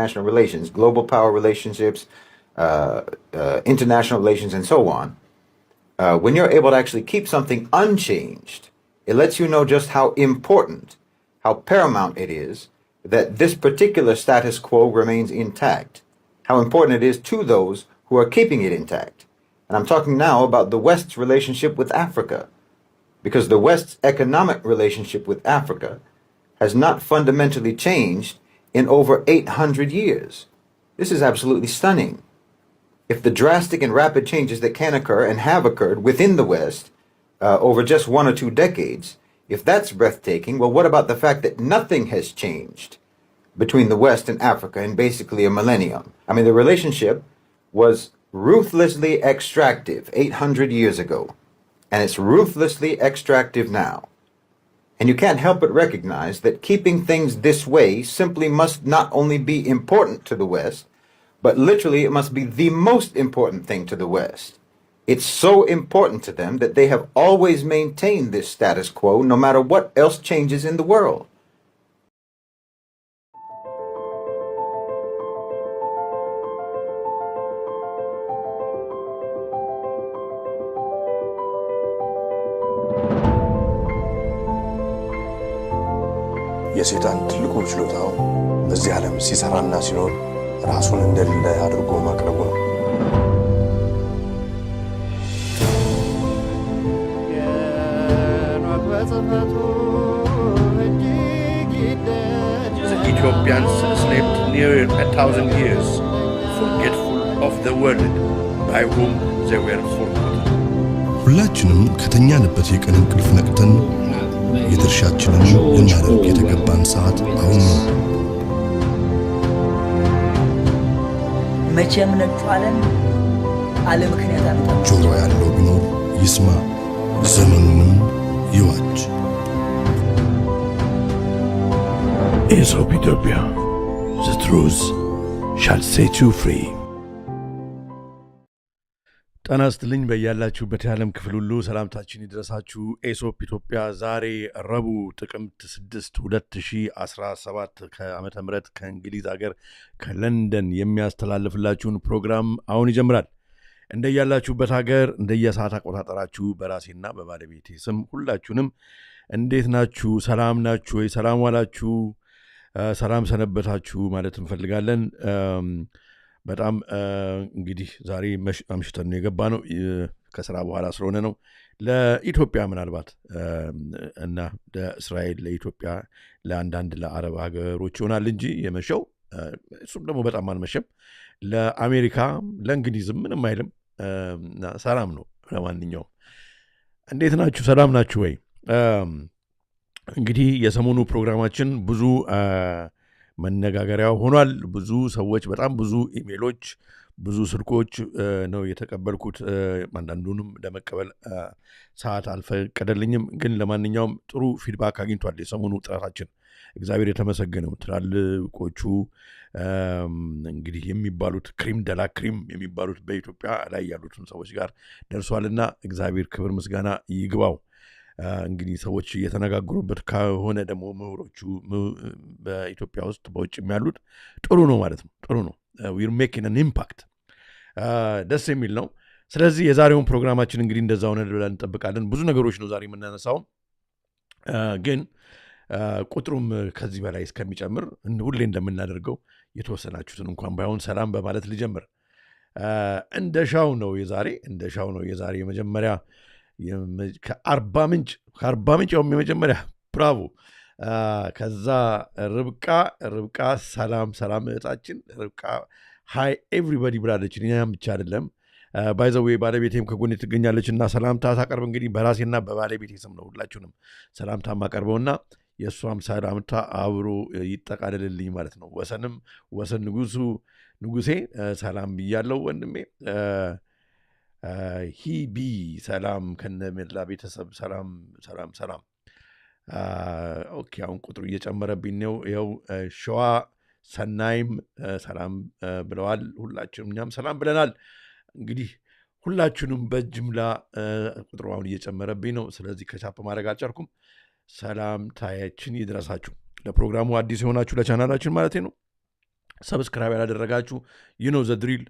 international relations, global power relationships, international relations, and so on, when you're able to actually keep something unchanged, it lets you know just how important, how paramount it is that this particular status quo remains intact, how important it is to those who are keeping it intact. And I'm talking now about the West's relationship with Africa, because the West's economic relationship with Africa has not fundamentally changed in over 800 years. This is absolutely stunning. If the drastic and rapid changes that can occur and have occurred within the West over just 1 or 2 decades, if that's breathtaking, well, what about the fact that nothing has changed between the West and Africa in basically a millennium? I mean, the relationship was ruthlessly extractive 800 years ago, and it's ruthlessly extractive now. And you can't help but recognize that keeping things this way simply must not only be important to the West, but literally it must be the most important thing to the West. It's so important to them that they have always maintained this status quo no matter what else changes in the world. የሰይጣን ትልቁ ችሎታው በዚህ ዓለም ሲሰራና ሲኖር ራሱን እንደሌለ አድርጎ ማቅረቡ ነው። The Ethiopians slept near 1,000 years, forgetful of the world by whom they were forgotten. ሁላችንም ከተኛንበት የቀን እንቅልፍ ነቅተን የድርሻችንን ልናደርግ የተገባን ሰዓት አሁን ነው። መቼም ነጥፋለን አለ ምክንያት አመጣ። ጆሮ ያለው ቢኖር ይስማ፣ ዘመኑንም ይዋጅ። ኢትዮጵያ, the truth shall set you free. ጤና ይስጥልኝ በያላችሁበት የዓለም ክፍል ሁሉ ሰላምታችን ይድረሳችሁ። ኢትዮጵያ ዛሬ ረቡዕ ጥቅምት 6 2017 ከዓመተ ምህረት ከእንግሊዝ ሀገር ከለንደን የሚያስተላልፍላችሁን ፕሮግራም አሁን ይጀምራል። እንደያላችሁበት ሀገር እንደየሰዓት አቆጣጠራችሁ በራሴና በባለቤቴ ስም ሁላችሁንም እንዴት ናችሁ? ሰላም ናችሁ ወይ? ሰላም ዋላችሁ? ሰላም ሰነበታችሁ ማለት እንፈልጋለን። በጣም እንግዲህ ዛሬ አምሽተን ነው የገባ ነው ከስራ በኋላ ስለሆነ ነው። ለኢትዮጵያ ምናልባት እና ለእስራኤል ለኢትዮጵያ ለአንዳንድ ለአረብ ሀገሮች ይሆናል እንጂ የመሸው እሱም ደግሞ በጣም አልመሸም። ለአሜሪካ ለእንግሊዝም ምንም አይልም። ሰላም ነው። ለማንኛውም እንዴት ናችሁ? ሰላም ናችሁ ወይ? እንግዲህ የሰሞኑ ፕሮግራማችን ብዙ መነጋገሪያ ሆኗል። ብዙ ሰዎች በጣም ብዙ ኢሜሎች ብዙ ስልኮች ነው የተቀበልኩት። አንዳንዱንም ለመቀበል ሰዓት አልፈቀደልኝም። ግን ለማንኛውም ጥሩ ፊድባክ አግኝቷል የሰሞኑ ጥረታችን። እግዚአብሔር የተመሰገነው። ትላልቆቹ እንግዲህ የሚባሉት ክሪም ደላ ክሪም የሚባሉት በኢትዮጵያ ላይ ያሉትን ሰዎች ጋር ደርሷልና እግዚአብሔር ክብር ምስጋና ይግባው። እንግዲህ ሰዎች እየተነጋገሩበት ከሆነ ደግሞ ምሁሮቹ በኢትዮጵያ ውስጥ በውጭም ያሉት ጥሩ ነው ማለት ነው። ጥሩ ነው። we're making an impact ደስ የሚል ነው። ስለዚህ የዛሬውን ፕሮግራማችን እንግዲህ እንደዛው ነው ብለን እንጠብቃለን። ብዙ ነገሮች ነው ዛሬ የምናነሳው፣ ግን ቁጥሩም ከዚህ በላይ እስከሚጨምር ሁሌ እንደምናደርገው የተወሰናችሁትን እንኳን ባይሆን ሰላም በማለት ልጀምር። እንደሻው ነው የዛሬ የመጀመሪያ ከአርባ ምንጭ ያውም የመጀመሪያ ብራቮ። ከዛ ርብቃ ሰላም እህታችን ርብቃ ሃይ ኤቭሪባዲ ብላለች። እኛም ብቻ አይደለም ባይ ዘ ዌይ ባለቤቴም ከጎኔ ትገኛለች እና ሰላምታ ታቀርብ። እንግዲህ በራሴና በባለቤቴ ስም ነው ሁላችሁንም ሰላምታ ማቀርበውና የእሷም ሰላምታ አብሮ ይጠቃልልልኝ ማለት ነው። ወሰን ንጉሴ ሰላም ብያለው ወንድሜ። ሂቢ ሰላም ከነመላ ቤተሰብ ሰላም። ኦኬ አሁን ቁጥሩ እየጨመረብኝ ነው። ይኸው ሸዋ ሰናይም ሰላም ብለዋል። ሁላችንም እኛም ሰላም ብለናል። እንግዲህ ሁላችሁንም በጅምላ ቁጥሩ አሁን እየጨመረብኝ ነው። ስለዚህ ከቻፕ ማድረግ አልቻልኩም። ሰላም ታያችን ይድረሳችሁ። ለፕሮግራሙ አዲስ የሆናችሁ ለቻናላችን ማለት ነው ሰብስክራይብ ያላደረጋችሁ ዘ ድሪል።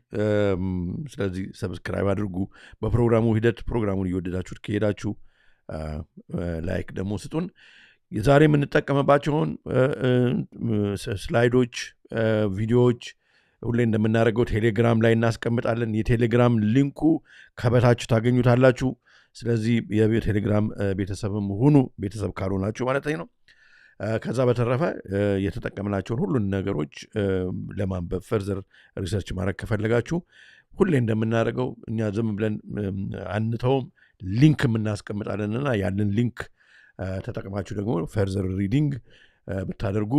ስለዚህ ሰብስክራይብ አድርጉ። በፕሮግራሙ ሂደት ፕሮግራሙን እየወደዳችሁት ከሄዳችሁ ላይክ ደግሞ ስጡን። ዛሬ የምንጠቀምባቸውን ስላይዶች፣ ቪዲዮዎች ሁሌ እንደምናደርገው ቴሌግራም ላይ እናስቀምጣለን። የቴሌግራም ሊንኩ ከበታች ታገኙታላችሁ። ስለዚህ የቴሌግራም ቤተሰብም ሁኑ፣ ቤተሰብ ካልሆናችሁ ማለት ነው። ከዛ በተረፈ የተጠቀምናቸውን ሁሉን ነገሮች ለማንበብ ፈርዘር ሪሰርች ማድረግ ከፈለጋችሁ ሁሌ እንደምናደርገው እኛ ዝም ብለን አንተውም፣ ሊንክ የምናስቀምጣለንና ያንን ሊንክ ተጠቅማችሁ ደግሞ ፈርዘር ሪዲንግ ብታደርጉ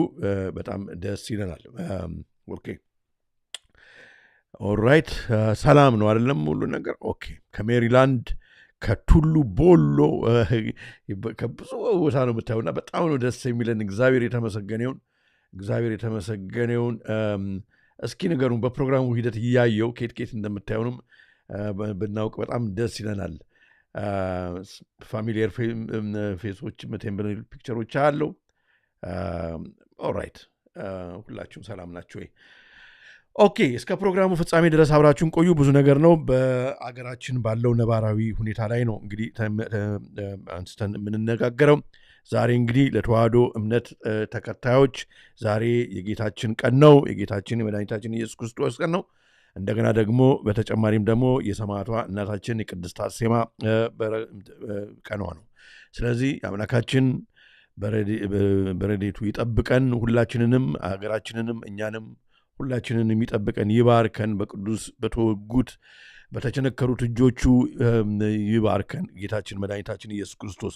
በጣም ደስ ይለናል። ኦኬ ኦልራይት። ሰላም ነው አይደለም? ሁሉ ነገር ኦኬ። ከሜሪላንድ ከቱሉ ቦሎ ከብዙ ቦታ ነው የምታዩና በጣም ነው ደስ የሚለን። እግዚአብሔር የተመሰገነውን። እስኪ ነገሩን በፕሮግራሙ ሂደት እያየው ኬት እንደምታዩንም ብናውቅ በጣም ደስ ይለናል። ፋሚሊየር ፌሶች ቴምብሬል ፒክቸሮች አለው። ኦልራይት፣ ሁላችሁም ሰላም ናችሁ ወይ? ኦኬ፣ እስከ ፕሮግራሙ ፍጻሜ ድረስ አብራችሁን ቆዩ። ብዙ ነገር ነው በአገራችን ባለው ነባራዊ ሁኔታ ላይ ነው እንግዲህ አንስተን የምንነጋገረው። ዛሬ እንግዲህ ለተዋህዶ እምነት ተከታዮች ዛሬ የጌታችን ቀን ነው። የጌታችን የመድኃኒታችን ኢየሱስ ክርስቶስ ቀን ነው። እንደገና ደግሞ በተጨማሪም ደግሞ የሰማዕቷ እናታችን የቅድስት አርሴማ ቀኗ ነው። ስለዚህ አምላካችን በረድኤቱ ይጠብቀን፣ ሁላችንንም አገራችንንም እኛንም ሁላችንን የሚጠብቀን ይባርከን፣ በቅዱስ በተወጉት በተቸነከሩት እጆቹ ይባርከን። ጌታችን መድኃኒታችን ኢየሱስ ክርስቶስ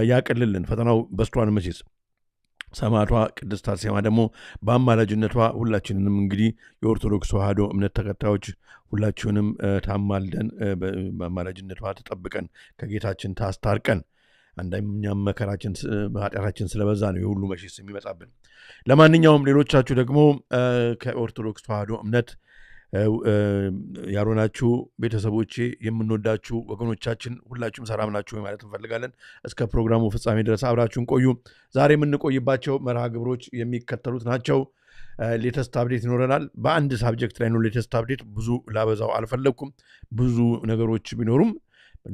ያቅልልን። ፈተናው በስቷን መቼስ ሰማዕቷ ቅድስት አርሴማ ደግሞ በአማላጅነቷ ሁላችንንም እንግዲህ የኦርቶዶክስ ተዋህዶ እምነት ተከታዮች ሁላችሁንም ታማልደን በአማላጅነቷ ተጠብቀን ከጌታችን ታስታርቀን። አንደኛም መከራችን ኃጢአታችን ስለበዛ ነው የሁሉ መሽስ የሚመጣብን። ለማንኛውም ሌሎቻችሁ ደግሞ ከኦርቶዶክስ ተዋህዶ እምነት ያልሆናችሁ ቤተሰቦቼ፣ የምንወዳችሁ ወገኖቻችን ሁላችሁም ሰላም ናችሁ ማለት እንፈልጋለን። እስከ ፕሮግራሙ ፍጻሜ ድረስ አብራችሁን ቆዩ። ዛሬ የምንቆይባቸው መርሃ ግብሮች የሚከተሉት ናቸው። ሌተስት አፕዴት ይኖረናል። በአንድ ሳብጀክት ላይ ነው ሌተስት አፕዴት። ብዙ ላበዛው አልፈለግኩም። ብዙ ነገሮች ቢኖሩም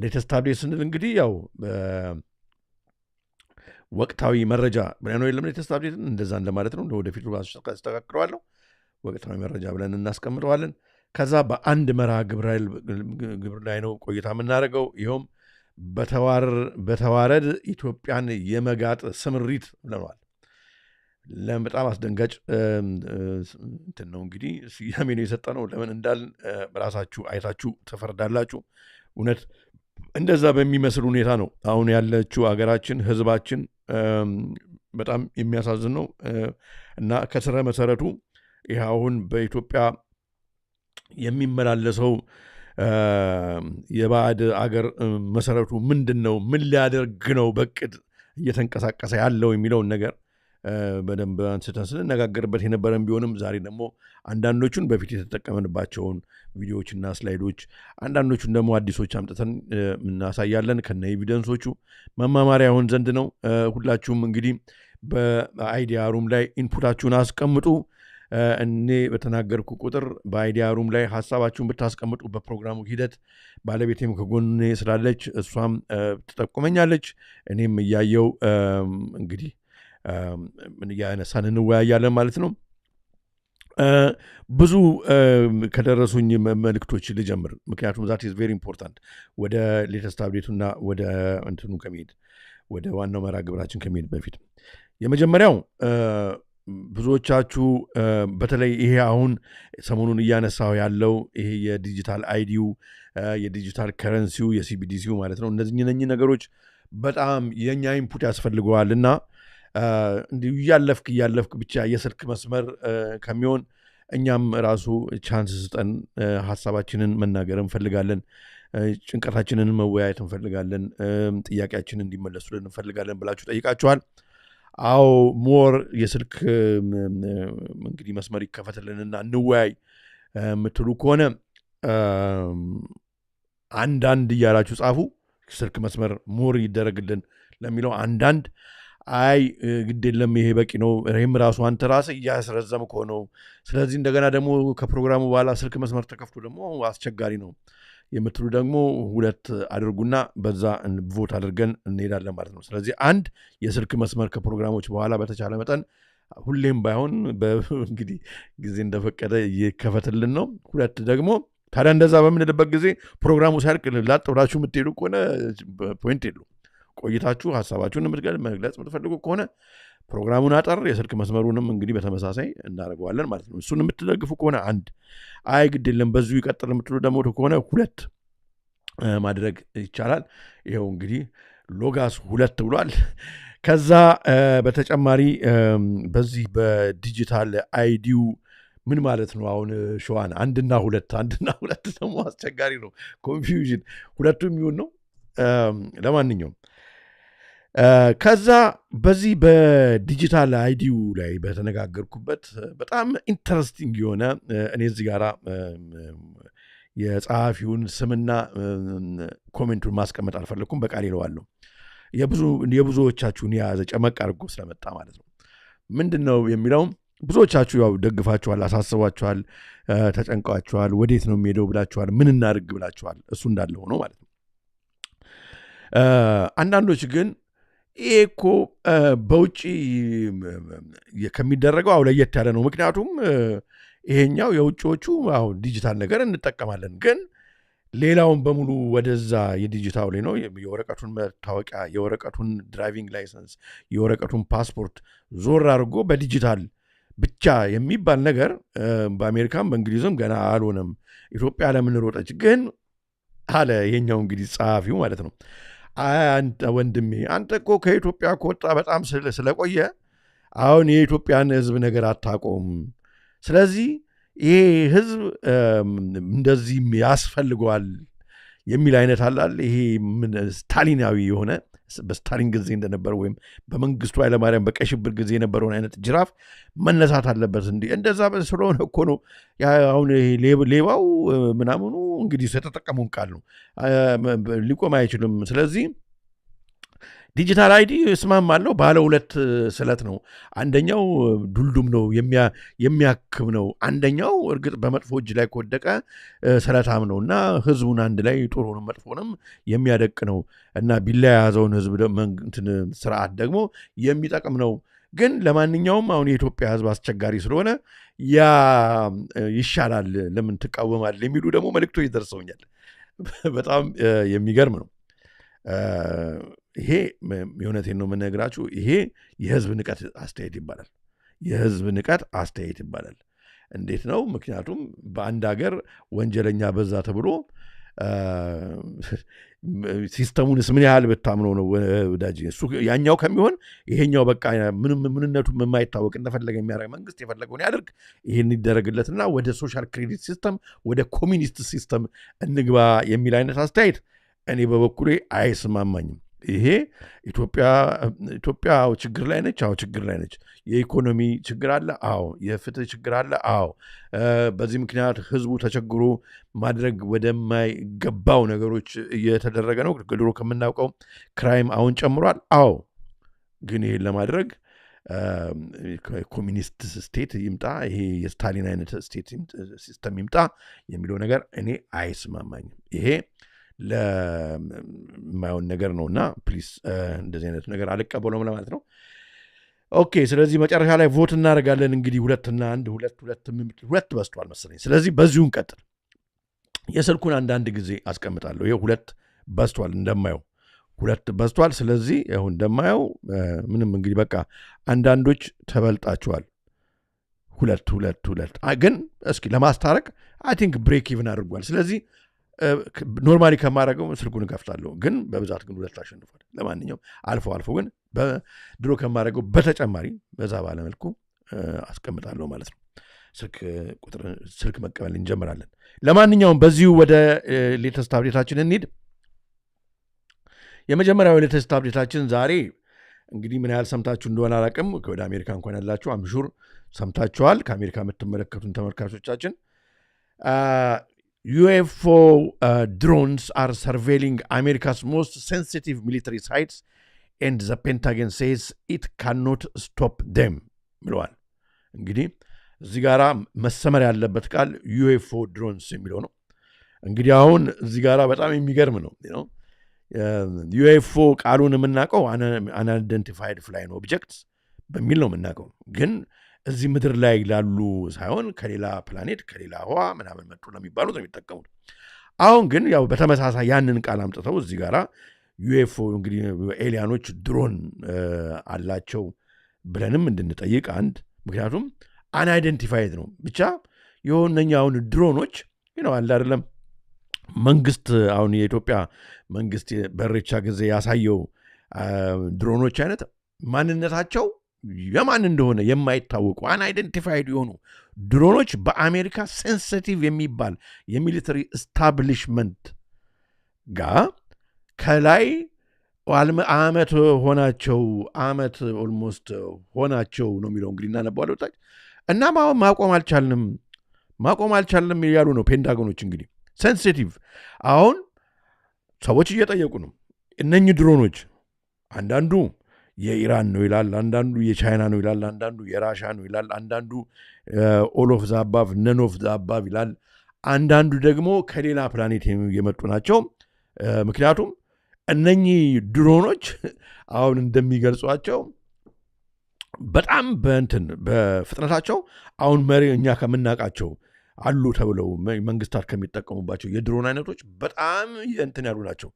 ሌተስት አፕዴት ስንል እንግዲህ ያው ወቅታዊ መረጃ ብለን የለም ሌተስት አፕዴትን እንደዛ እንደማለት ነው። ወደፊቱ አስተካክለዋለሁ። ወቅታዊ መረጃ ብለን እናስቀምጠዋለን። ከዛ በአንድ መርሃ ግብር ላይ ነው ቆይታ የምናደርገው። ይኸውም በተዋረድ ኢትዮጵያን የመጋጥ ስምሪት ብለነዋል። በጣም አስደንጋጭ እንትን ነው እንግዲህ ስያሜ ነው የሰጠ ነው። ለምን እንዳል ራሳችሁ አይታችሁ ተፈርዳላችሁ። እውነት እንደዛ በሚመስል ሁኔታ ነው አሁን ያለችው አገራችን፣ ህዝባችን። በጣም የሚያሳዝን ነው እና ከስረ መሰረቱ ይህ አሁን በኢትዮጵያ የሚመላለሰው የባዕድ አገር መሰረቱ ምንድን ነው? ምን ሊያደርግ ነው በቅድ እየተንቀሳቀሰ ያለው የሚለውን ነገር በደንብ አንስተን ስንነጋገርበት የነበረን ቢሆንም ዛሬ ደግሞ አንዳንዶቹን በፊት የተጠቀምንባቸውን ቪዲዮዎችና ስላይዶች፣ አንዳንዶቹን ደግሞ አዲሶች አምጥተን እናሳያለን። ከነ ኤቪደንሶቹ መማማሪያ ይሆን ዘንድ ነው። ሁላችሁም እንግዲህ በአይዲያ ሩም ላይ ኢንፑታችሁን አስቀምጡ። እኔ በተናገርኩ ቁጥር በአይዲያ ሩም ላይ ሀሳባችሁን ብታስቀምጡ በፕሮግራሙ ሂደት ባለቤቴም ከጎኔ ስላለች እሷም ትጠቁመኛለች። እኔም እያየው እንግዲህ እያነሳን እንወያያለን ማለት ነው። ብዙ ከደረሱኝ መልእክቶች ልጀምር፣ ምክንያቱም ዛት ኢዝ ቬሪ ኢምፖርታንት። ወደ ሌተስት አፕዴቱና ወደ እንትኑ ከመሄድ ወደ ዋናው መርሃ ግብራችን ከመሄድ በፊት የመጀመሪያው ብዙዎቻችሁ በተለይ ይሄ አሁን ሰሞኑን እያነሳው ያለው ይሄ የዲጂታል አይዲው የዲጂታል ከረንሲው የሲቢዲሲው ማለት ነው። እነዚህ ነገሮች በጣም የኛ ኢንፑት ያስፈልገዋል እና እንዲሁ እያለፍክ ብቻ የስልክ መስመር ከሚሆን እኛም ራሱ ቻንስ ስጠን፣ ሀሳባችንን መናገር እንፈልጋለን፣ ጭንቀታችንን መወያየት እንፈልጋለን፣ ጥያቄያችንን እንዲመለሱልን እንፈልጋለን ብላችሁ ጠይቃችኋል። አዎ ሞር የስልክ እንግዲህ መስመር ይከፈትልንና እንወያይ የምትሉ ከሆነ አንዳንድ እያላችሁ ጻፉ። ስልክ መስመር ሞር ይደረግልን ለሚለው አንዳንድ አይ ግድ የለም ይሄ በቂ ነው ይሄም ራሱ አንተ ራስህ እያስረዘምክ ሆኖ ስለዚህ እንደገና ደግሞ ከፕሮግራሙ በኋላ ስልክ መስመር ተከፍቶ ደግሞ አስቸጋሪ ነው የምትሉ ደግሞ ሁለት አድርጉና በዛ ቮት አድርገን እንሄዳለን ማለት ነው ስለዚህ አንድ የስልክ መስመር ከፕሮግራሞች በኋላ በተቻለ መጠን ሁሌም ባይሆን እንግዲህ ጊዜ እንደፈቀደ ይከፈትልን ነው ሁለት ደግሞ ታዲያ እንደዛ በምንልበት ጊዜ ፕሮግራሙ ሲያልቅ ላጥ ብላችሁ የምትሄዱ ከሆነ ፖይንት የለው ቆይታችሁ ሐሳባችሁን መግለጽ የምትፈልጉ ከሆነ ፕሮግራሙን አጠር የስልክ መስመሩንም እንግዲህ በተመሳሳይ እናደርገዋለን ማለት ነው እሱን የምትደግፉ ከሆነ አንድ አይ ግድ የለም በዚሁ ይቀጥል የምትሉ ደግሞ ከሆነ ሁለት ማድረግ ይቻላል ይኸው እንግዲህ ሎጋስ ሁለት ብሏል ከዛ በተጨማሪ በዚህ በዲጂታል አይዲው ምን ማለት ነው አሁን ሸዋን አንድና ሁለት ደግሞ አስቸጋሪ ነው ኮንፊውዥን ሁለቱም ይሁን ነው ለማንኛውም ከዛ በዚህ በዲጂታል አይዲው ላይ በተነጋገርኩበት በጣም ኢንተረስቲንግ የሆነ እኔ እዚህ ጋራ የጸሐፊውን ስምና ኮሜንቱን ማስቀመጥ አልፈለኩም በቃል ይለዋለሁ የብዙዎቻችሁን የያዘ ጨመቅ አድርጎ ስለመጣ ማለት ነው ምንድነው የሚለው ብዙዎቻችሁ ያው ደግፋችኋል አሳስባችኋል ተጨንቃችኋል ወዴት ነው የሚሄደው ብላችኋል ምን እናድርግ ብላችኋል እሱ እንዳለ ሆኖ ማለት ነው አንዳንዶች ግን እኮ በውጪ ከሚደረገው አው ለየት ያለ ነው ምክንያቱም ይሄኛው የውጪዎቹ አው ዲጂታል ነገር እንጠቀማለን ግን ሌላውን በሙሉ ወደዛ የዲጂታል ላይ ነው የወረቀቱን መታወቂያ የወረቀቱን ድራይቪንግ ላይሰንስ የወረቀቱን ፓስፖርት ዞር አድርጎ በዲጂታል ብቻ የሚባል ነገር በአሜሪካም በእንግሊዝም ገና አልሆነም ኢትዮጵያ ለምን ሮጠች ግን አለ ይሄኛው እንግዲህ ጸሐፊው ማለት ነው አንተ ወንድሜ አንተ እኮ ከኢትዮጵያ ከወጣ በጣም ስለቆየ አሁን የኢትዮጵያን ህዝብ ነገር አታቆም ስለዚህ ይሄ ህዝብ እንደዚህ ያስፈልገዋል የሚል አይነት አላል ይሄ ስታሊናዊ የሆነ በስታሊን ጊዜ እንደነበረ ወይም በመንግስቱ ኃይለማርያም በቀሽብር ጊዜ የነበረውን አይነት ጅራፍ መነሳት አለበት እንዴ እንደዛ ስለሆነ እኮ ነው አሁን ሌባው ምናምኑ እንግዲህ የተጠቀሙን ቃል ነው ሊቆም አይችልም ስለዚህ ዲጂታል አይዲ እስማማለሁ ባለ ሁለት ስለት ነው አንደኛው ዱልዱም ነው የሚያክም ነው አንደኛው እርግጥ በመጥፎ እጅ ላይ ከወደቀ ስለታም ነውና ህዝቡን አንድ ላይ ጥሩንም መጥፎንም የሚያደቅ ነው እና ቢላ ያዘውን ህዝብ ስርዓት ደግሞ የሚጠቅም ነው ግን ለማንኛውም አሁን የኢትዮጵያ ህዝብ አስቸጋሪ ስለሆነ ያ ይሻላል ለምን ተቃወማል የሚሉ ደግሞ መልእክቶች ይደርሰውኛል በጣም የሚገርም ነው ይሄ የሆነቴን ነው የምነግራችሁ ይሄ የህዝብ ንቀት አስተያየት ይባላል የህዝብ ንቀት አስተያየት ይባላል እንዴት ነው ምክንያቱም በአንድ ሀገር ወንጀለኛ በዛ ተብሎ ሲስተሙንስ ምን ያህል በታምነው ነው ወዳጅ እሱ ያኛው ከሚሆን ይሄኛው በቃ ምንነቱ የማይታወቅ እንደፈለገ የሚያደርግ መንግስት የፈለገውን ያድርግ ይሄን ይደረግለትና ወደ ሶሻል ክሬዲት ሲስተም ወደ ኮሚኒስት ሲስተም እንግባ የሚል አይነት አስተያየት እኔ በበኩሌ አይስማማኝም ይሄ ኢትዮጵያ ችግር ላይ ነች ችግር ላይ ነች የኢኮኖሚ ችግር አለ የፍትህ ችግር አለ በዚህ ምክንያት ህዝቡ ተቸግሮ ማድረግ ወደማይገባው ነገሮች እየተደረገ ነው ድሮ ከምናውቀው ክራይም አሁን ጨምሯል ግን ይሄን ለማድረግ ኮሚኒስት ስቴት ይምጣ ይሄ የስታሊን አይነት ስቴት ሲስተም ይምጣ የሚለው ነገር እኔ አይስማማኝም ይሄ ለማይሆን ነገር ነውና ፕሊስ እንደዚህ አይነት ነገር አልቀበለውም ለማለት ነው ኦኬ ስለዚህ መጨረሻ ላይ ቮት እናደርጋለን እንግዲህ ሁለት በስቷል መሰለኝ ስለዚህ በዚሁ እንቀጥል የስልኩን አንዳንድ ጊዜ አስቀምጣለሁ ይሄ ሁለት በስቷል እንደማየው ሁለት በስቷል ስለዚህ ይሄው እንደማየው ምንም እንግዲህ በቃ አንዳንዶች ተበልጣቸዋል ሁለት ግን እስኪ ለማስታረቅ አይ ቲንክ ብሬክ ኢቭን አድርጓል ስለዚህ ኖርማሊ ከማረገው ስልኩን ከፍታለሁ ግን በብዛት ግን ሁለት አሸንፏል ለማንኛውም አልፎ ግን በድሮ ከማረገው በተጨማሪ በዛ ባለ መልኩ አስቀምጣለሁ ማለት ነው ስልክ መቀበል እንጀምራለን ለማንኛውም በዚሁ ወደ ሌተስት አፕዴታችን እንሂድ የመጀመሪያው ሌተስት አፕዴታችን ዛሬ እንግዲህ ምን ያህል ሰምታችሁ እንደሆነ አላውቅም ወደ አሜሪካ እንኳን ያላችሁ አምሹር ሰምታችኋል ከአሜሪካ የምትመለከቱን ተመልካቾቻችን UFO drones are surveilling America's most sensitive military sites and the Pentagon says it cannot stop them ብለዋል። እንግዲህ እዚህ ጋራ መሰመር ያለበት ቃል UFO drones የሚለው ነው። እንግዲህ አሁን እዚህ ጋራ በጣም የሚገርም ነው ነው UFO ቃሉን የምናውቀው unidentified flying objects በሚል ነው የምናውቀው። ግን እዚህ ምድር ላይ ላሉ ሳይሆን ከሌላ ፕላኔት ከሌላ ህዋ ምናምን መጡ ለሚባሉት ነው የሚጠቀሙት። አሁን ግን ያው በተመሳሳይ ያንን ቃል አምጥተው እዚህ ጋራ UFO እንግዲህ ኤሊያኖች ድሮን አላቸው ብለንም እንድንጠይቅ አንድ ምክንያቱም አንአይደንቲፋይድ ነው ብቻ የሆነኛውን ድሮኖች ነው አለ አይደለም መንግስት አሁን የኢትዮጵያ መንግስት በሬቻ ጊዜ ያሳየው ድሮኖች አይነት ማንነታቸው የማን እንደሆነ የማይታወቁ አንአይደንቲፋይድ የሆኑ ድሮኖች በአሜሪካ ሴንሲቲቭ የሚባል የሚሊተሪ ስታብሊሽመንት ጋር ከላይ አመት ሆናቸው አመት ኦልሞስት ሆናቸው ነው የሚለው እንግዲህ እናነባዋለሁ ታች እና ማቆም አልቻልንም ያሉ ነው ፔንታጎኖች እንግዲህ ሴንሲቲቭ አሁን ሰዎች እየጠየቁ ነው እነኚህ ድሮኖች አንዳንዱ የኢራን ነው ይላል አንዳንዱ የቻይና ነው ይላል አንዳንዱ የራሻ ነው ይላል አንዳንዱ ኦል ኦፍ ዘ አባቭ ነን ኦፍ ዘ አባቭ ይላል አንዳንዱ ደግሞ ከሌላ ፕላኔት የመጡ ናቸው ምክንያቱም እነኚህ ድሮኖች አሁን እንደሚገልጿቸው በጣም በፍጥነታቸው አሁን መሪ እኛ ከምናውቃቸው አሉ ተብለው መንግስታት ከሚጠቀሙባቸው የድሮን አይነቶች በጣም ያሉ ናቸው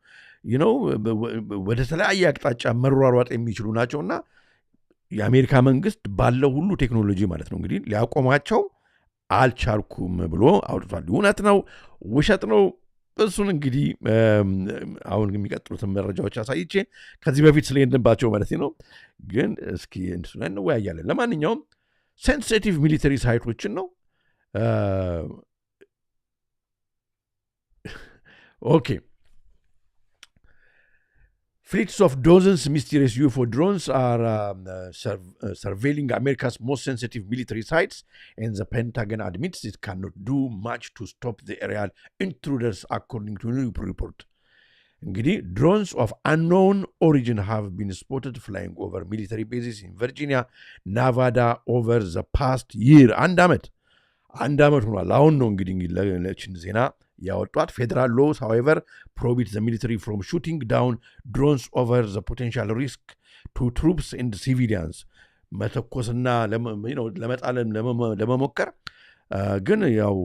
ወደ ተለያየ አቅጣጫ መሯሯጥ የሚችሉ ናቸውና የአሜሪካ መንግስት ባለው ሁሉ ቴክኖሎጂ ማለት ነው እንግዲህ ሊያቆማቸው አልቻልኩም ብሎ አውጥቷል። እውነት ነው ውሸት ነው እሱን እንግዲህ አሁን የሚቀጥሉትን መረጃዎች አሳይቼ ከዚህ በፊት ስለሄድንባቸው ማለት ነው ግን እስኪ እንስና እንወያያለን። ለማንኛውም ሴንሲቲቭ ሚሊተሪ ሳይቶችን ነው ኦኬ Fleets of dozens mysterious UFO drones are surveilling America's most sensitive military sites, and the Pentagon admits it cannot do much to stop the aerial intruders, according to a new report. እንግዲህ drones of unknown origin have been spotted flying over military bases in Virginia, Nevada over the past year. አንድ ዓመት ሆኗል። አሁን ነው እንግዲህ ለችን ዜና ያወጧት ፌደራል ሎስ however prohibit the military from shooting down drones over the potential risk to troops and civilians መተኮስና ለመጣለም ለመሞከር ግን ያው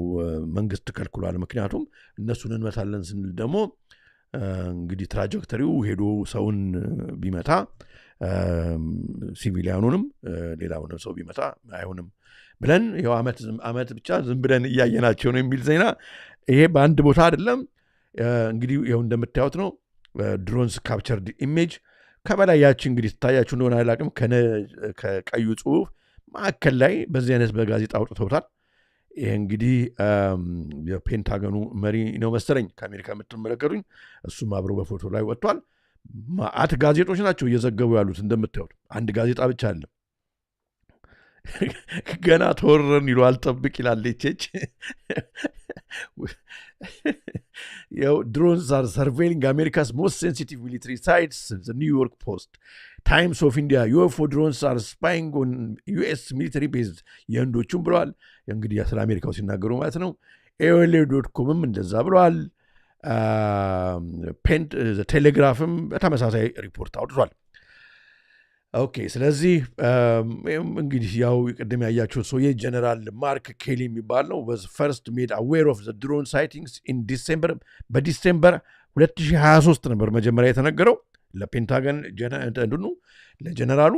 መንግስት ከልክሏል። ምክንያቱም እነሱን እንመታለን ስንል ደግሞ እንግዲህ ትራጀክተሪው ሄዶ ሰውን ቢመታ ሲቪሊያኑንም ሌላውንም ሰው ቢመታ አይሆንም ብለን ያው አመት ብቻ ዝም ብለን እያየናቸው ነው የሚል ዜና ይሄ በአንድ ቦታ አይደለም እንግዲህ ይሄው እንደምታዩት ነው ድሮንስ ካፕቸርድ ኢሜጅ ከበላይ ያቺ እንግዲህ ታያችሁ እንደሆነ አላቅም ከቀዩ ጽሁፍ ማከል ላይ በዚህ አይነት በጋዜጣ አውጥተውታል። ይሄ እንግዲህ የፔንታገኑ መሪ ነው መሰለኝ ከአሜሪካ የምትመለከቱኝ እሱም አብሮ በፎቶ ላይ ወጥቷል። ማአት ጋዜጦች ናቸው እየዘገቡ ያሉት እንደምታዩት አንድ ጋዜጣ ብቻ አለ ገና ተወረን ይሏል ጠብቅ ይላል ቼች drones are surveilling America's most sensitive military sites. The New York Post, Times of India, UFO drones are spying on US military bases. የህንዶቹም ብለዋል እንግዲህ ስለ አሜሪካው ሲናገሩ ማለት ነው። AOL.comም እንደዛ ብለዋል። ቴሌግራፍም በተመሳሳይ ሪፖርት አውጥቷል። ኦኬ ስለዚህ እንግዲህ ያው ቅድም ያያችሁት ሰውዬ ጀነራል ማርክ ኬሊ የሚባል ነው was first made aware of the drone sightings in በዲሴምበር 2023 ነበር መጀመሪያ የተነገረው ለፔንታገን ለጀነራሉ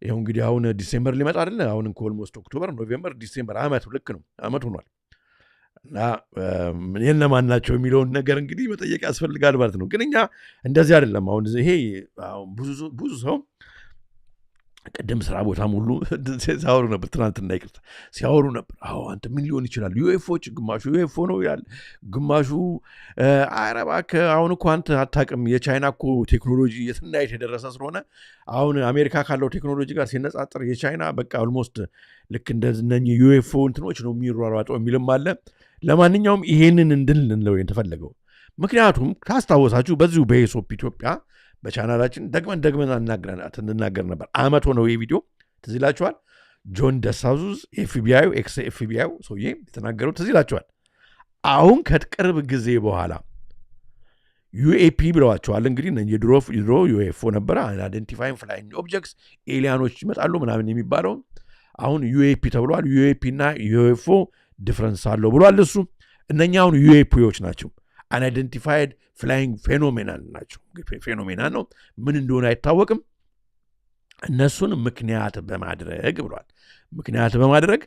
ይሄው እንግዲህ አሁን ዲሴምበር ሊመጣ አይደለ አሁን ኦልሞስት ኦክቶበር ኖቬምበር ዲሴምበር አመት ልክ ነው አመት ሆኗል እና የነማን ናቸው የሚለውን ነገር እንግዲህ መጠየቅ ያስፈልጋል ማለት ነው። ግን እኛ እንደዚህ አይደለም አሁን ይሄ ብዙ ሰው ቀደም ስራ ቦታም ሁሉ ሲያወሩ ነበር ትናንትና ይቅርታ ሲያወሩ ነበር አንተ ምን ሊሆን ይችላል ዩኤፎች ግማሹ ዩኤፎ ነው ይላል ግማሹ አረባክ አሁን እኮ አንተ አታውቅም የቻይና እኮ ቴክኖሎጂ የትና የተደረሰ ስለሆነ አሁን አሜሪካ ካለው ቴክኖሎጂ ጋር ሲነጻጸር የቻይና በቃ ኦልሞስት ልክ እንደነኚህ ዩኤፎ እንትኖች ነው የሚሯሯጠው የሚልም አለ። ለማንኛውም ይሄንን እንድንል ነው የተፈለገው። ምክንያቱም ካስታወሳችሁ በዚሁ በኢሶፕ ኢትዮጵያ በቻናላችን ደግመን እንናገር ነበር። አመት ሆነው የቪዲዮ ትዝ ይላችኋል። ጆን ደሳዙዝ ኤፍቢአይ ኤክስ ኤፍቢአይ ሰውዬ የተናገረው ትዝ ይላችኋል። አሁን ከቅርብ ጊዜ በኋላ ዩኤፒ ብለዋቸዋል። እንግዲህ የድሮ ዩኤፍኦ ነበረ፣ አይደንቲፋይንግ ፍላይንግ ኦብጀክትስ ኤሊያኖች ይመጣሉ ምናምን የሚባለው አሁን ዩኤፒ ተብሏል። ዩኤፒ እና ዩኤፍኦ ዲፍረንስ አለው ብሏል እሱ። እነኛ አሁን ዩኤፒዎች ናቸው፣ አንአይደንቲፋይድ ፍላይንግ ፌኖሜናል ናቸው። ፌኖሜናል ነው፣ ምን እንደሆነ አይታወቅም። እነሱን ምክንያት በማድረግ ብሏል። ምክንያት በማድረግ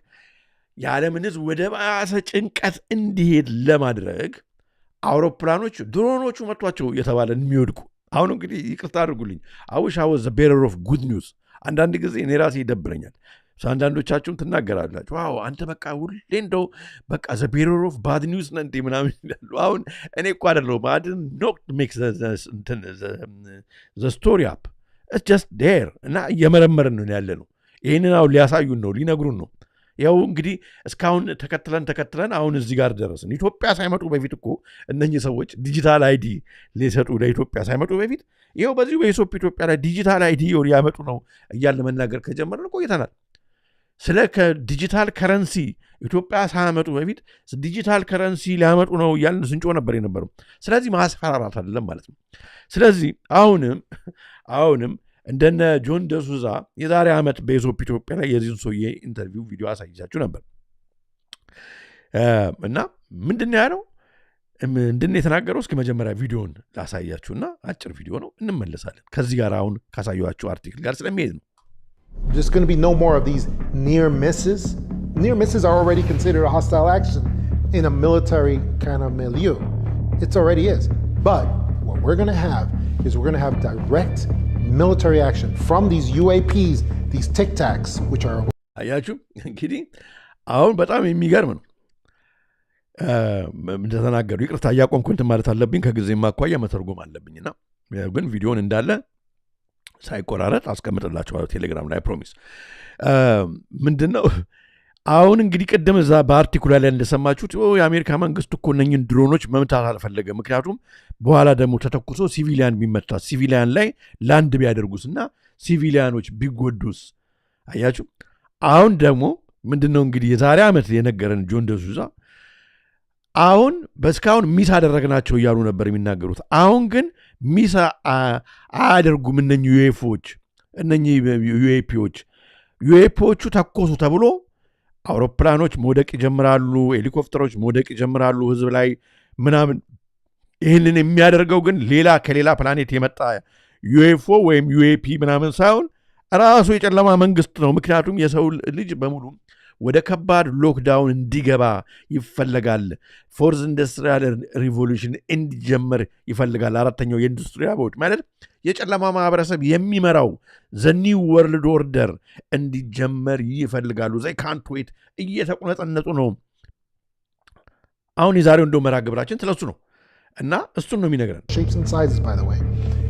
የዓለምን ሕዝብ ወደ ባሰ ጭንቀት እንዲሄድ ለማድረግ አውሮፕላኖች ድሮኖቹ መጥቷቸው የተባለ የሚወድቁ አሁን እንግዲህ ይቅርታ አድርጉልኝ አውሽ አወዝ ዘ ቤረር ኦፍ ጉድ ኒውስ። አንዳንድ ጊዜ እኔ ራሴ ይደብረኛል። አንዳንዶቻችሁም ትናገራላችሁ አንተ በቃ ሁሌ እንደው በቃ ዘ ቤረር ኦፍ ባድ ኒውስ ነህ እንዴ ምናምን ይላሉ። አሁን እኔ እኮ አይደለሁም አድን ኖት ሜክስ ዘ ስቶሪ አፕ ኢትስ ጀስት ዴር እና እየመረመርን ነው ያለ ነው። ይህንን አሁን ሊያሳዩን ነው ሊነግሩን ነው። ያው እንግዲህ እስካሁን ተከትለን አሁን እዚህ ጋር ደረስን። ኢትዮጵያ ሳይመጡ በፊት እኮ እነኚህ ሰዎች ዲጂታል አይዲ ሊሰጡ ለኢትዮጵያ ሳይመጡ በፊት ይኸው በዚሁ በኢትዮጵያ ላይ ዲጂታል አይዲ ሊያመጡ ነው እያልን መናገር ከጀመርን ቆይተናል። ስለ ዲጂታል ከረንሲ ኢትዮጵያ ሳያመጡ በፊት ዲጂታል ከረንሲ ሊያመጡ ነው እያልን ስንጮ ነበር የነበረው። ስለዚህ ማስፈራራት አይደለም ማለት ነው። ስለዚህ አሁንም እንደነ ጆን ደሱዛ የዛሬ ዓመት በኢትዮጵያ ላይ የዚህን ሰውዬ ኢንተርቪው ቪዲዮ አሳይቻችሁ ነበር እና ምንድን ያለው ምንድን የተናገረው እስኪ መጀመሪያ ቪዲዮን ላሳያችሁና አጭር ቪዲዮ ነው እንመለሳለን። ከዚህ ጋር አሁን ካሳየኋችሁ አርቲክል ጋር ስለሚሄድ ነው። There's going to be no more of these near misses. Near misses are already considered a hostile action in a military kind of milieu. It already is. But what we're going to have is we're going to have direct military action from these UAPs, these Tic Tacs, which are... አያችሁ እንግዲህ አሁን በጣም የሚገርም ነው እንደተናገሩ። ይቅርታ እያቆምኩ እንትን ማለት አለብኝ ከጊዜ ማኳያ መተርጎም አለብኝና ግን ቪዲዮን እንዳለ ሳይቆራረጥ አስቀምጥላችኋለሁ ቴሌግራም ላይ ፕሮሚስ። ምንድነው አሁን እንግዲህ ቅድም እዛ በአርቲክሉ ላይ እንደሰማችሁት የአሜሪካ መንግስት እኮ እነኝን ድሮኖች መምታት አልፈለገ። ምክንያቱም በኋላ ደግሞ ተተኩሶ ሲቪሊያን ቢመታ ሲቪሊያን ላይ ላንድ ቢያደርጉስና ሲቪሊያኖች ቢጎዱስ። አያችሁ አሁን ደግሞ ምንድነው እንግዲህ የዛሬ ዓመት የነገረን ጆን ደሱዛ አሁን በስካውን ሚስ አደረግናቸው እያሉ ነበር የሚናገሩት። አሁን ግን ሚስ አያደርጉም እነኚህ ዩኤፎች እነኚህ ዩኤፒዎቹ ተኮሱ ተብሎ አውሮፕላኖች መውደቅ ይጀምራሉ፣ ሄሊኮፕተሮች መውደቅ ይጀምራሉ ህዝብ ላይ ምናምን። ይህንን የሚያደርገው ግን ከሌላ ፕላኔት የመጣ ዩኤፍኦ ወይም ዩኤፒ ምናምን ሳይሆን ራሱ የጨለማ መንግስት ነው። ምክንያቱም የሰው ልጅ በሙሉ ወደ ከባድ ሎክዳውን እንዲገባ ይፈልጋል። ፎርዝ ኢንዱስትሪያል ሪቮሉሽን እንዲጀመር ይፈልጋል። አራተኛው የኢንዱስትሪ አብዮት ማለት የጨለማ ማህበረሰብ የሚመራው ዘኒው ወርልድ ኦርደር እንዲጀመር ይፈልጋሉ። ዘይ ካንት ዌት እየተቆነጠነጡ ነው። አሁን የዛሬው እንደው መርሃ ግብራችን ስለሱ ነው እና እሱን ነው የሚነግረን። Shapes and sizes, by the way,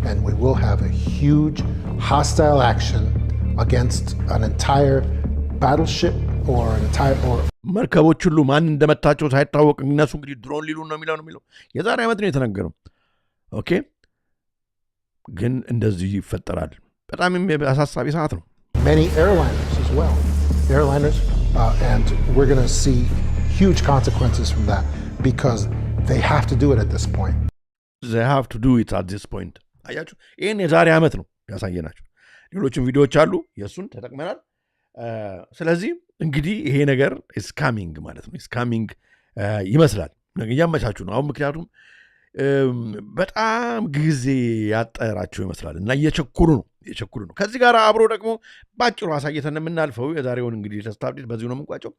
and we will have a huge hostile action against an entire battleship or an entire መርከቦች ሁሉ ማን እንደመታቸው ሳይታወቅ እነሱ እንግዲህ ድሮን ሊሉ ነው የሚለው የዛሬ ዓመት ነው የተነገረው። ኦኬ ግን እንደዚህ ይፈጠራል። በጣም አሳሳቢ ሰዓት ነው። many airliners as well, and we're going to see huge consequences from that because they have to do it at this point. አያችሁ ይህን የዛሬ ዓመት ነው ያሳየናቸው። ሌሎችም ቪዲዮዎች አሉ የእሱን ተጠቅመናል። ስለዚህ እንግዲህ ይሄ ነገር ስካሚንግ ማለት ነው። ስካሚንግ ይመስላል እያመቻችሁ ነው አሁን። ምክንያቱም በጣም ጊዜ ያጠራቸው ይመስላል እና እየቸኩሉ ነው። ከዚህ ጋር አብሮ ደግሞ ባጭሩ አሳየተን የምናልፈው የዛሬውን እንግዲህ ተስታብዲት በዚሁ ነው የምንቋጨው።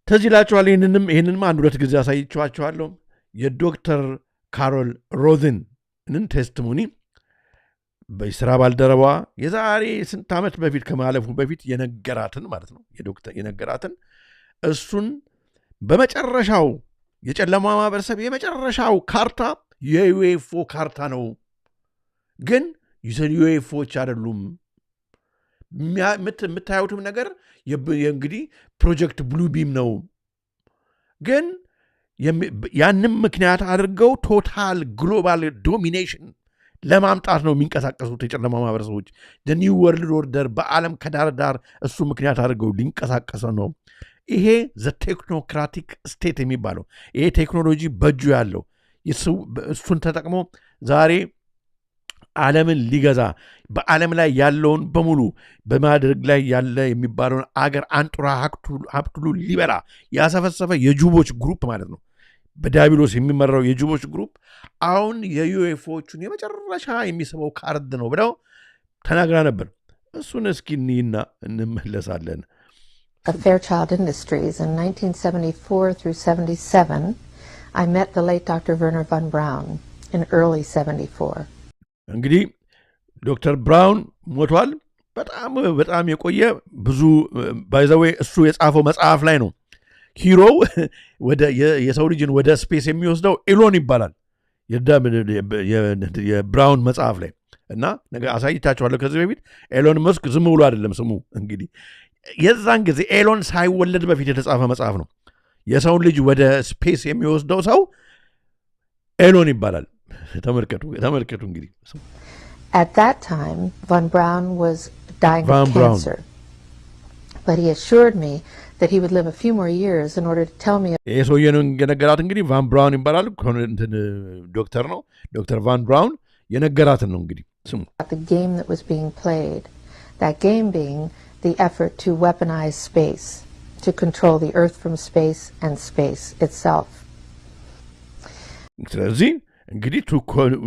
ተዚላችኋል። ይህንንም አንድ ሁለት ጊዜ አሳይችኋቸዋለሁ። የዶክተር ካሮል ሮዝንን ቴስቲሞኒ በስራ ባልደረባ የዛሬ ስንት ዓመት በፊት ከማለፉ በፊት የነገራትን ማለት ነው የነገራትን እሱን በመጨረሻው የጨለማ ማህበረሰብ የመጨረሻው ካርታ የዩኤፍኦ ካርታ ነው። ግን ዩኤፍኦች አይደሉም። የምታዩትም ነገር እንግዲህ ፕሮጀክት ብሉ ቢም ነው። ግን ያንም ምክንያት አድርገው ቶታል ግሎባል ዶሚኔሽን ለማምጣት ነው የሚንቀሳቀሱት የጨለማ ማህበረሰቦች the new world order በዓለም ከዳር ዳር እሱ ምክንያት አድርገው ሊንቀሳቀሱ ነው ይሄ the technocratic state የሚባለው ይሄ ቴክኖሎጂ በእጁ ያለው እሱን ተጠቅሞ ዛሬ ዓለምን ሊገዛ በዓለም ላይ ያለውን በሙሉ በማድረግ ላይ ያለ የሚባለውን አገር አንጡራ ሀብቱሉ ሊበላ ያሰፈሰፈ የጁቦች ግሩፕ ማለት ነው በዳቢሎስ የሚመራው የጁቦች ግሩፕ አሁን የዩኤፎቹን የመጨረሻ የሚስበው ካርድ ነው ብለው ተናግራ ነበር እሱን እስኪ እንይና እንመለሳለን of Fairchild Industries in 1974 through 77 I met the late Dr. Werner von Braun in early 74 እንግዲህ ዶክተር ብራውን ሞቷል በጣም የቆየ ብዙ ባይዘዌ እሱ የጻፈው መጽሐፍ ላይ ነው ሂሮው ወደ የሰው ልጅን ወደ ስፔስ የሚወስደው ኤሎን ይባላል የብራውን መጽሐፍ ላይ እና ነገ አሳይታችኋለሁ ከዚህ በፊት ኤሎን መስክ ዝም ብሎ አይደለም ስሙ እንግዲህ የዛን ጊዜ ኤሎን ሳይወለድ በፊት የተጻፈ መጽሐፍ ነው የሰው ልጅ ወደ ስፔስ የሚወስደው ሰው ኤሎን ይባላል ተመልከቱ እንግዲህ At that time von Braun was dying of cancer but he assured me that he would live a few more years in order to tell me የሰውየውን የነገራት እንግዲህ ቫን ብራውን ይባላል ዶክተር ነው ዶክተር ቫን ብራውን የነገራትን ነው እንግዲህ ስሙ the game that was being played that game being the effort to weaponize space to control the earth from space and space itself ስለዚህ እንግዲህ to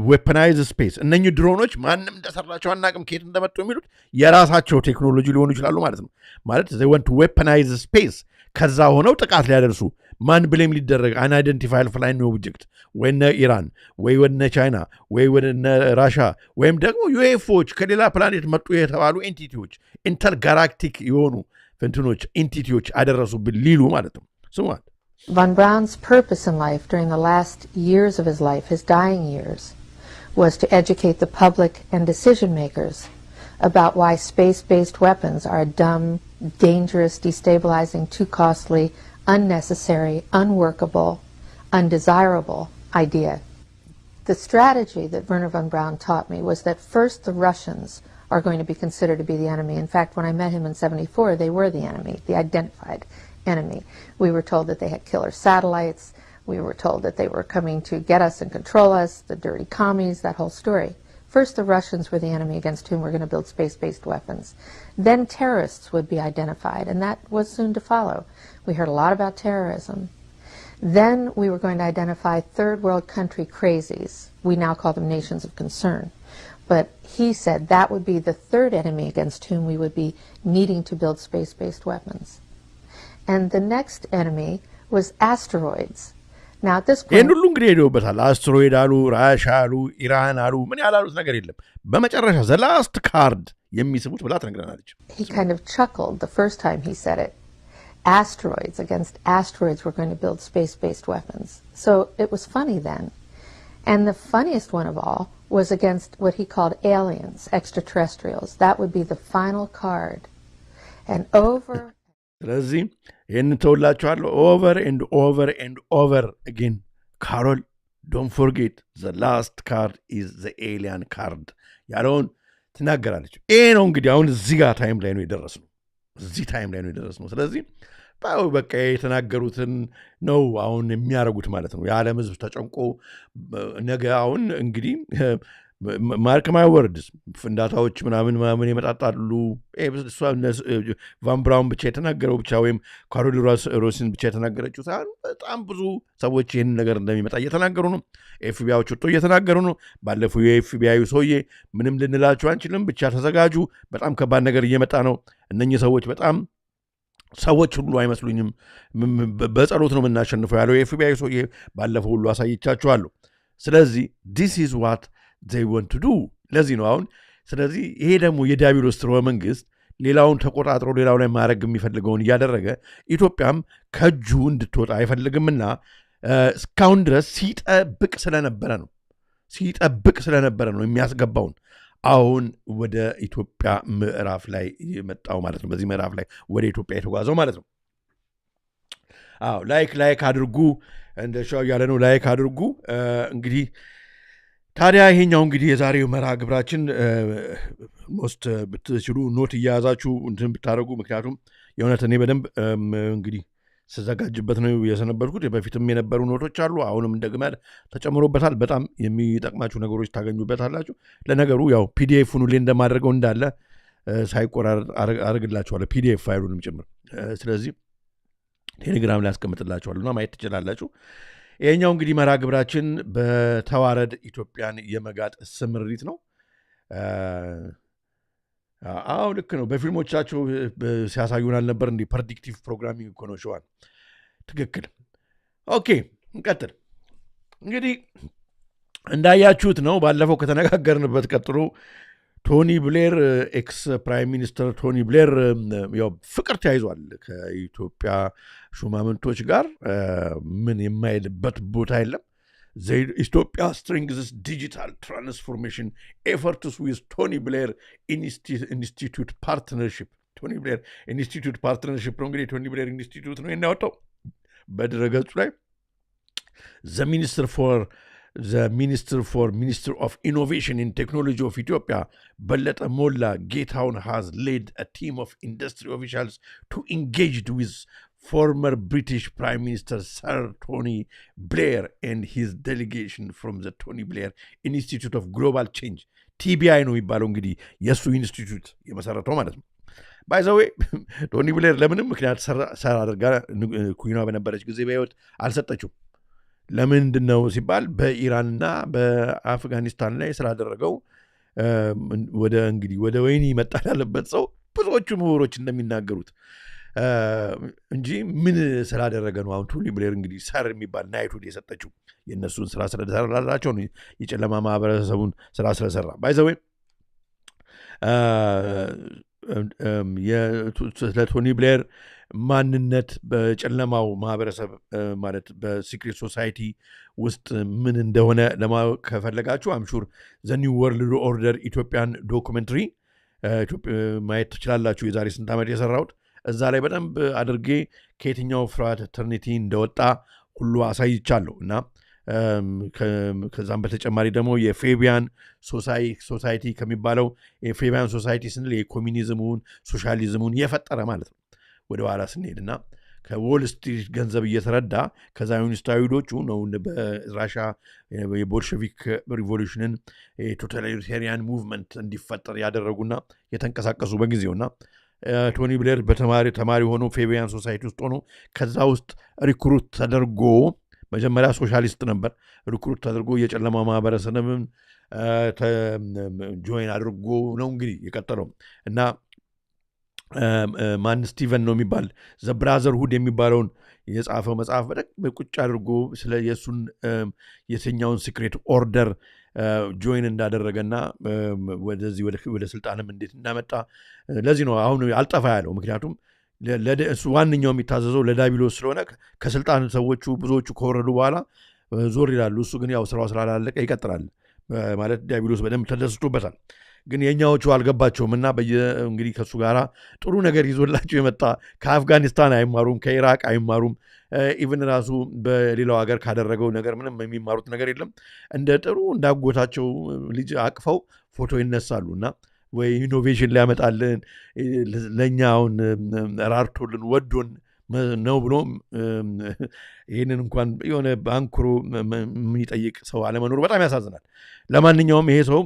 weaponize space እነኚህ ድሮኖች ማንንም እንደሰራቸው አናቅም ከየት እንደመጡ የሚሉት የራሳቸው ቴክኖሎጂ ሊሆኑ ይችላሉ ማለት ነው ማለት they want to weaponize space ከዛ ሆነው ጥቃት ሊያደርሱ ማን ብሌም ሊደረግ unidentified flying object ወይነ ኢራን ወይነ ቻይና ወይነ ራሻ ወይም ደግሞ ዩኤፎች ከሌላ ፕላኔት መጡ የተባሉ ኤንቲቲዎች ኢንተርጋላክቲክ የሆኑ ፍንትኖች ኤንቲቲዎች አደረሱብን ሊሉ ማለት ነው ስሟት Von Braun's purpose in life during the last years of his life, his dying years, was to educate the public and decision makers about why space-based weapons are a dumb, dangerous, destabilizing, too costly, unnecessary, unworkable, undesirable idea. The strategy that Werner von Braun taught me was that first the Russians are going to be considered to be the enemy. In fact, when I met him in 74, they were the enemy, the identified enemy. We were told that they had killer satellites. We were told that they were coming to get us and control us, the dirty commies, that whole story. First, the Russians were the enemy against whom we're going to build space-based weapons. Then terrorists would be identified, and that was soon to follow. We heard a lot about terrorism. Then we were going to identify third world country crazies. We now call them nations of concern. But he said that would be the third enemy against whom we would be needing to build space-based weapons. And the next enemy was asteroids. Now at this point ሁሉ እንግዲህ ሄደውበታል አስትሮይድ አሉ ራሻ አሉ ኢራን አሉ ምን ያላሉት ነገር የለም በመጨረሻ the last card የሚስቡት ብላ ተነግረናለች he kind of chuckled the first time he said it asteroids against asteroids we're going to build space-based weapons so it was funny then and the funniest one of all was against what he called aliens extraterrestrials that would be the final card and over ስለዚህ ይህን ተውላችኋለሁ over and over and over again ካሮል don't forget the last card is the alien card ያለውን ትናገራለች ይሄ ነው እንግዲህ አሁን እዚህ ጋር ታይም ላይ ነው የደረስነው ስለዚህ በቃ የተናገሩትን ነው አሁን የሚያረጉት ማለት ነው የዓለም ህዝብ ተጨንቆ ነገ አሁን እንግዲህ ማርክ ማይ ወርድስ ፍንዳታዎች ምናምን የመጣጣሉ ቫን ብራውን ብቻ የተናገረው ብቻ ወይም ካሮል ሮሲን ብቻ የተናገረችው ሳይሆን በጣም ብዙ ሰዎች ይህን ነገር እንደሚመጣ እየተናገሩ ነው ኤፍቢአይዎች ወጥቶ እየተናገሩ ነው ባለፈው የኤፍቢአይ ሰውዬ ምንም ልንላችሁ አንችልም ብቻ ተዘጋጁ በጣም ከባድ ነገር እየመጣ ነው እነኚህ ሰዎች በጣም ሰዎች ሁሉ አይመስሉኝም በጸሎት ነው የምናሸንፈው ያለው የኤፍቢአይ ሰውዬ ባለፈው ሁሉ አሳይቻችኋለሁ ስለዚህ this is what they want to do ለዚህ ነው አሁን ስለዚህ ይሄ ደግሞ የዲያብሎስ ስርወ መንግስት ሌላውን ተቆጣጥሮ ሌላው ላይ ማድረግ የሚፈልገውን እያደረገ ኢትዮጵያም ከጁ እንድትወጣ አይፈልግምና እስካሁን ድረስ ሲጠብቅ ስለነበረ ነው የሚያስገባውን አሁን ወደ ኢትዮጵያ ምዕራፍ ላይ የመጣው ማለት ነው በዚህ ምዕራፍ ላይ ወደ ኢትዮጵያ የተጓዘው ማለት ነው ላይክ አድርጉ እንደ ሻው ያለ ነው ላይክ አድርጉ እንግዲህ ታዲያ ይሄኛው እንግዲህ የዛሬው መርሃ ግብራችን ሞስት ብትችሉ ኖት እያያዛችሁ እንትን ብታደርጉ ምክንያቱም የእውነት እኔ በደንብ እንግዲህ ስዘጋጅበት ነው የሰነበርኩት በፊትም የነበሩ ኖቶች አሉ አሁንም እንደገና ተጨምሮበታል በጣም የሚጠቅማችሁ ነገሮች ታገኙበታላችሁ ለነገሩ ያው ፒዲኤፍን ሁሌ እንደማደርገው እንዳለ ሳይቆራረጥ አድርግላችኋለሁ ፒዲኤፍ ፋይሉንም ጭምር ስለዚህ ቴሌግራም ላይ አስቀምጥላችኋለሁና ማየት ትችላላችሁ ይሄኛው እንግዲህ መርሃ ግብራችን በተዋረድ ኢትዮጵያን የመጋጥ ስምሪት ነው አዎ ልክ ነው በፊልሞቻቸው ሲያሳዩናል ነበር እንዴ ፕሬዲክቲቭ ፕሮግራሚንግ እኮ ነው ሸዋል ትክክል ኦኬ እንቀጥል እንግዲህ እንዳያችሁት ነው ባለፈው ከተነጋገርንበት ቀጥሎ ቶኒ ብሌር ኤክስ ፕራይም ሚኒስተር ቶኒ ብሌር ያው ፍቅር ተያይዟል ከኢትዮጵያ ሹማምንቶች ጋር ምን የማይልበት ቦታ የለም Ethiopia strengthens digital transformation efforts with Tony Blair Institute Partnership. Tony Blair Institute Partnership ነው እንግዲህ Tony Blair Institute ነው የሚያወጣው በድረገጹ ላይ the Minister of Innovation and Technology of Ethiopia Balleta Molla Getaun has led a team of industry officials to engage with former British Prime Minister Sir Tony Blair and his delegation from the Tony Blair Institute of Global Change TBI ነው የሚባለው እንግዲህ የሱ ኢንስቲትዩት የመሰረተው ማለት ነው ባይ ዘ ዌይ ቶኒ ብሌር ለምንም ምክንያት ሰራ አድርጋ ኩይኗ በነበረች ጊዜ በህይወት አልሰጠችው ለምንድን ነው ሲባል በኢራንና በአፍጋኒስታን ላይ ስላደረገው ወደ እንግዲህ ወደ ወይኒ መጣል ያለበት ሰው ብዙዎቹ ምሁሮች እንደሚናገሩት እንጂ ምን ስላደረገ ነው አሁን ቶኒ ብሌር እንግዲህ ሰር የሚባል ናይትሁድ የሰጠችው የነሱን ስራ ስለሰራላቸው ነው የጨለማ ማህበረሰቡን ስራ ስለሰራ ባይ ዘ ዌይ የቶኒ ብሌር ማንነት በጨለማው ማህበረሰብ ማለት በሲክሬት ሶሳይቲ ውስጥ ምን እንደሆነ ለማወቅ ከፈለጋችሁ አምሹር ዘ ኒው ወርልድ ኦርደር ኢትዮጵያን ዶኩሜንተሪ ማየት ትችላላችሁ የዛሬ ስንት ዓመት የሰራሁት እዛ ላይ በደንብ አድርጌ ከየትኛው ፍራተርኒቲ እንደወጣ ሁሉ አሳይቻለሁ እና ከዛም በተጨማሪ ደግሞ የፌቢያን ሶሳይቲ ከሚባለው የፌቢያን ሶሳይቲ ስንል የኮሚኒዝሙን ሶሻሊዝሙን የፈጠረ ማለት ነው ወደ ኋላ ስንሄድና ከዎል ስትሪት ገንዘብ እየተረዳ ከዛዮኒስታዊዶቹ ነው በራሻ የቦልሸቪክ ሪቮሉሽንን የቶታሊታሪያን ሙቭመንት እንዲፈጠር ያደረጉና የተንቀሳቀሱ በጊዜውና ቶኒ ብሌር ተማሪ ሆኖ ፌቢያን ሶሳይቲ ውስጥ ሆኖ ከዛ ውስጥ ሪክሩት ተደርጎ መጀመሪያ ሶሻሊስት ነበር ሪክሩት ተደርጎ የጨለማ ማህበረሰብን ጆይን አድርጎ ነው እንግዲህ የቀጠለው እና ማን ስቲቨን ነው የሚባል ዘ ብራዘርሁድ የሚባለውን የጻፈው መጽሐፍ በቁጭ አድርጎ ስለ የሱን የትኛውን ሲክሬት ኦርደር ጆይን እንዳደረገና ወደዚህ ወደ ስልጣንም እንዴት እንዳመጣ ለዚህ ነው አሁን አልጠፋ ያለው ምክንያቱም እሱ ዋንኛው የሚታዘዘው ለዳቢሎስ ስለሆነ ከስልጣን ሰዎቹ ብዙዎቹ ከወረዱ በኋላ ዞር ይላሉ እሱ ግን ያው ስራው ስላላለቀ ይቀጥላል ማለት ዳቢሎስ በደንብ ተደስቶበታል ግን የኛዎቹ አልገባቸውም እና እንግዲህ ከሱ ጋራ ጥሩ ነገር ይዞላቸው የመጣ ከአፍጋኒስታን አይማሩም ከኢራቅ አይማሩም ኢቭን ራሱ በሌላው ሀገር ካደረገው ነገር ምንም የሚማሩት ነገር የለም እንደ ጥሩ እንዳጎታቸው ልጅ አቅፈው ፎቶ ይነሳሉና ወይ ኢኖቬሽን ሊያመጣልን ለኛውን ራርቶልን ወዶን ነው ብሎ ይሄንን እንኳን የሆነ ባንክሮ የሚጠይቅ ሰው አለመኖር በጣም ያሳዝናል ለማንኛውም ይሄ ሰው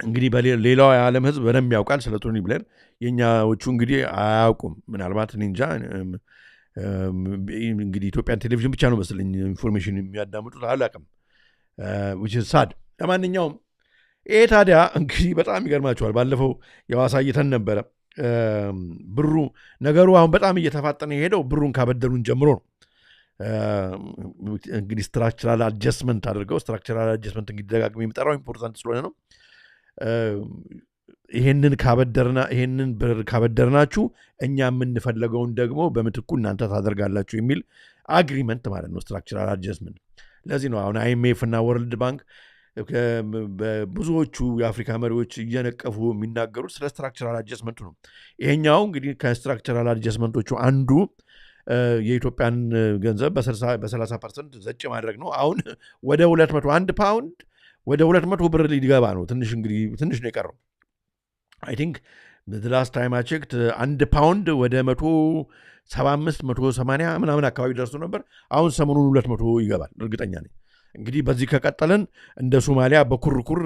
እንግዲህ በሌላው የዓለም ህዝብ በደንብ ያውቃል ስለ ቶኒ ብሌር የኛዎቹ እንግዲህ አያውቁም ምናልባት እንጃ እንግዲህ ኢትዮጵያን ቴሌቪዥን ብቻ ነው መስለኝ ኢንፎርሜሽን የሚያዳምጡት አላውቅም which is sad ለማንኛውም ይሄ ታዲያ እንግዲህ በጣም ይገርማቸዋል ባለፈው ያሳይተን ነበረ ብሩ ነገሩ አሁን በጣም እየተፋጠነ የሄደው ብሩን ካበደሩን ጀምሮ ነው እንግዲህ ስትራክቸራል አድጀስትመንት አድርገው ስትራክቸራል አድጀስትመንት እንግዲህ ደጋግሜ የሚጠራው ኢምፖርታንት ስለሆነ ነው ይሄንን ብር ካበደርናችሁ እኛ የምንፈልገውን ደግሞ በምትኩ እናንተ ታደርጋላችሁ የሚል አግሪመንት ማለት ነው ስትራክቸራል አድጀስትመንት ለዚህ ነው አሁን አይኤምኤፍ እና ወርልድ ባንክ ብዙዎቹ የአፍሪካ መሪዎች እየነቀፉ የሚናገሩት ስለ ስትራክቸራል አድጀስትመንቱ ነው ይሄኛው እንግዲህ ከስትራክቸራል አድጀስትመንቶቹ አንዱ የኢትዮጵያን ገንዘብ በ30% ዘጭ ማድረግ ነው አሁን ወደ 201 ፓውንድ ወደ 200 ብር ሊገባ ነው ትንሽ ነው የቀረው I think the last time I checked 1 pound ወደ 175 180 ምናምን አካባቢ ደርሶ ነበር አሁን ሰሞኑን 200 ይገባል እርግጠኛ ነኝ እንግዲህ በዚህ ከቀጠለን እንደ ሶማሊያ በኩርኩር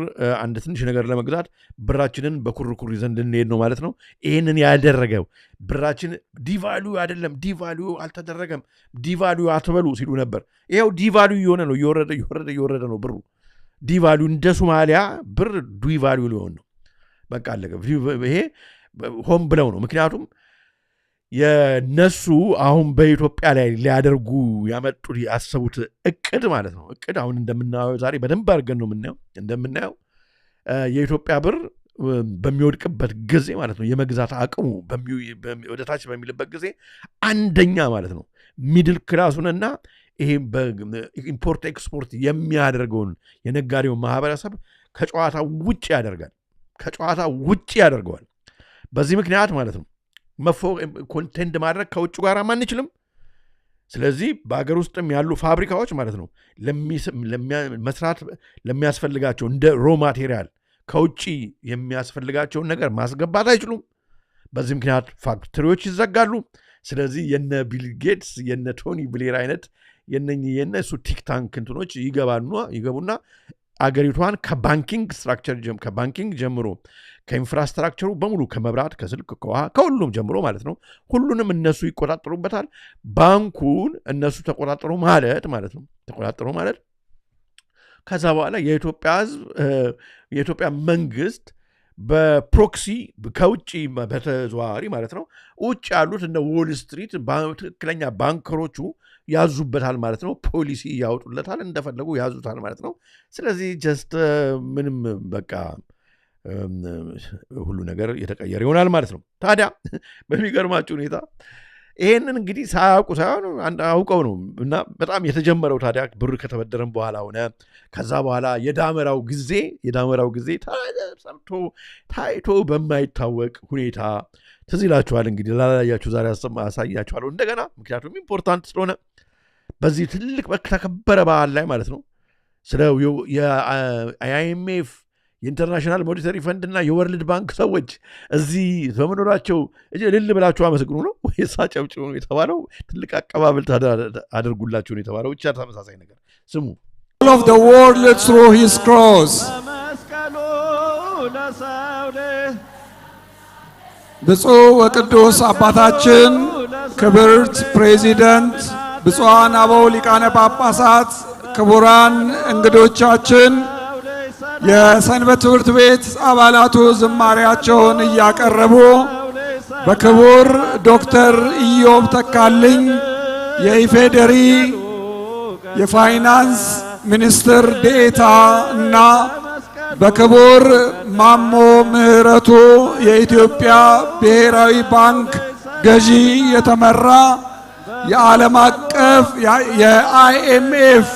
አንድ ትንሽ ነገር ለመግዛት ብራችንን በኩርኩር ይዘን እንድንሄድ ነው ማለት ነው ይሄንን ያደረገው ብራችን ዲቫልዩ አይደለም ዲቫልዩ አልተደረገም ዲቫልዩ አትበሉ ሲሉ ነበር ይሄው ዲቫልዩ የሆነ ነው እየወረደ ነው ብሩ ዲቫልዩ እንደ ሶማሊያ ብር ዲቫልዩ ሊሆን ነው በቃ አለቀ ይሄ ሆም ብለው ነው ምክንያቱም የነሱ አሁን በኢትዮጵያ ላይ ሊያደርጉ ያመጡ ያሰቡት እቅድ ማለት ነው እቅድ አሁን እንደምናየው ዛሬ በደንብ አድርገን ነው እንደምናየው የኢትዮጵያ ብር በሚወድቅበት ጊዜ ማለት ነው የመግዛት አቅሙ ወደ ታች በሚልበት ጊዜ አንደኛ ማለት ነው ሚድል ክላሱንና ይሄ በኢምፖርት ኤክስፖርት የሚያደርገውን የነጋዴው ማህበረሰብ ከጨዋታ ውጪ ያደርገዋል በዚህ ምክንያት ማለት ነው ኮንቴንድ ማድረግ ከውጭ ጋር ማንችልም ስለዚህ በአገር ውስጥም ያሉ ፋብሪካዎች ማለት ነው መስራት ለሚያስፈልጋቸው እንደ ሮ ማቴሪያል ከውጭ የሚያስፈልጋቸውን ነገር ማስገባት አይችሉም በዚህ ምክንያት ፋክተሪዎች ይዘጋሉ ስለዚህ የነ ቢል ጌትስ የነ ቶኒ ብሌር አይነት የነሱ ቲክታንክ እንትኖች ይገቡና አገሪቷን ከባንኪንግ ስትራክቸር ከባንኪንግ ጀምሮ ከኢንፍራስትራክቸሩ በሙሉ ከመብራት ከስልክ ከውሃ ከሁሉም ጀምሮ ማለት ነው ሁሉንም እነሱ ይቆጣጠሩበታል ባንኩን እነሱ ተቆጣጠሩ ማለት ከዛ በኋላ የኢትዮጵያ ህዝብ የኢትዮጵያ መንግስት በፕሮክሲ ከውጪ በተዘዋዋሪ ማለት ነው ውጭ ያሉት እንደ ዎል ስትሪት ትክክለኛ ባንከሮቹ ያዙበታል ማለት ነው ፖሊሲ ያወጡለታል እንደፈለጉ ያዙታል ማለት ነው ስለዚህ ጀስት ምንም በቃ ሁሉ ነገር የተቀየረ ይሆናል ማለት ነው ታዲያ በሚገርማችሁ ሁኔታ ይሄንን እንግዲህ ሳያውቁ ሳይሆን አውቀው ነው እና በጣም የተጀመረው ታዲያ ብር ከተበደረም በኋላ ሆነ ከዛ በኋላ የዳመራው ጊዜ ታይቶ በማይታወቅ ሁኔታ ትዝ ይላችኋል እንግዲህ ላላያችሁ ዛሬ አሳያችኋለሁ እንደገና ምክንያቱም ኢምፖርታንት ስለሆነ በዚህ ትልቅ በተከበረ በዓል ላይ ማለት ነው ስለ የአይኤምኤፍ የኢንተርናሽናል ሞኔታሪ ፈንድ እና የወርልድ ባንክ ሰዎች እዚህ በመኖራቸው እልል ብላችሁ አመስግኑ ነው ወይስ አጨብጭቡ ነው የተባለው ትልቅ አቀባበል አድርጉላችሁ ነው የተባለው ብቻ ተመሳሳይ ነገር ስሙ all of the world through his cross ብፁዕ ወቅዱስ አባታችን ክብርት ፕሬዚደንት ብፁዓን አበው ሊቃነ ጳጳሳት ክቡራን እንግዶቻችን የሰንበት ትምህርት ቤት አባላቱ ዝማሬያቸውን እያቀረቡ በክቡር ዶክተር ኢዮብ ተካልኝ የኢፌዴሪ የፋይናንስ ሚኒስትር ዴኤታ እና በክቡር ማሞ ምህረቱ የኢትዮጵያ ብሔራዊ ባንክ ገዢ የተመራ የዓለም አቀፍ የአይኤምኤፍ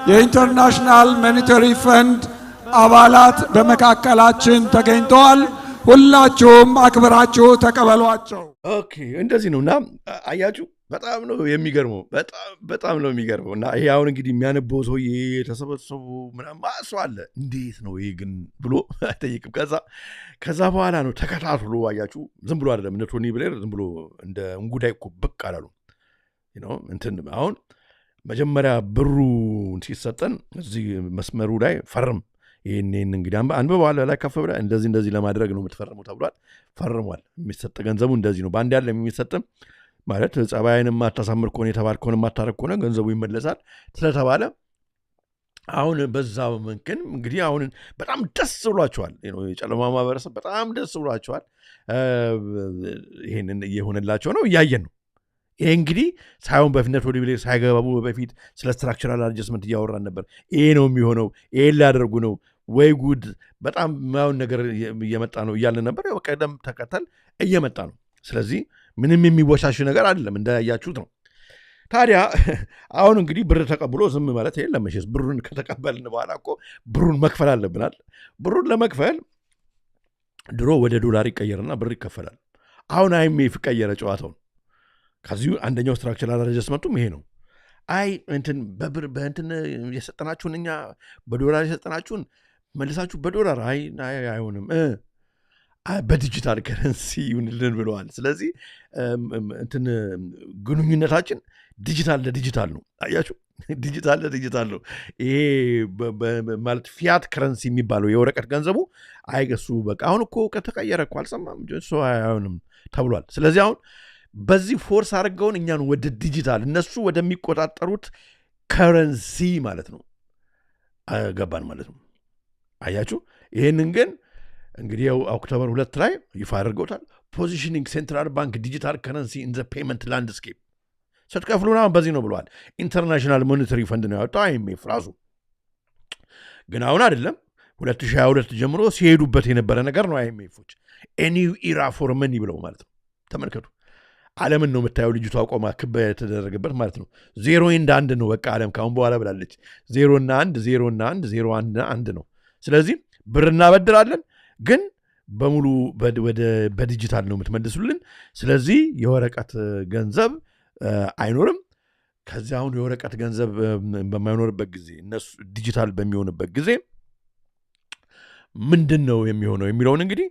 የኢንተርናሽናል ሞኔታሪ ፈንድ አባላት በመካከላችን ተገኝተዋል ሁላችሁም አክብራችሁ ተቀበሏቸው ኦኬ እንደዚህ ነውና አያችሁ በጣም ነው የሚገርመው በጣም ነው የሚገርመው እና ይሄ አሁን እንግዲህ የሚያነበው ሰውዬ ተሰበሰቡ ምናምን ማሱ አለ እንዴት ነው ይሄ ግን ብሎ አይጠይቅም ከዛ በኋላ ነው ተከታትሎ አያችሁ ዝም ብሎ አይደለም እነ ቶኒ ብሌር ዝም ብሎ እንደ እንጉዳይ እኮ ብቅ አላሉ እንትን አሁን መጀመሪያ ብሩ ሲሰጠን እዚህ መስመሩ ላይ ፈርም ይሄን እንግዲህ አንበባለ ላይ ከፍ ብለ እንደዚህ ለማድረግ ነው የምትፈርሙ ተብሏል ፈርሟል የሚሰጥ ገንዘቡ እንደዚህ ነው ባንድ ያለ የሚሰጥም ማለት ጸባይን ማታሳምር ከሆነ የተባልከውን ማታረክ ከሆነ ገንዘቡ ይመለሳል ስለተባለ አሁን በዛው መንከን እንግዲህ አሁን በጣም ደስ ብሏቸዋል የጨለማ ማህበረሰብ በጣም ደስ ብሏቸዋል ይሄንን እየሆነላቸው ነው እያየን ነው ይሄ እንግዲህ ሳይሆን በፊት ወደ ቢሌ ሳይገባቡ በፊት ስለ ስትራክቸራል አድጀስትመንት እያወራን ነበር ይሄ ነው የሚሆነው ይሄ ሊያደርጉ ነው ወይ ጉድ በጣም ማውን ነገር እየመጣ ነው እያልን ነበር ያው ቀደም ተከተል እየመጣ ነው ስለዚህ ምንም የሚወሻሽ ነገር አይደለም እንዳያያችሁት ነው ታዲያ አሁን እንግዲህ ብር ተቀብሎ ዝም ማለት የለም መቼስ ብሩን ከተቀበልን በኋላ እኮ ብሩን መክፈል አለብናል ብሩን ለመክፈል ድሮ ወደ ዶላር ይቀየርና ብር ይከፈላል አሁን አይኤምኤፍ ቀየረ ጨዋታውን ከዚህ አንደኛው ስትራክቸራል አድጀስትመንቱም ይሄ ነው አይ እንትን በብር በእንትን የሰጠናችሁን እኛ በዶላር የሰጠናችሁን መልሳችሁ በዶላር አይ አይሆንም በዲጂታል ከረንሲ ይሁንልን ብለዋል። ስለዚህ እንትን ግንኙነታችን ዲጂታል ለዲጂታል ነው። አያችሁ ዲጂታል ለዲጂታል ነው። ይሄ ማለት ፊያት ከረንሲ የሚባለው የወረቀት ገንዘቡ አይገሱ በቃ አሁን እኮ ከተቀየረ እኮ አልሰማም ሰው አይሆንም ተብሏል። ስለዚህ አሁን በዚህ ፎርስ አድርገውን እኛን ወደ ዲጂታል እነሱ ወደሚቆጣጠሩት ከረንሲ ማለት ነው ገባን ማለት ነው። አያችሁ ይህንን ግን እንግዲህ ኦክቶበር 2 ላይ ይፋ አድርገውታል። ፖዚሽኒንግ ሴንትራል ባንክ ዲጂታል ከረንሲ ኢን ዘ ፔመንት ላንድስኬፕ ስትከፍሉና በዚህ ነው ብለዋል። ኢንተርናሽናል ሞኔታሪ ፈንድ ነው ያወጣው አይኤምኤፍ ራሱ። ግን አሁን አይደለም 2022 ጀምሮ ሲሄዱበት የነበረ ነገር ነው አይኤምኤፎች ኤኒው ኢራ ፎር መኒ ብለው ማለት ነው። ተመልከቱ ዓለምን ነው የምታየው ልጅቷ ቆማ ክብ የተደረገበት ማለት ነው። 0 እና 1 ነው በቃ ዓለም ካሁን በኋላ ብላለች። 0 እና 1 0 እና 1 0 እና 1 ነው። ስለዚህ ብር እናበድራለን ግን በሙሉ በዲጂታል ነው የምትመልሱልን። ስለዚህ የወረቀት ገንዘብ አይኖርም። ከዚያ አሁን የወረቀት ገንዘብ በማይኖርበት ጊዜ እነሱ ዲጂታል በሚሆንበት ጊዜ ምንድን ነው የሚሆነው የሚለውን እንግዲህ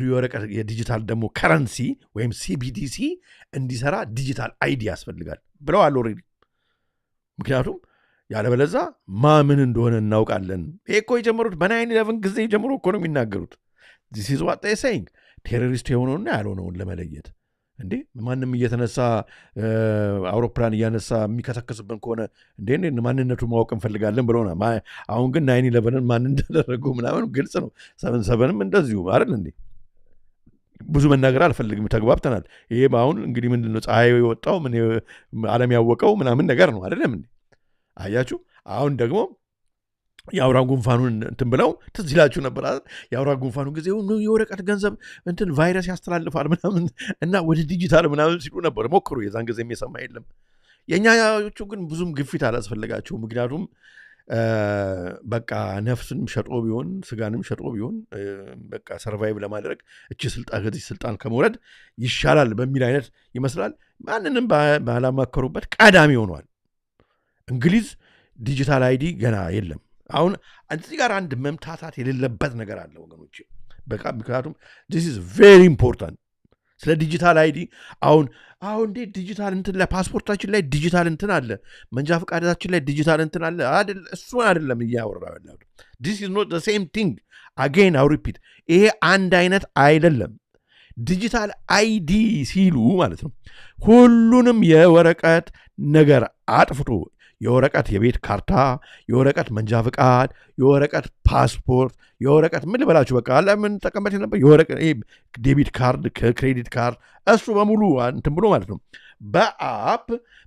የወረቀት የዲጂታል ደግሞ ከረንሲ ወይም ሲቢዲሲ እንዲሰራ ዲጂታል አይዲ ያስፈልጋል ብለዋል ኦልሬዲ። ምክንያቱም ያለበለዛ ምን እንደሆነ እናውቃለን። ይሄ እኮ የጀመሩት በ9/11 ጊዜ ጀምሮ እኮ ነው የሚናገሩት። ዚስ ኢዝ ዋት ዜይ ሴይንግ ቴሮሪስት የሆነውና ያልሆነውን ለመለየት እንዴ ማንም እየተነሳ አውሮፕላን እያነሳ የሚከሰክስብን ከሆነ እንዴ ማንነቱ ማወቅ እንፈልጋለን ብለውና አሁን ግን 9/11 ማን እንዳደረጉ ምናምን ግልጽ ነው። 7/7ም እንደዚሁ አይደል እንዴ ብዙ መናገር አልፈልግም ተግባብተናል። ይሄ አሁን እንግዲህ ምንድነው ፀሐይ የወጣው ምን ዓለም ያወቀው ምናምን ነገር ነው አይደለም እንዴ አያችሁ። አሁን ደግሞ የአውራ ጉንፋኑን እንትን ብለው ትዝ ይላችሁ ነበር አይደል? የአውራ ጉንፋኑ ጊዜ የወረቀት ገንዘብ እንትን ቫይረስ ያስተላልፋል ምናምን እና ወደ ዲጂታል ምናምን ሲሉ ነበር። ሞክሩ፣ የዛን ጊዜ የሚሰማ የለም። የእኛዎቹ ግን ብዙም ግፊት አላስፈለጋቸው። ምክንያቱም በቃ ነፍስንም ሸጦ ቢሆን ስጋንም ሸጦ ቢሆን በቃ ሰርቫይቭ ለማድረግ እቺ ስልጣን ከመውረድ ይሻላል በሚል አይነት ይመስላል። ማንንም ባላማከሩበት ቀዳሚ ሆኗል። እንግሊዝ ዲጂታል አይዲ ገና የለም። አሁን እዚህ ጋር አንድ መምታታት የሌለበት ነገር አለ ወገኖች። በቃ ምክንያቱም this is very important ስለ ዲጂታል አይዲ አሁን እንዴ ዲጂታል እንትን ለፓስፖርታችን ላይ ዲጂታል እንትን አለ፣ መንጃ ፈቃዳችን ላይ ዲጂታል እንትን አለ አይደል? እሱ አይደለም እያወራው ያለው። this is not the same thing again I repeat ይሄ አንድ አይነት አይደለም። ዲጂታል አይዲ ሲሉ ማለት ነው ሁሉንም የወረቀት ነገር አጥፍቶ የወረቀት የቤት ካርታ፣ የወረቀት መንጃ ፈቃድ፣ የወረቀት ፓስፖርት፣ የወረቀት ምን ልበላችሁ በቃ ለምን ተቀመጥ ነበር የወረቀት ዴቢት ካርድ ክሬዲት ካርድ እሱ በሙሉ እንትን ብሎ ማለት ነው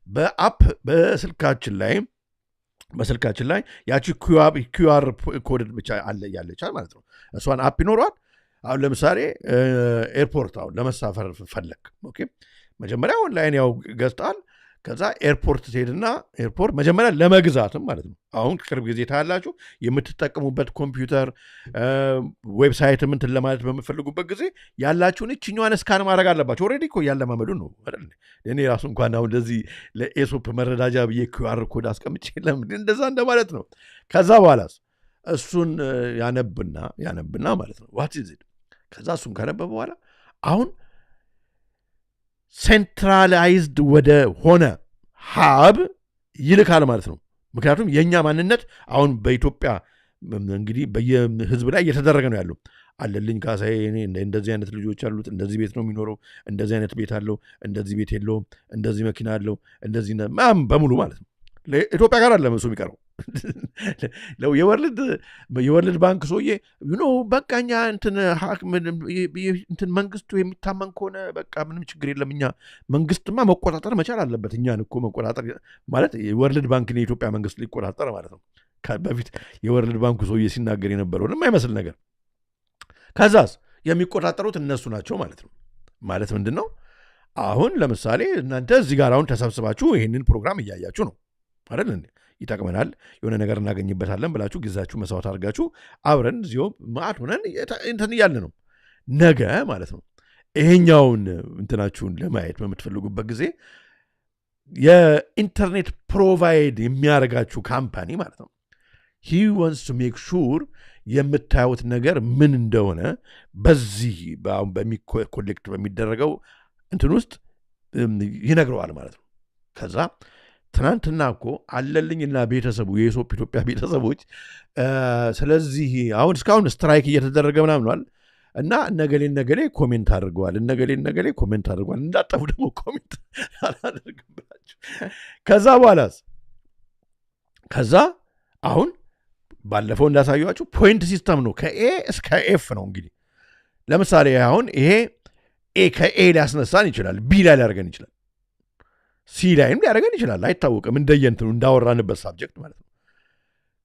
በአፕ በስልካችን ላይ ያቺ ኪዩአር ኮድ ብቻ አለ ያለቻል ማለት ነው። እሷን አፕ ይኖረዋል። አሁን ለምሳሌ ኤርፖርት አሁን ለመሳፈር ፈለግ ኦኬ መጀመሪያ ኦንላይን ያው ገዝጣል። ከዛ ኤርፖርት ትሄድና ኤርፖርት መጀመሪያ ለመግዛትም ማለት ነው። አሁን ቅርብ ጊዜ ታያላችሁ የምትጠቀሙበት ኮምፒውተር ዌብሳይት እንትን ለማለት በምፈልጉበት ጊዜ ያላችሁን እችኛዋን ስካን ማድረግ አለባችሁ። ኦልሬዲ እኮ ያለማመዱ ነው አይደል? እኔ ራሱ እንኳን አሁን እንደዚህ ለኤሶፕ መረዳጃ ብዬ ኪዩአር ኮድ አስቀምጬ ለምን እንደዛ እንደማለት ነው። ከዛ በኋላስ እሱን ያነብና ማለት ነው ዋት ኢዝ ኢት። ከዛ እሱን ካነበበ በኋላ አሁን ሴንትራላይዝድ ወደ ሆነ ሀብ ይልካል ማለት ነው። ምክንያቱም የእኛ ማንነት አሁን በኢትዮጵያ እንግዲህ በየህዝብ ላይ እየተደረገ ነው ያለው። አለልኝ ካሳዬ እንደዚህ አይነት ልጆች አሉት፣ እንደዚህ ቤት ነው የሚኖረው፣ እንደዚህ አይነት ቤት አለው፣ እንደዚህ ቤት የለውም፣ እንደዚህ መኪና አለው፣ እንደዚህ በሙሉ ማለት ነው። ለኢትዮጵያ ጋር አለ እሱ የሚቀረው የወርልድ ባንክ ሰውዬ በቃኛ እንትን መንግስቱ የሚታመን ከሆነ በቃ ምንም ችግር የለም። እኛ መንግስትማ መቆጣጠር መቻል አለበት። እኛን እኮ መቆጣጠር ማለት የወርልድ ባንክን የኢትዮጵያ መንግስት ሊቆጣጠር ማለት ነው። በፊት የወርልድ ባንኩ ሰውዬ ሲናገር የነበረውን የማይመስል ነገር። ከዛስ የሚቆጣጠሩት እነሱ ናቸው ማለት ነው። ማለት ምንድን ነው? አሁን ለምሳሌ እናንተ እዚህ ጋር አሁን ተሰብስባችሁ ይህንን ፕሮግራም እያያችሁ ነው አይደል እንዴ? ይጠቅመናል የሆነ ነገር እናገኝበታለን ብላችሁ ጊዜያችሁ መስዋዕት አድርጋችሁ አብረን እዚሁ ማዕት ሆነን እንትን እያለ ነው። ነገ ማለት ነው ይሄኛውን እንትናችሁን ለማየት በምትፈልጉበት ጊዜ የኢንተርኔት ፕሮቫይድ የሚያደርጋችሁ ካምፓኒ ማለት ነው he wants to make sure የምታዩት ነገር ምን እንደሆነ በዚህ በሚኮሌክት በሚደረገው እንትን ውስጥ ይነግረዋል ማለት ነው ከዛ ትናንትና እኮ አለልኝና ቤተሰቡ የኢትዮጵያ ቤተሰቦች ስለዚህ አሁን እስካሁን ስትራይክ እየተደረገ ምናምኗል እና ነገሌ ኮሜንት አድርገዋል ነገሌ ኮሜንት አድርገዋል እንዳጠፉ ደግሞ ኮሜንት አላደርግባችሁ ከዛ አሁን ባለፈው እንዳሳየዋችሁ ፖይንት ሲስተም ነው ከኤ እስከ ኤፍ ነው እንግዲህ ለምሳሌ አሁን ይሄ ኤ ከኤ ሊያስነሳን ይችላል ቢ ላይ ሊያደርገን ይችላል ሲ ላይም ሊያደርገን ይችላል አይታወቅም እንደየንትኑ እንዳወራንበት ሳብጀክት ማለት ነው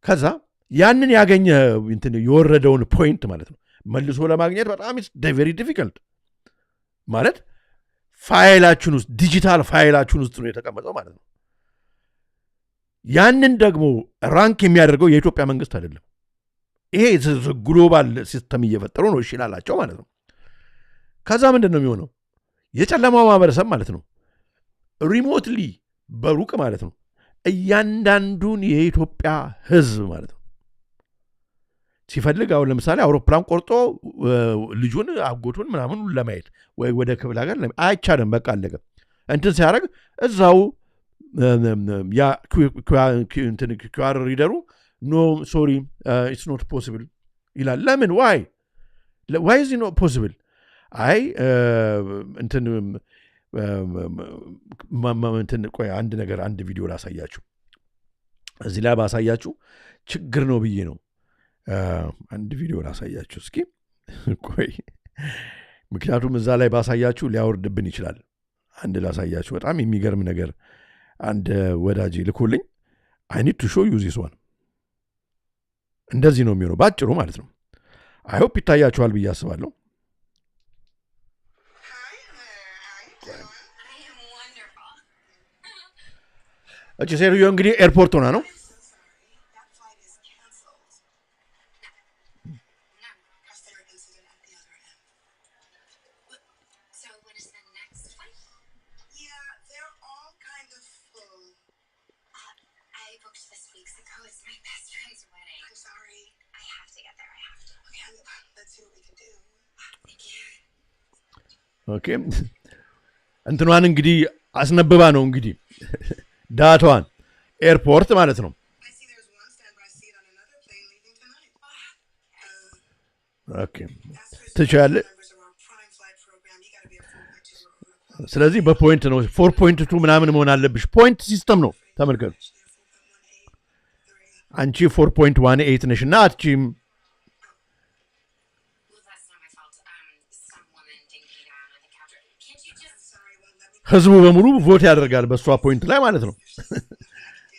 ከዛ ያንን ያገኘ እንትን የወረደውን ፖይንት ማለት ነው መልሶ ለማግኘት በጣም very difficult ማለት ፋይላችን ውስጥ ዲጂታል ፋይላችን ውስጥ ነው የተቀመጠው ማለት ነው ያንን ደግሞ ራንክ የሚያደርገው የኢትዮጵያ መንግስት አይደለም ይሄ ግሎባል ሲስተም እየፈጠሩ ነው ይችላልላቸው ማለት ነው ከዛ ምንድነው የሚሆነው የጨለማው ማህበረሰብ ማለት ነው ሪሞትሊ በሩቅ ማለት ነው እያንዳንዱን የኢትዮጵያ ህዝብ ማለት ነው ሲፈልግ አሁን ለምሳሌ አውሮፕላን ቆርጦ ልጁን አጎቱን ምናምን ለማየት ወይ ወደ ክፍለ ሀገር አይቻልም በቃ አለቀ እንትን ሲያደርግ እዛው ያ ኪዩአር ሪደሩ ኖ ሶሪ ኢትስ ኖት ፖሲብል ይላል ለምን ዋይ ኢዝ ኖት ፖሲብል አይ እንትን ቆይ አንድ ቪዲዮ ላሳያችሁ እዚህ ላይ ባሳያችሁ ችግር ነው ብዬ ነው አንድ ቪዲዮ ላሳያችሁ እስኪ ቆይ ምክንያቱም እዛ ላይ ባሳያችሁ ሊያወርድብን ይችላል አንድ ላሳያችሁ በጣም የሚገርም ነገር አንድ ወዳጅ ልኮልኝ I need to show you this one እንደዚህ ነው የሚሆነው ባጭሩ ማለት ነው I hope ይታያችኋል ብዬ አስባለሁ እቺ ሴትዮ እንግዲህ ኤርፖርት ሆና ነው ኦኬ እንትኗን እንግዲህ አስነብባ ነው እንግዲህ ዳቷን ኤርፖርት ማለት ነው ኦኬ ትቻለ ስለዚህ በፖይንት ነው 4.2 ምናምን መሆን አለብሽ ፖይንት ሲስተም ነው ተመልከቱ አንቺ 4.18 ነሽና አትቺም ህዝቡ በሙሉ ቮት ያደርጋል በሷ ፖይንት ላይ ማለት ነው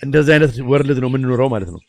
እንደዚህ አይነት ወርልድ ነው የምንኖረው ማለት ነው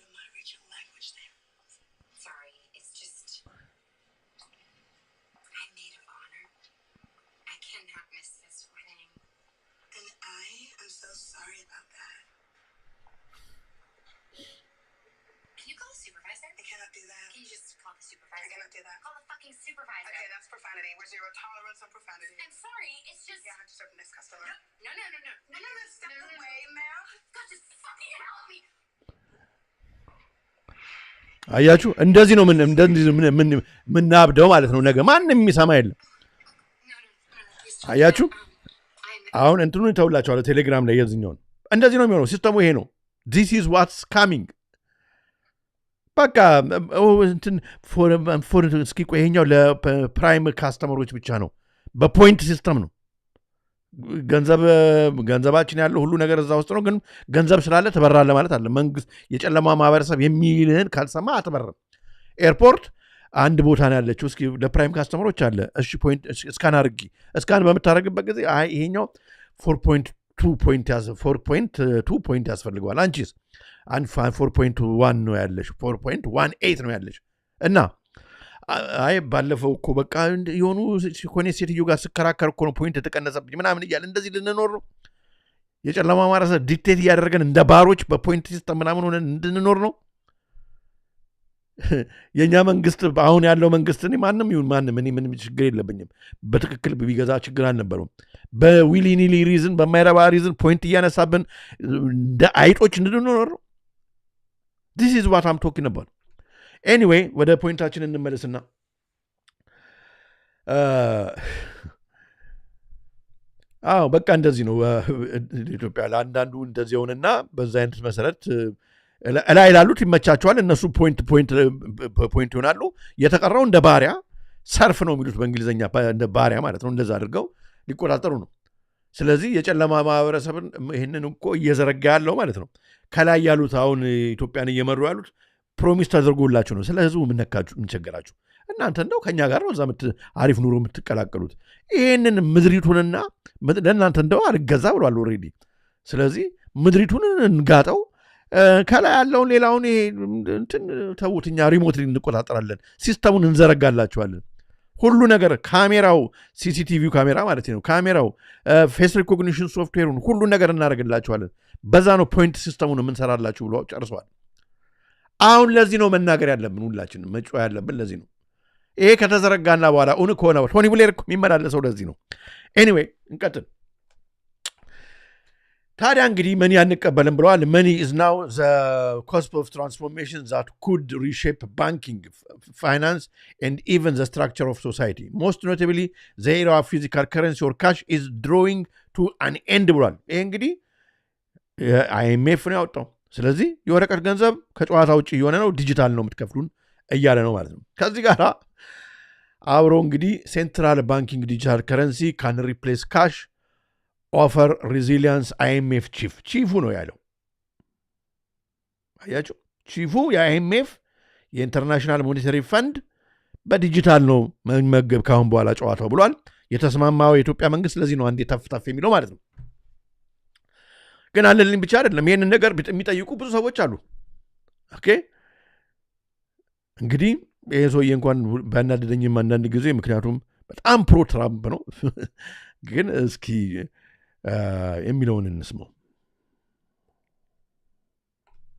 አያችሁ እንደዚህ ነው ምናብደው ማለት ነው ነገ ማንንም የሚሰማ የለም አያችሁ አሁን እንትኑን ተውላችኋለሁ ቴሌግራም ላይ የዚህኛው እንደዚህ ነው የሚሆነው ሲስተሙ ይሄ ነው this is what's coming በቃ እንትን ፎር እስኪ ቆይኛው ለፕራይም ካስተመሮች ብቻ ነው በፖይንት ሲስተም ነው ገንዘባችን ያለው ሁሉ ነገር እዛ ውስጥ ነው ግን ገንዘብ ስላለ ተበራለ ማለት አለ መንግስት የጨለማ ማህበረሰብ የሚልህን ካልሰማ አትበረም ኤርፖርት አንድ ቦታ ነው ያለችው እስኪ ለፕራይም ካስተመሮች አለ እሺ ፖይንት እስካን አድርጊ እስካን በምታደርግበት ጊዜ አይ ይሄኛው 4.2 ፖይንት ያስፈልገዋል አንቺስ 4.1 ነው ያለሽ 4.18 ነው ያለሽ እና አይ ባለፈው እኮ በቃ የሆኑ ሲኮኔ ሴትዮ ጋር ስከራከር እኮ ነው ፖይንት ተቀነሰብኝ ምናምን ይያል እንደዚህ ልንኖር ነው የጨለማ ማህበረሰብ ዲክቴት እያደረገን እንደ ባሮች በፖይንት ሲስተም ምናምን ሆነን እንድንኖር ነው የኛ መንግስት አሁን ያለው መንግስት እኔ ማንም ይሁን ማንም እኔ ምንም ችግር የለብኝም በትክክል ቢገዛ ችግር አልነበረም በዊሊኒሊ ሪዝን በማይረባ ሪዝን ፖይንት እያነሳብን እንደ አይጦች እንድንኖር ነው this is what I'm talking about anyway ወደ ፖይንታችን እንመለስና በቃ እንደዚህ ነው ኢትዮጵያ ለአንዳንዱ እንደዚህ ሆነና በዛ አይነት መሰረት ላይ ላሉት ይመቻቸዋል እነሱ ፖይንት ይሆናሉ የተቀረው እንደ ባሪያ ሰርፍ ነው የሚሉት በእንግሊዘኛ እንደ ባሪያ ማለት ነው እንደዛ አድርገው ሊቆጣጠሩ ነው ስለዚህ የጨለማ ማህበረሰብን ይሄንን እኮ እየዘረጋ ያለው ማለት ነው ከላይ ያሉት አሁን ኢትዮጵያን እየመሩ ያሉት ፕሮሚስ ተደርጎላችሁ ነው ስለ ህዝቡ ምን ቸገራችሁ እናንተ እንደው ከኛ ጋር ነው ዛምት አሪፍ ኑሮ የምትቀላቀሉት ይሄንን ምድሪቱንና ለእናንተ እንደው አልገዛ ብሏል ኦሬዲ ስለዚህ ምድሪቱን እንጋጠው ከላይ ያለውን ሌላውን እንትን ተውትኛ ሪሞትሊ እንቆጣጠራለን ሲስተሙን እንዘረጋላችኋለን ሁሉ ነገር ካሜራው ሲሲቲቪው ካሜራ ማለት ነው ካሜራው ፌስ ሪኮግኒሽን ሶፍትዌሩን ሁሉ ነገር እናደርግላችኋለን በዛ ነው ፖይንት ሲስተሙን የምንሰራላችሁ ብሎ ጨርሷል አሁን ለዚህ ነው መናገር ያለብን ሁላችን መጫ ያለብን ለዚህ ነው ይሄ ከተዘረጋና በኋላ ኡን ኮና ቶኒ ብሌር የሚመላለሰው ለዚህ ነው ኤኒዌይ እንቀጥል ታዲያ እንግዲህ መኒ አንቀበልም ብለዋል money is now the cost of transformation that could reshape banking finance and even the structure of society most notably the era of physical currency or cash is drawing to an end ብለዋል ይሄ እንግዲህ IMF ነው ያወጣው ስለዚህ የወረቀት ገንዘብ ከጨዋታ ውጪ የሆነ ነው ዲጂታል ነው የምትከፍሉን እያለ ነው ማለት ነው ከዚህ ጋር አብሮ እንግዲህ ሴንትራል ባንኪንግ ዲጂታል ከረንሲ ካን ሪፕሌስ ካሽ offer resilience IMF ቺፉ ነው ያለው አያችሁ ቺፉ የIMF የኢንተርናሽናል ሞኔታሪ ፈንድ በዲጂታል ነው መገብ ካሁን በኋላ ጨዋታው ብሏል የተስማማው የኢትዮጵያ መንግስት ስለዚህ ነው አንዴ ተፍታፍ የሚለው ማለት ነው ግን አለልኝ ብቻ አይደለም ይሄን ነገር የሚጠይቁ ብዙ ሰዎች አሉ ኦኬ እንግዲህ ይሄ ሰውዬ እንኳን ባናደደኝም አንዳንድ ጊዜ ምክንያቱም በጣም ፕሮ ትራምፕ ነው ግን እስኪ የሚለውን እንስማው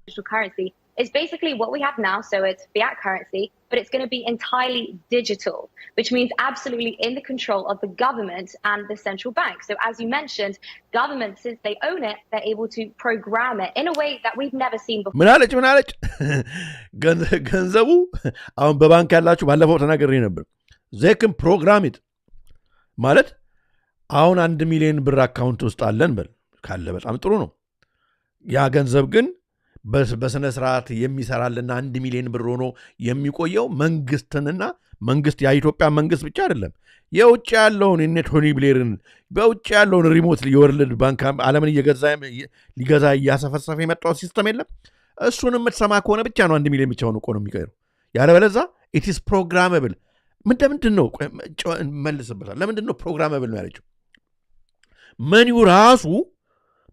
digital currency is basically what we have now so it's fiat currency but it's going to be entirely digital which means absolutely in the control of the government and the central bank so as you mentioned government since they own it they're able to program it in a way that we've never seen before ምን አለች ገንዘቡ አሁን በባንክ ያላችሁ ባለፈው ተናግሬ ነበር they can program it ማለት አሁን 1 ሚሊዮን ብር አካውንት ውስጥ አለን በል ካለ በጣም ጥሩ ነው ያ ገንዘብ ግን በስነ ስርዓት የሚሰራልና 1 ሚሊዮን ብር ሆኖ የሚቆየው መንግስትንና መንግስት የኢትዮጵያ መንግስት ብቻ አይደለም የውጭ ያለውን ቶኒ ብሌርን በውጭ ያለውን ሪሞት የወርልድ ባንክ ዓለምን ሊገዛ እያሰፈሰፈ የመጣው ሲስተም የለም እሱን የምትሰማ ከሆነ ብቻ ነው 1 ሚሊዮን ብቻ ሆኖ እኮ ነው የሚቀየረው ያለበለዛ it is programmable ምንድን ነው መልስበታል ለምንድን ነው ፕሮግራመብል ነው ያለችው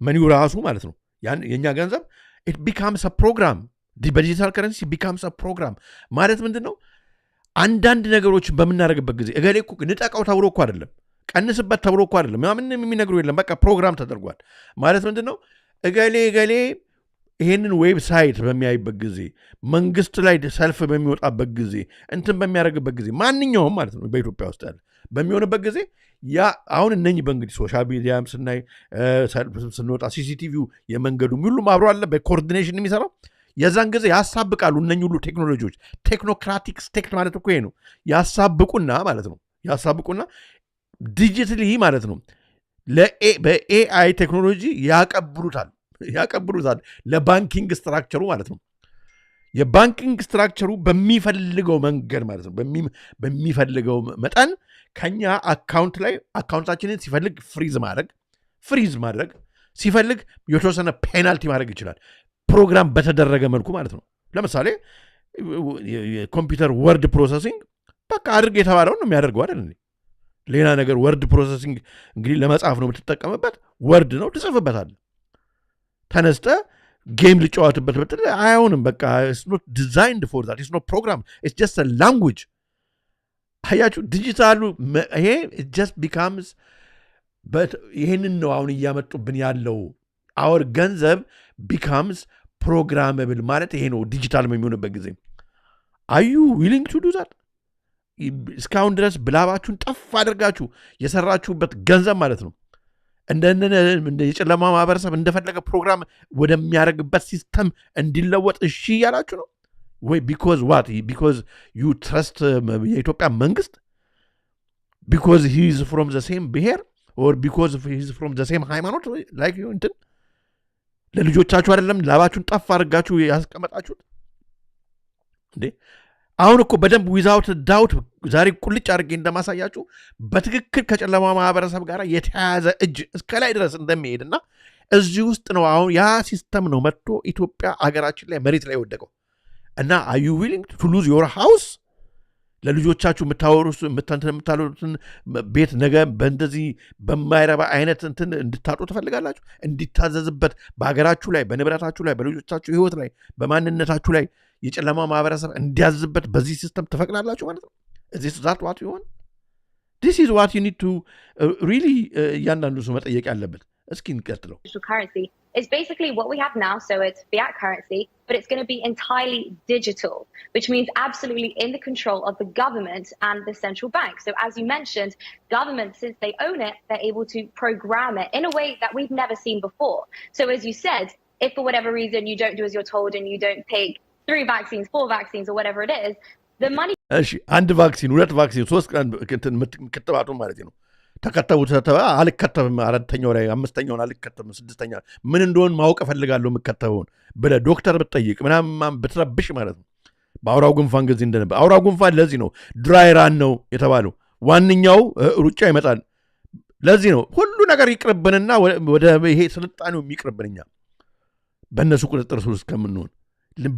መኒው ራሱ ማለት ነው የኛ ገንዘብ it becomes a program the digital currency becomes a program ማለት ምንድነው አንዳንድ ነገሮችን በመናረግበት ጊዜ እገሌ እኮ ንጠቃው ተብሎ እኮ አይደለም ቀንስበት ተብሎ እኮ አይደለም ምንም የሚነግሩ የለም በቃ ፕሮግራም ተደርጓል ማለት ምንድነው እገሌ ይሄንን ዌብሳይት በሚያይበት ጊዜ መንግስት ላይ ሰልፍ በሚወጣበት ጊዜ እንትን በሚያደርግበት ጊዜ ማንኛውም ማለት ነው በኢትዮጵያ ውስጥ ያለ በሚሆንበት ጊዜ ያ አሁን እነኚህ በእንግዲህ ሶሻል ሚዲያም ስናይ ስንወጣ ሲሲቲቪው የመንገዱም ሁሉም አብሮ አለ በኮኦርዲኔሽን የሚሰራው የዛን ጊዜ ያሳብቃሉ እነኚህ ሁሉ ቴክኖሎጂዎች ቴክኖክራቲክ ስቴት ማለት እኮ ይሄ ነው ያሳብቁና ማለት ነው ያሳብቁና ዲጂታሊ ማለት ነው በኤአይ ቴክኖሎጂ ያቀብሉታል ለባንኪንግ ስትራክቸሩ ማለት ነው የባንኪንግ ስትራክቸሩ በሚፈልገው መንገድ ማለት ነው በሚፈልገው መጠን ከኛ አካውንት ላይ አካውንታችንን ሲፈልግ ፍሪዝ ማድረግ ሲፈልግ የተወሰነ ፔናልቲ ማድረግ ይችላል ፕሮግራም በተደረገ መልኩ ማለት ነው ለምሳሌ የኮምፒውተር ወርድ ፕሮሰሲንግ በቃ አድርግ የተባለው ነው የሚያደርገው አይደል ሌላ ነገር ወርድ ፕሮሰሲንግ እንግዲህ ለመጻፍ ነው የምትጠቀምበት ወርድ ነው ትጽፍበታለህ ተነስተ ጌም ልጫወትበት በትል አይሆንም በቃ it's not designed for that it's not program it's just a language አያችሁ ዲጂታሉ ይሄ it just becomes but ይሄንን ነው አሁን እያመጡብን ያለው our ገንዘብ becomes programmable ማለት ይሄ ነው ዲጂታል የሚሆንበት ጊዜ are you willing to do that? እስካሁን ድረስ ብላባችሁን ጠፍ አድርጋችሁ የሰራችሁበት ገንዘብ ማለት ነው እንደ የጨለማ ማህበረሰብ እንደፈለገ ፕሮግራም ወደሚያደርግበት ሲስተም እንዲለወጥ እሺ ያላችሁ ነው ወይ? because you trust የኢትዮጵያ መንግስት, because he is from the same ብሔር, or because he is from the same ሃይማኖት like you እንትን ለልጆቻችሁ አይደለም ላባችሁን ጠፍ አድርጋችሁ ያስቀመጣችሁት እንዴ? አሁን እኮ በደንብ without doubt ዛሬ ቁልጭ አድርጌ እንደማሳያችሁ በትክክል ከጨለማ ማህበረሰብ ጋር የተያያዘ እጅ እስከ ላይ ድረስ እንደሚሄድና እዚህ ውስጥ ነው አሁን ያ ሲስተም ነው መጥቶ ኢትዮጵያ አገራችን ላይ መሬት ላይ ወደቀው እና are you willing to lose your house? ለልጆቻችሁ የምታወሩትን ቤት ነገ በእንደዚህ በማይረባ አይነት እንትን እንድታጡ ትፈልጋላችሁ? እንዲታዘዝበት በአገራችሁ ላይ በንብረታችሁ ላይ በልጆቻችሁ ህይወት ላይ በማንነታችሁ ላይ የጨለማ ማህበረሰብ እንዲያዝበት በዚህ ሲስተም ተፈቅዳላችሁ ማለት ነው? Is that what you want? This is what you need to really ያንዳንዱ ሰው መጠየቅ ያለበት። እስኪ እንቀጥለው። Currency is basically what we have now, so it's fiat currency, but it's going to be entirely digital, which means absolutely in the control of the government and the central bank. So as you mentioned, government, since they own it, they're able to program it in a way that we've never seen before. So as you said, if for whatever reason you don't do as you're told and you don't take 3 vaccines, 4 vaccines, or whatever it is, the money... እሺ አንድ ቫክሲን 2 ቫክሲን 3 ክትባቱ ማለት ነው ተከተቡ ተተባ አልከተብም 4ኛው ላይ 5ኛውን አልከተብም 6ኛ ምን እንደሆነ ማወቅ ፈልጋለሁ የምከተበውን ብለ ዶክተር ብትጠይቅ ምናምን ብትረብሽ ማለት ነው በአውራው ጉንፋን ጊዜ እንደነበር አውራው ጉንፋን ለዚህ ነው ድራይ ራን ነው የተባለው ዋንኛው ሩጫ ይመጣል ለዚህ ነው ሁሉ ነገር ይቅርብንና ወደ ይሄ ስልጣኔው የሚቅርብንኛ በእነሱ ቁጥጥር ስር እስከምንሆን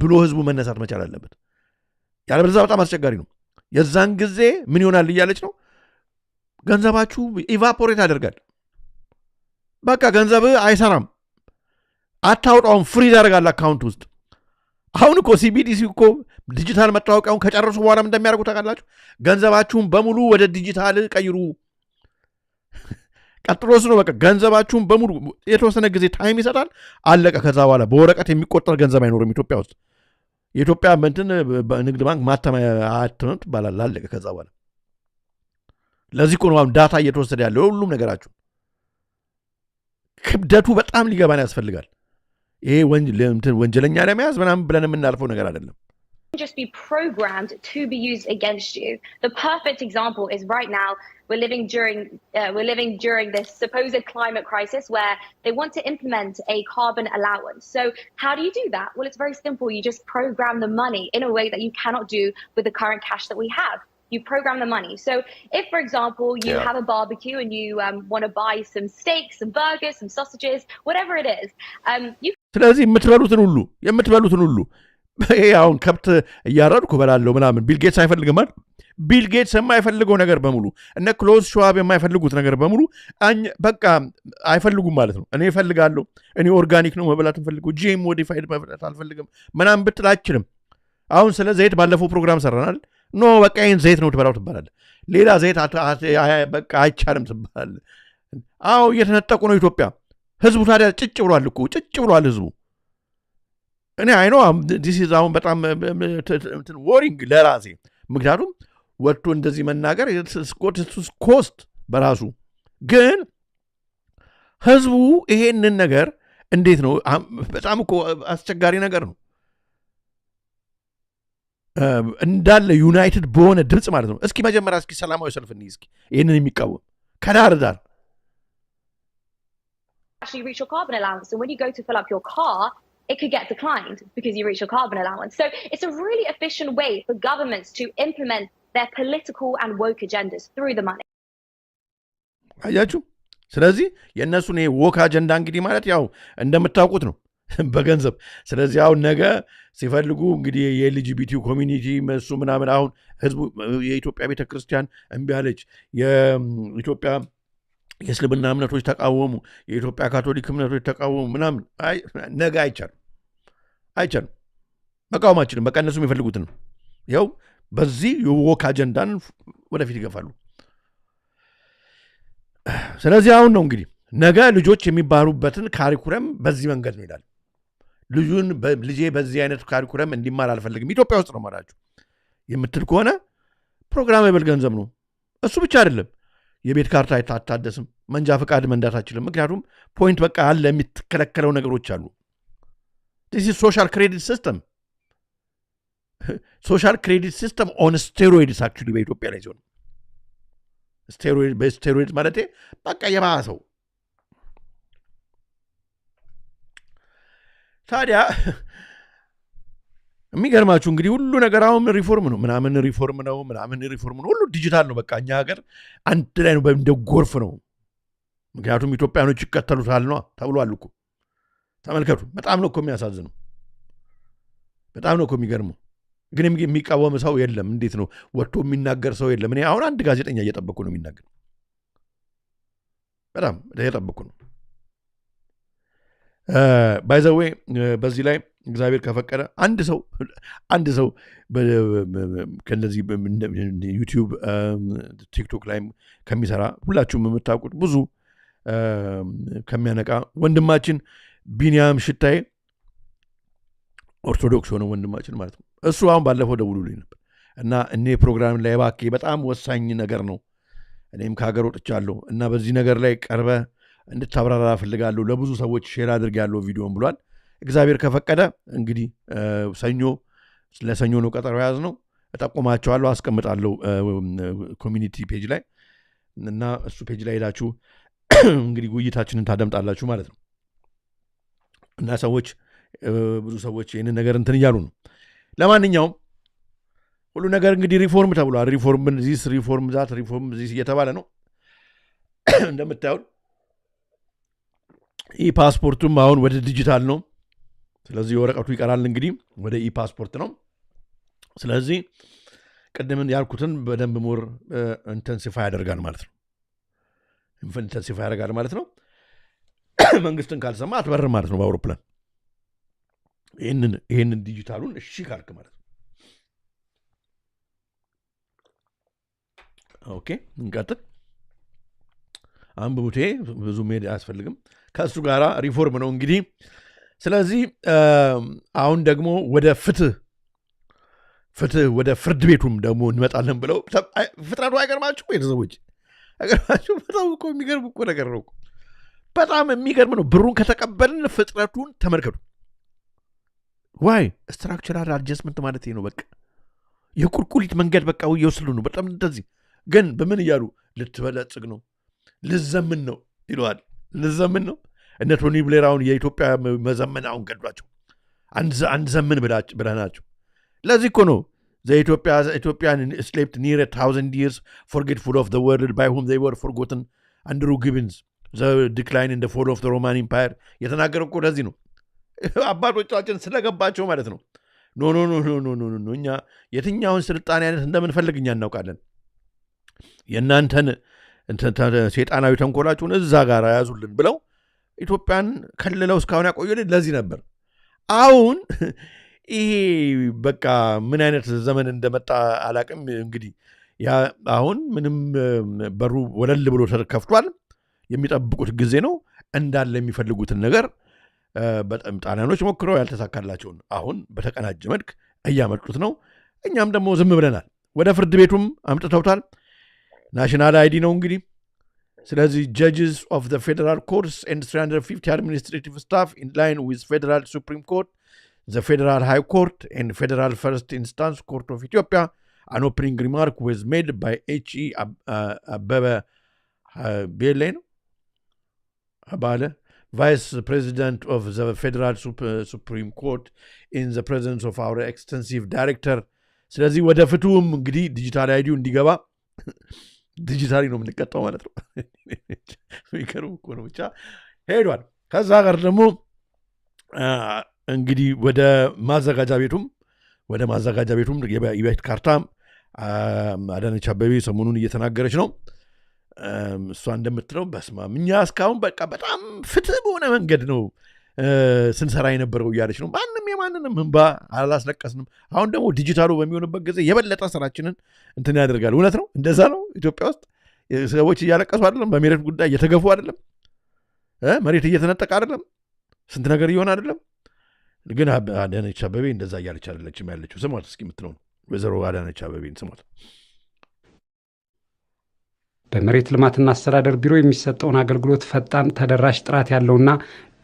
ብሎ ህዝቡ መነሳት መቻል አለበት ያለበለዚያ በጣም አስቸጋሪ ነው የዛን ጊዜ ምን ይሆናል እያለች ነው ገንዘባችሁ ኢቫፖሬት ያደርጋል በቃ ገንዘብ አይሰራም አታውጣውን ፍሪዝ ያደርጋል አካውንት ውስጥ አሁን እኮ ሲቢዲሲ እኮ ዲጂታል መታወቂያውን ከጨረሱ በኋላ እንደሚያደርጉ ታውቃላችሁ ገንዘባችሁን በሙሉ ወደ ዲጂታል ቀይሩ ቀጥሎስ ነው በቃ ገንዘባችሁን በሙሉ የተወሰነ ጊዜ ታይም ይሰጣል አለቀ ከዛ በኋላ በወረቀት የሚቆጠር ገንዘብ አይኖርም ኢትዮጵያ ውስጥ የኢትዮጵያ ንግድ ባንክ ማተሚያ አትመት ባላል አለቀ ከዛ በኋላ ለዚህ እኮ ነው ዳታ እየተወሰደ ያለው ሁሉም ነገራችሁ ክብደቱ በጣም ሊገባን ያስፈልጋል ይሄ ወንጀለኛ ለመያዝ ምናምን ብለን የምናልፈው ነገር አይደለም just be programmed to be used against you. The perfect example is right now we're living during this supposed climate crisis where they want to implement a carbon allowance. So how do you do that? Well, it's very simple. You just program the money in a way that you cannot do with the current cash that we have. You program the money. So if, for example, you have a barbecue and you want to buy some steaks, some burgers, some sausages, whatever it is, you... ስለዚህ የምትበሉትን ሁሉ አሁን ከብት እያረድኩ በላለሁ ምናምን ቢል ጌትስ አይፈልግም አይደል ቢል ጌትስ የማይፈልገው ነገር በሙሉ እነ ክሎዝ ሸዋብ የማይፈልጉት ነገር በሙሉ በቃ አይፈልጉም ማለት ነው እኔ እፈልጋለሁ እኔ ኦርጋኒክ ነው መብላት እንፈልገው ጂኤም ሞዲፋይድ መብላት አልፈልግም ምናምን ብትል አትችልም አሁን ስለ ዘይት ባለፈው ፕሮግራም ሰራናል ኖ በቃ ይሄን ዘይት ነው ትበላው ትባላለህ ሌላ ዘይት በቃ አይቻልም ትባላለህ አዎ እየተነጠቁ ነው ኢትዮጵያ ህዝቡ ታዲያ ጭጭ ብሏል ህዝቡ እኔ አይኖ this is አሁን በጣም ወሪንግ ለራሴ ምክንያቱም ወጥቶ እንደዚህ መናገር ኮስት በራሱ ግን ህዝቡ ይሄንን ነገር እንዴት ነው በጣም እኮ አስቸጋሪ ነገር ነው እንዳለ ዩናይትድ በሆነ ድምጽ ማለት ነው እስኪ መጀመሪያ እስኪ ሰላማዊ ሰልፍ እንይስኪ ይሄንን የሚቃወም ከዳር ዳር actually reach your carbon allowance and when you go to fill up your car it could get declined because you reach your carbon allowance. So it's a really efficient way for governments to implement their political and woke agendas through the money. አያችሁ ስለዚህ የነሱን ወክ አጀንዳ እንግዲህ ማለት ያው እንደምታውቁት ነው በገንዘብ ስለዚህ አሁን ነገ ሲፈልጉ እንግዲህ የኤልጂቢቲ ኮሚኒቲ መሱ ምናምን አሁን ህዝቡ የኢትዮጵያ ቤተክርስቲያን እምቢ አለች የኢትዮጵያ የእስልምና እምነቶች ተቃወሙ የኢትዮጵያ ካቶሊክ እምነቶች ተቃወሙ ምናምን ነገ አይቻልም መቃወማችንም በቃ እነሱ የሚፈልጉትን ነው ያው በዚህ የወክ አጀንዳን ወደፊት ይገፋሉ ስለዚህ አሁን ነው እንግዲህ ነገ ልጆች የሚባሩበትን ካሪኩለም በዚህ መንገድ ነው ይላል ልጄ በዚህ አይነት ካሪኩለም እንዲማር አልፈልግም ኢትዮጵያ ውስጥ ነው ማራችሁ የምትል ከሆነ ፕሮግራሜብል ገንዘብ ነው። እሱ ብቻ አይደለም፣ የቤት ካርታ አይታደስም፣ መንጃ ፈቃድ መንዳት አትችልም። ምክንያቱም ፖይንት በቃ አለ፣ የሚተከለከለው ነገሮች አሉ። this is social credit system social credit system on steroids actually በኢትዮጵያ ላይ ሲሆን ስቴሮይድ ማለት በቃ የባሰው ታዲያ የሚገርማችሁ እንግዲህ ሁሉ ነገር አሁን ሪፎርም ነው ምናምን ሪፎርም ነው ሁሉ ዲጂታል ነው። በቃ እኛ ሀገር አንድ ላይ ነው እንደ ጎርፍ ነው። ምክንያቱም ኢትዮጵያኖች ይከተሉታል ነው ተብሏል እኮ። ተመልከቱ። በጣም ነው እኮ የሚያሳዝነው። በጣም ነው እኮ የሚገርመው። ግን የሚቃወም ሰው የለም። እንዴት ነው ወጥቶ የሚናገር ሰው የለም። እኔ አሁን አንድ ጋዜጠኛ እየጠበቅኩ ነው የሚናገር። በጣም እየጠበቅኩ ነው። ባይ ዘ ዌይ በዚህ ላይ እግዚአብሔር ከፈቀደ አንድ ሰው ከነዚህ ዩቲዩብ ቲክቶክ ላይ ከሚሰራ ሁላችሁም የምታውቁት ብዙ ከሚያነቃ ወንድማችን ቢኒያም ሽታዬ ኦርቶዶክስ ሆነ ወንድማችን ማለት ነው። እሱ አሁን ባለፈው ደውሎልኝ ነበር እና እኔ ፕሮግራም ላይ እባክህ በጣም ወሳኝ ነገር ነው፣ እኔም ከሀገር ወጥቻለሁ እና በዚህ ነገር ላይ ቀርበ እንድታብራራ ፈልጋለሁ፣ ለብዙ ሰዎች ሼር አድርጋለሁ ቪዲዮን ብሏል። እግዚአብሔር ከፈቀደ እንግዲህ ለሰኞ ነው ቀጠሮ ያዝ ነው። እጠቁማቸዋለሁ፣ አስቀምጣለሁ ኮሚኒቲ ፔጅ ላይ እና እሱ ፔጅ ላይ ሄዳችሁ እንግዲህ ውይይታችንን ታደምጣላችሁ ማለት ነው። እና ብዙ ሰዎች ይህንን ነገር እንትን እያሉ ነው። ለማንኛውም ሁሉ ነገር እንግዲህ ሪፎርም ተብሏል። ሪፎርም ዛት ሪፎርም ዚስ እየተባለ ነው። እንደምታዩት ፓስፖርቱም አሁን ወደ ዲጂታል ነው። ስለዚህ ወረቀቱ ይቀራል እንግዲህ ወደ ፓስፖርት ነው። ስለዚህ ቅድምን ያልኩትን በደንብ ሞር ኢንተንሲፋይ ያደርጋል ማለት ነው። ኢንተንሲፋይ ያደርጋል ማለት ነው። መንግስትን ካልሰማ አትበርም ማለት ነው በአውሮፕላን። ይህንን ዲጂታሉን እሺ ካልክ ማለት ነው። ኦኬ እንቀጥል። አንብቡቴ ብዙ ሜድ አያስፈልግም። ከእሱ ጋር ሪፎርም ነው እንግዲህ። ስለዚህ አሁን ደግሞ ወደ ፍትህ ወደ ፍርድ ቤቱም ደግሞ እንመጣለን ብለው ፍጥረቱ አይገርማችሁ ቤተሰቦች? አይገርማችሁ? በጣም እኮ የሚገርም እኮ ነገር ነው። በጣም የሚገርም ነው። ብሩን ከተቀበልን ፍጥረቱን ተመልከቱ። ዋይ ስትራክቸራል አድጀስትመንት ማለት ነው። በቃ የቁልቁሊት መንገድ በቃ እየወስዱ ነው። በጣም እንደዚህ ግን በምን እያሉ ልትበለጽግ ነው፣ ልዘምን ነው ይለዋል። ልዘምን ነው። እነ ቶኒ ብሌር አሁን የኢትዮጵያ መዘመን አሁን ገዷቸው አንድ ዘምን ብለናቸው። ለዚህ እኮ ነው ኢትዮጵያን ስሌፕት ኒር 1000 years forgetful of the world by whom they were forgotten አንድሩ ጊብንስ the decline in the fall of the Roman Empire የተናገረው እኮ ለዚህ ነው። አባቶቻችን ስለገባቸው ማለት ነው። ኖ እኛ የትኛውን ስልጣኔ አይነት እንደምንፈልግ እኛ እናውቃለን። የእናንተን ሴጣናዊ ተንኮላችሁን እዛ ጋር ያዙልን ብለው ኢትዮጵያን ከልለው እስካሁን ያቆዩልን ለዚህ ነበር። አሁን ይሄ በቃ ምን አይነት ዘመን እንደመጣ አላቅም። እንግዲህ አሁን ምንም በሩ ወለል ብሎ ተከፍቷል። የሚጠብቁት ጊዜ ነው። እንዳለ የሚፈልጉትን ነገር በጣም ጣሊያኖች ሞክረው ያልተሳካላቸውን አሁን በተቀናጀ መልክ እያመጡት ነው። እኛም ደግሞ ዝም ብለናል። ወደ ፍርድ ቤቱም አምጥተውታል። ናሽናል አይዲ ነው እንግዲህ። ስለዚህ judges of the federal courts and 350 administrative staff in line with federal supreme court, the federal high court and federal first instance court of Ethiopia. An opening remark was made by H.E. Abebe Abale, Vice President of the Federal Supreme Court, in the presence of our extensive director. ስለዚህ ወደ ፍቱም እንግዲህ ዲጂታል አይዲው እንዲገባ ዲጂታሊ ነው የምንቀጣው ማለት ነው። የሚገርም እኮ ነው። ብቻ ሄዷል። ከዛ ጋር ደግሞ እንግዲህ ወደ ማዘጋጃ ቤቱም የቤት ካርታ አዳነች አቤቤ ሰሞኑን እየተናገረች ነው። እሷ እንደምትለው በስማም እኛ እስካሁን በቃ በጣም ፍትህ በሆነ መንገድ ነው ስንሰራ የነበረው እያለች ነው። ማንም የማንንም እንባ አላስለቀስንም። አሁን ደግሞ ዲጂታሉ በሚሆንበት ጊዜ የበለጠ ስራችንን እንትን ያደርጋል። እውነት ነው። እንደዛ ነው። ኢትዮጵያ ውስጥ ሰዎች እያለቀሱ አይደለም፣ በመሬት ጉዳይ እየተገፉ አይደለም፣ መሬት እየተነጠቀ አይደለም፣ ስንት ነገር እየሆነ አይደለም። ግን አዳነች አቤቤ እንደዛ እያለች አይደለችም ያለችው። ስሟት እስኪ የምትለው ወይዘሮ አዳነች አቤቤን ስሞት በመሬት ልማትና አስተዳደር ቢሮ የሚሰጠውን አገልግሎት ፈጣን ተደራሽ ጥራት ያለውና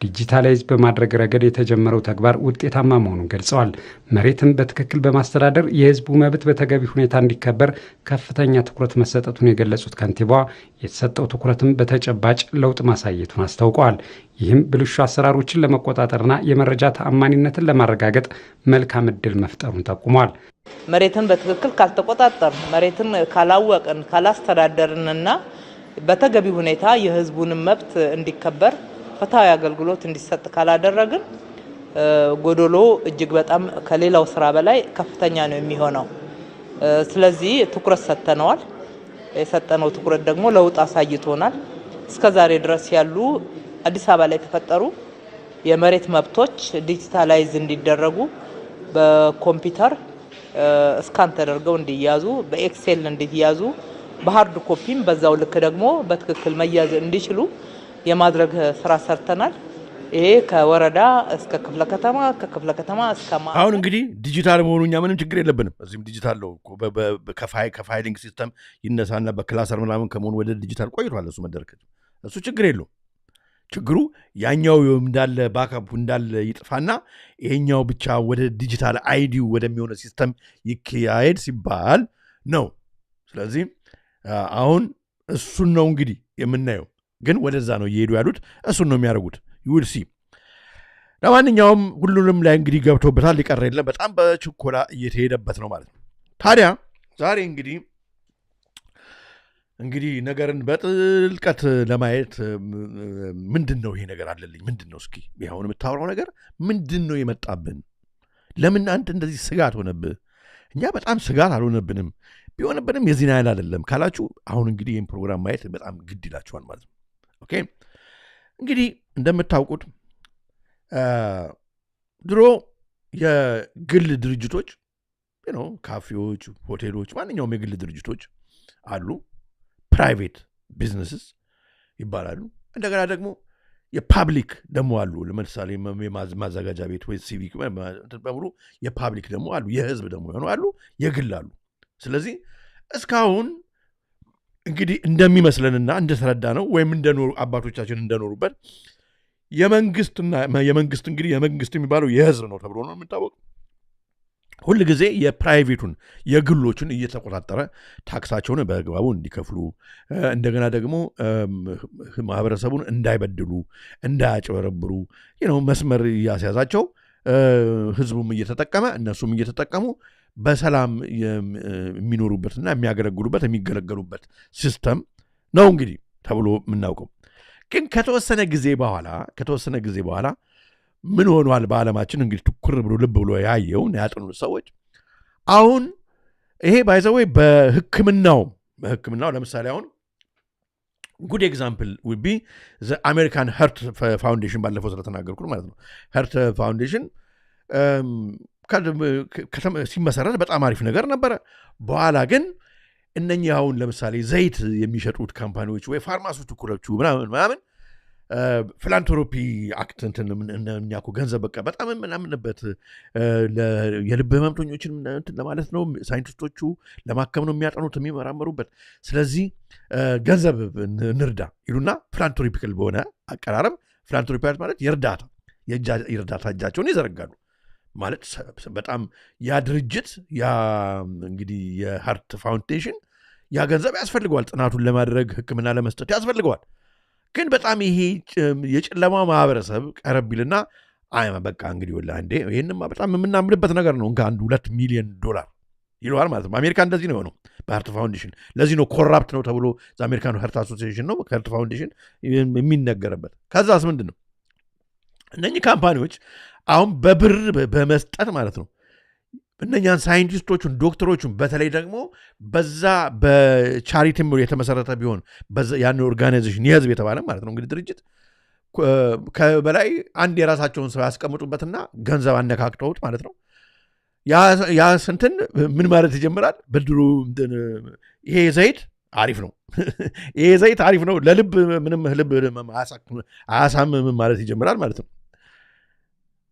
ዲጂታላይዝ በማድረግ ረገድ የተጀመረው ተግባር ውጤታማ መሆኑን ገልጸዋል። መሬትን በትክክል በማስተዳደር የህዝቡ መብት በተገቢ ሁኔታ እንዲከበር ከፍተኛ ትኩረት መሰጠቱን የገለጹት ከንቲባዋ የተሰጠው ትኩረትም በተጨባጭ ለውጥ ማሳየቱን አስታውቀዋል። ይህም ብልሹ አሰራሮችን ለመቆጣጠርና የመረጃ ተአማኒነትን ለማረጋገጥ መልካም ዕድል መፍጠሩን ጠቁመዋል። መሬትን በትክክል ካልተቆጣጠር መሬትን ካላወቅን ካላስተዳደርንና በተገቢ ሁኔታ የህዝቡን መብት እንዲከበር ፍትሃዊ አገልግሎት እንዲሰጥ ካላደረግን ጎዶሎ እጅግ በጣም ከሌላው ስራ በላይ ከፍተኛ ነው የሚሆነው። ስለዚህ ትኩረት ሰጥተናል። የሰጠነው ትኩረት ደግሞ ለውጥ አሳይቶናል። እስከዛሬ ድረስ ያሉ አዲስ አበባ ላይ የተፈጠሩ የመሬት መብቶች ዲጂታላይዝ እንዲደረጉ በኮምፒውተር ስካን ተደርገው እንዲያዙ በኤክሴል እንዲያዙ በሃርድ ኮፒም በዛው ልክ ደግሞ በትክክል መያዝ እንዲችሉ የማድረግ ስራ ሰርተናል። ይሄ ከወረዳ እስከ ክፍለ ከተማ ከክፍለ ከተማ እስከ አሁን እንግዲህ ዲጂታል መሆኑኛ ምንም ችግር የለብንም። እዚህም ዲጂታል ነው ከፋይሊንግ ሲስተም ይነሳና በክላሰር ምናምን ከመሆኑ ወደ ዲጂታል ቆይቷል። እሱ መደረክ እሱ ችግር የለውም። ችግሩ ያኛው እንዳለ ባካፕ እንዳለ ይጥፋና ይሄኛው ብቻ ወደ ዲጂታል አይዲው ወደሚሆነ ሲስተም ይካሄድ ሲባል ነው። ስለዚህ አሁን እሱን ነው እንግዲህ የምናየው። ግን ወደዛ ነው እየሄዱ ያሉት። እሱን ነው የሚያደርጉት። ይውል ሲ ለማንኛውም ሁሉንም ላይ እንግዲህ ገብቶበታል። ሊቀር የለም። በጣም በችኮላ እየተሄደበት ነው ማለት ነው። ታዲያ ዛሬ እንግዲህ ነገርን በጥልቀት ለማየት ምንድን ነው ይሄ ነገር አለልኝ ምንድን ነው እስኪ ይሁን የምታወራው ነገር ምንድን ነው የመጣብን? ለምን አንተ እንደዚህ ስጋት ሆነብህ? እኛ በጣም ስጋት አልሆነብንም። ቢሆንብንም የዚህን ያህል አይደለም ካላችሁ አሁን እንግዲህ ይህን ፕሮግራም ማየት በጣም ግድ ይላችኋል ማለት ነው። ኦኬ እንግዲህ እንደምታውቁት ድሮ የግል ድርጅቶች ካፌዎች፣ ሆቴሎች፣ ማንኛውም የግል ድርጅቶች አሉ። ፕራይቬት ቢዝነስስ ይባላሉ። እንደገና ደግሞ የፓብሊክ ደግሞ አሉ። ለምሳሌ ማዘጋጃ ቤት ወይ ሲቪክ በሙሉ የፓብሊክ ደግሞ አሉ። የህዝብ ደግሞ አሉ፣ የግል አሉ። ስለዚህ እስካሁን እንግዲህ እንደሚመስለንና እንደተረዳ ነው ወይም እንደኖሩ አባቶቻችን እንደኖሩበት የመንግስት እንግዲህ የመንግስት የሚባለው የህዝብ ነው ተብሎ ነው የሚታወቀው። ሁል ጊዜ የፕራይቬቱን የግሎችን እየተቆጣጠረ ታክሳቸውን በአግባቡ እንዲከፍሉ እንደገና ደግሞ ማህበረሰቡን እንዳይበድሉ እንዳያጭበረብሩ መስመር እያስያዛቸው ህዝቡም እየተጠቀመ እነሱም እየተጠቀሙ በሰላም የሚኖሩበትና የሚያገለግሉበት የሚገለገሉበት ሲስተም ነው እንግዲህ ተብሎ የምናውቀው። ግን ከተወሰነ ጊዜ በኋላ ምን ሆኗል? በዓለማችን እንግዲህ ትኩር ብሎ ልብ ብሎ ያየውን ያጠኑት ሰዎች አሁን ይሄ ባይዘወይ በህክምናው ለምሳሌ አሁን ጉድ ኤግዛምፕል ውድ ቢ ዘ አሜሪካን ሀርት ፋውንዴሽን ባለፈው ስለተናገርኩ ማለት ነው። ሀርት ፋውንዴሽን ሲመሰረት በጣም አሪፍ ነገር ነበረ። በኋላ ግን እነኚህ አሁን ለምሳሌ ዘይት የሚሸጡት ካምፓኒዎች ወይ ፋርማሲውቲካሎቹ ምናምን ፊላንትሮፒ አክት እኛ እኮ ገንዘብ በቃ በጣም ምናምንበት የልብ ህመምተኞችን ለማለት ነው። ሳይንቲስቶቹ ለማከም ነው የሚያጠኑት የሚመራመሩበት። ስለዚህ ገንዘብ እንርዳ ይሉና ፊላንትሮፒካል በሆነ አቀራረብ ፊላንትሮፒ ማለት የእርዳታ እጃቸውን ይዘረጋሉ ማለት በጣም ያ ድርጅት ያ እንግዲህ የሀርት ፋውንዴሽን ያ ገንዘብ ያስፈልገዋል። ጥናቱን ለማድረግ ህክምና ለመስጠት ያስፈልገዋል። ግን በጣም ይሄ የጨለማ ማህበረሰብ ቀረብ ይልና በቃ እንግዲህ ወላ እንዴ ይሄንማ በጣም የምናምንበት ነገር ነው እንካ $1 ሚሊዮን ይለዋል ማለት ነው። አሜሪካ እንደዚህ ነው የሆነው በሀርት ፋውንዴሽን። ለዚህ ነው ኮራፕት ነው ተብሎ አሜሪካን ሀርት አሶሲዬሽን ነው ሀርት ፋውንዴሽን የሚነገርበት። ከዛስ ምንድን ነው እነኚህ ካምፓኒዎች አሁን በብር በመስጠት ማለት ነው እነኛን ሳይንቲስቶቹን ዶክተሮቹን በተለይ ደግሞ በዛ በቻሪቲም የተመሰረተ ቢሆን ያን ኦርጋናይዜሽን የህዝብ የተባለ ማለት ነው እንግዲህ ድርጅት ከበላይ አንድ የራሳቸውን ሰው ያስቀምጡበትና ገንዘብ አነካክተውት ማለት ነው ያ ስንትን ምን ማለት ይጀምራል? ብድሩ ይሄ ዘይት አሪፍ ነው ይሄ ዘይት አሪፍ ነው ለልብ ምንም ልብ አያሳምም ማለት ይጀምራል ማለት ነው።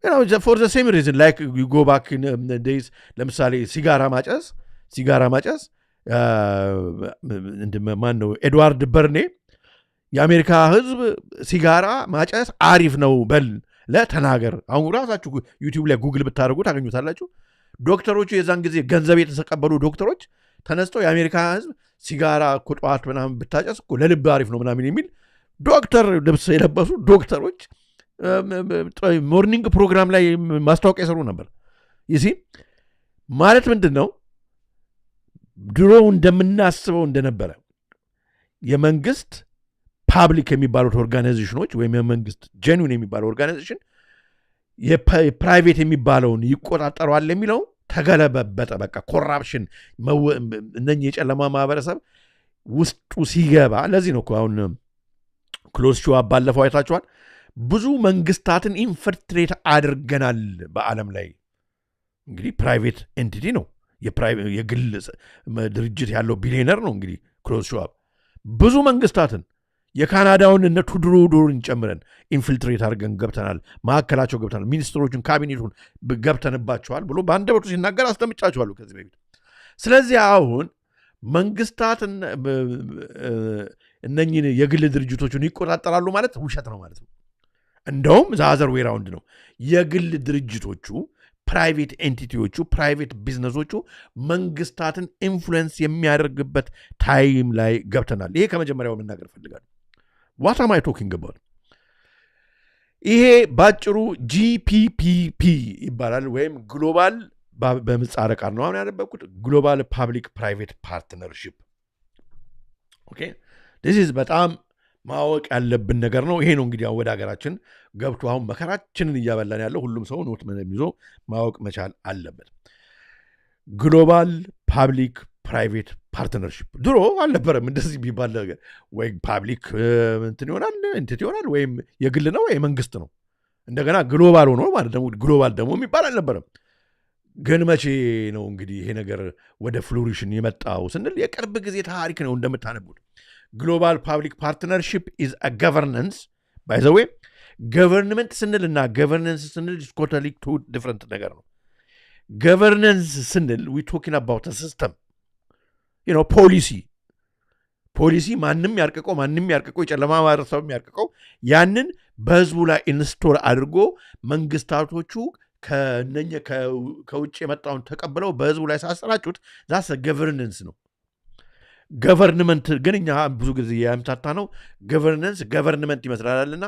for the same reason, like you go back in the days, ለምሳሌ ሲጋራ ማጨስ ማን ነው ኤድዋርድ በርኔ የአሜሪካ ህዝብ ሲጋራ ማጨስ አሪፍ ነው በል ለተናገር። አሁን ራሳችሁ ዩቲዩብ ላይ ጉግል ብታደርጉ ታገኙታላችሁ። ዶክተሮቹ የዛን ጊዜ ገንዘብ የተቀበሉ ዶክተሮች ተነስተው የአሜሪካ ህዝብ ሲጋራ እኮ ጠዋት ምናምን ብታጨስ እኮ ለልብ አሪፍ ነው ምናምን የሚል ዶክተር ልብስ የለበሱ ዶክተሮች ሞርኒንግ ፕሮግራም ላይ ማስታወቂያ ይሰሩ ነበር። ይሲ ማለት ምንድን ነው? ድሮ እንደምናስበው እንደነበረ የመንግስት ፓብሊክ የሚባሉት ኦርጋናይዜሽኖች ወይም የመንግስት ጀኒውን የሚባለው ኦርጋናይዜሽን የፕራይቬት የሚባለውን ይቆጣጠረዋል የሚለው ተገለበበጠ። በቃ ኮራፕሽን እነኚህ የጨለማ ማህበረሰብ ውስጡ ሲገባ፣ ለዚህ ነው አሁን ክሎዝ ሾው ባለፈው አይታችኋል። ብዙ መንግስታትን ኢንፍልትሬት አድርገናል በዓለም ላይ። እንግዲህ ፕራይቬት ኤንቲቲ ነው፣ የግል ድርጅት ያለው ቢሊዮነር ነው። እንግዲህ ክሎዝ ሾው ብዙ መንግስታትን የካናዳውን እነ ቱድሩን ጨምረን ኢንፊልትሬት አድርገን ገብተናል፣ ማዕከላቸው ገብተናል፣ ሚኒስትሮቹን ካቢኔቱን ገብተንባቸዋል ብሎ በአንደበቱ ሲናገር አስደምጫቸዋለሁ ከዚህ በፊት። ስለዚህ አሁን መንግስታት እነኝን የግል ድርጅቶችን ይቆጣጠራሉ ማለት ውሸት ነው ማለት ነው። እንደውም ዛዘር ዌይ ራውንድ ነው። የግል ድርጅቶቹ ፕራይቬት ኤንቲቲዎቹ ፕራይቬት ቢዝነሶቹ መንግስታትን ኢንፍሉዌንስ የሚያደርግበት ታይም ላይ ገብተናል። ይሄ ከመጀመሪያው መናገር ፈልጋለሁ። ዋት አም አይ ቶኪንግ አባውት? ይሄ ባጭሩ ጂፒፒፒ ይባላል፣ ወይም ግሎባል በምህጻረ ቃል ነው አሁን ያነበብኩት፣ ግሎባል ፓብሊክ ፕራይቬት ፓርትነርሺፕ። ኦኬ ዲስ ኢዝ በጣም ማወቅ ያለብን ነገር ነው። ይሄ ነው እንግዲህ ወደ ሀገራችን ገብቶ አሁን መከራችንን እያበላን ያለው። ሁሉም ሰው ኖት ይዞ ማወቅ መቻል አለበት። ግሎባል ፓብሊክ ፕራይቬት ፓርትነርሺፕ ድሮ አልነበረም እንደዚህ ቢባል ነገር። ወይ ፓብሊክ እንትን ይሆናል እንትን ይሆናል፣ ወይም የግል ነው ወይ መንግስት ነው። እንደገና ግሎባል ሆኖ ማለት ደግሞ ግሎባል ደግሞ የሚባል አልነበረም። ግን መቼ ነው እንግዲህ ይሄ ነገር ወደ ፍሎሪሽን የመጣው ስንል የቅርብ ጊዜ ታሪክ ነው እንደምታነቡት። ግሎባል ፓብሊክ ፓርትነርሺፕ ኢዝ አ ገቨርነንስ ባይ ዘ ዌይ። ገቨርንመንት ስንልና ገቨርነንስ ስንል ቶታሊ ቱ ዲፍረንት ነገር ነው። ገቨርነንስ ስንል ዊ ቶኪንግ አባውት ሲስተም ፖሊሲ ማንም ያርቀቀው የጨለማ ማህበረሰብ ያርቀቀው ያንን በህዝቡ ላይ ኢንስቶል አድርጎ መንግስታቶቹ ከውጭ የመጣውን ተቀብለው በህዝቡ ላይ ሳሰራጩት ዛስ ገቨርነንስ ነው። ገቨርንመንት ግን እኛ ብዙ ጊዜ ያምታታ ነው። ገቨርነንስ ገቨርንመንት ይመስላልና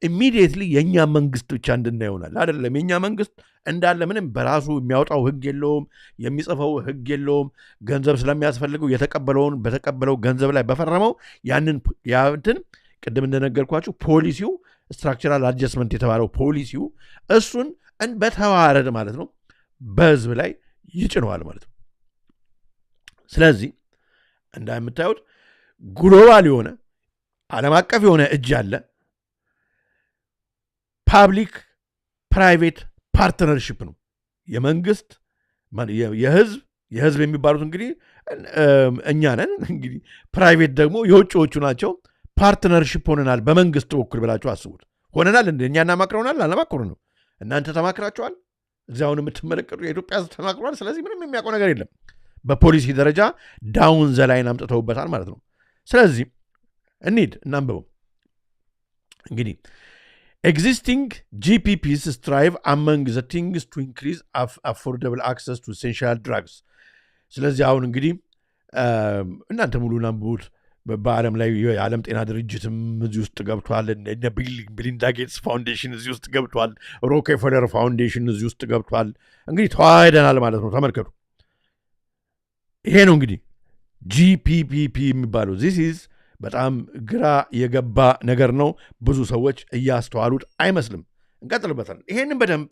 ኢሚዲየትሊ የእኛ መንግስት ብቻ እንድናየሆናል አይደለም። የእኛ መንግስት እንዳለ ምንም በራሱ የሚያወጣው ህግ የለውም፣ የሚጽፈው ህግ የለውም። ገንዘብ ስለሚያስፈልገው በተቀበለው ገንዘብ ላይ በፈረመው ያንን ቅድም እንደነገርኳችሁ ፖሊሲው ስትራክቸራል አድጀስትመንት የተባለው ፖሊሲው እሱን በተዋረድ ማለት ነው በህዝብ ላይ ይጭነዋል ማለት ነው። ስለዚህ እንደምታዩት ግሎባል የሆነ ዓለም አቀፍ የሆነ እጅ አለ። ፓብሊክ ፕራይቬት ፓርትነርሺፕ ነው። የመንግስት የህዝብ የሚባሉት እንግዲህ እኛ ነን። እንግዲህ ፕራይቬት ደግሞ የውጭዎቹ ናቸው። ፓርትነርሺፕ ሆነናል በመንግስት በኩል ብላችሁ አስቡት። ሆነናል እንደ እኛ እናማክረውናል አለማክሩ ነው። እናንተ ተማክራችኋል። እዚያውን የምትመለከቱ የኢትዮጵያ ህዝብ ተማክሯል። ስለዚህ ምንም የሚያውቀው ነገር የለም። በፖሊሲ ደረጃ ዳውን ዘላይን አምጥተውበታል ማለት ነው። ስለዚህ እንሂድ እናንብበው። እንግዲህ existing GPPs strive among the things to increase affordable access to essential drugs. ስለዚህ አሁን እንግዲህ እናንተ ሙሉን አንብቡት። በዓለም ላይ የዓለም ጤና ድርጅትም እዚህ ውስጥ ገብቷል። ቢሊንዳ ጌትስ ፋውንዴሽን እዚህ ውስጥ ገብቷል። ሮኬፌለር ፋውንዴሽን እዚህ ውስጥ ገብቷል። እንግዲህ ተዋህደናል ማለት ነው። ተመልከቱ። ይሄ ነው እንግዲህ ጂፒፒፒ የሚባለው። ዚስ ኢዝ በጣም ግራ የገባ ነገር ነው። ብዙ ሰዎች እያስተዋሉት አይመስልም። እንቀጥልበታለን። ይሄንን በደንብ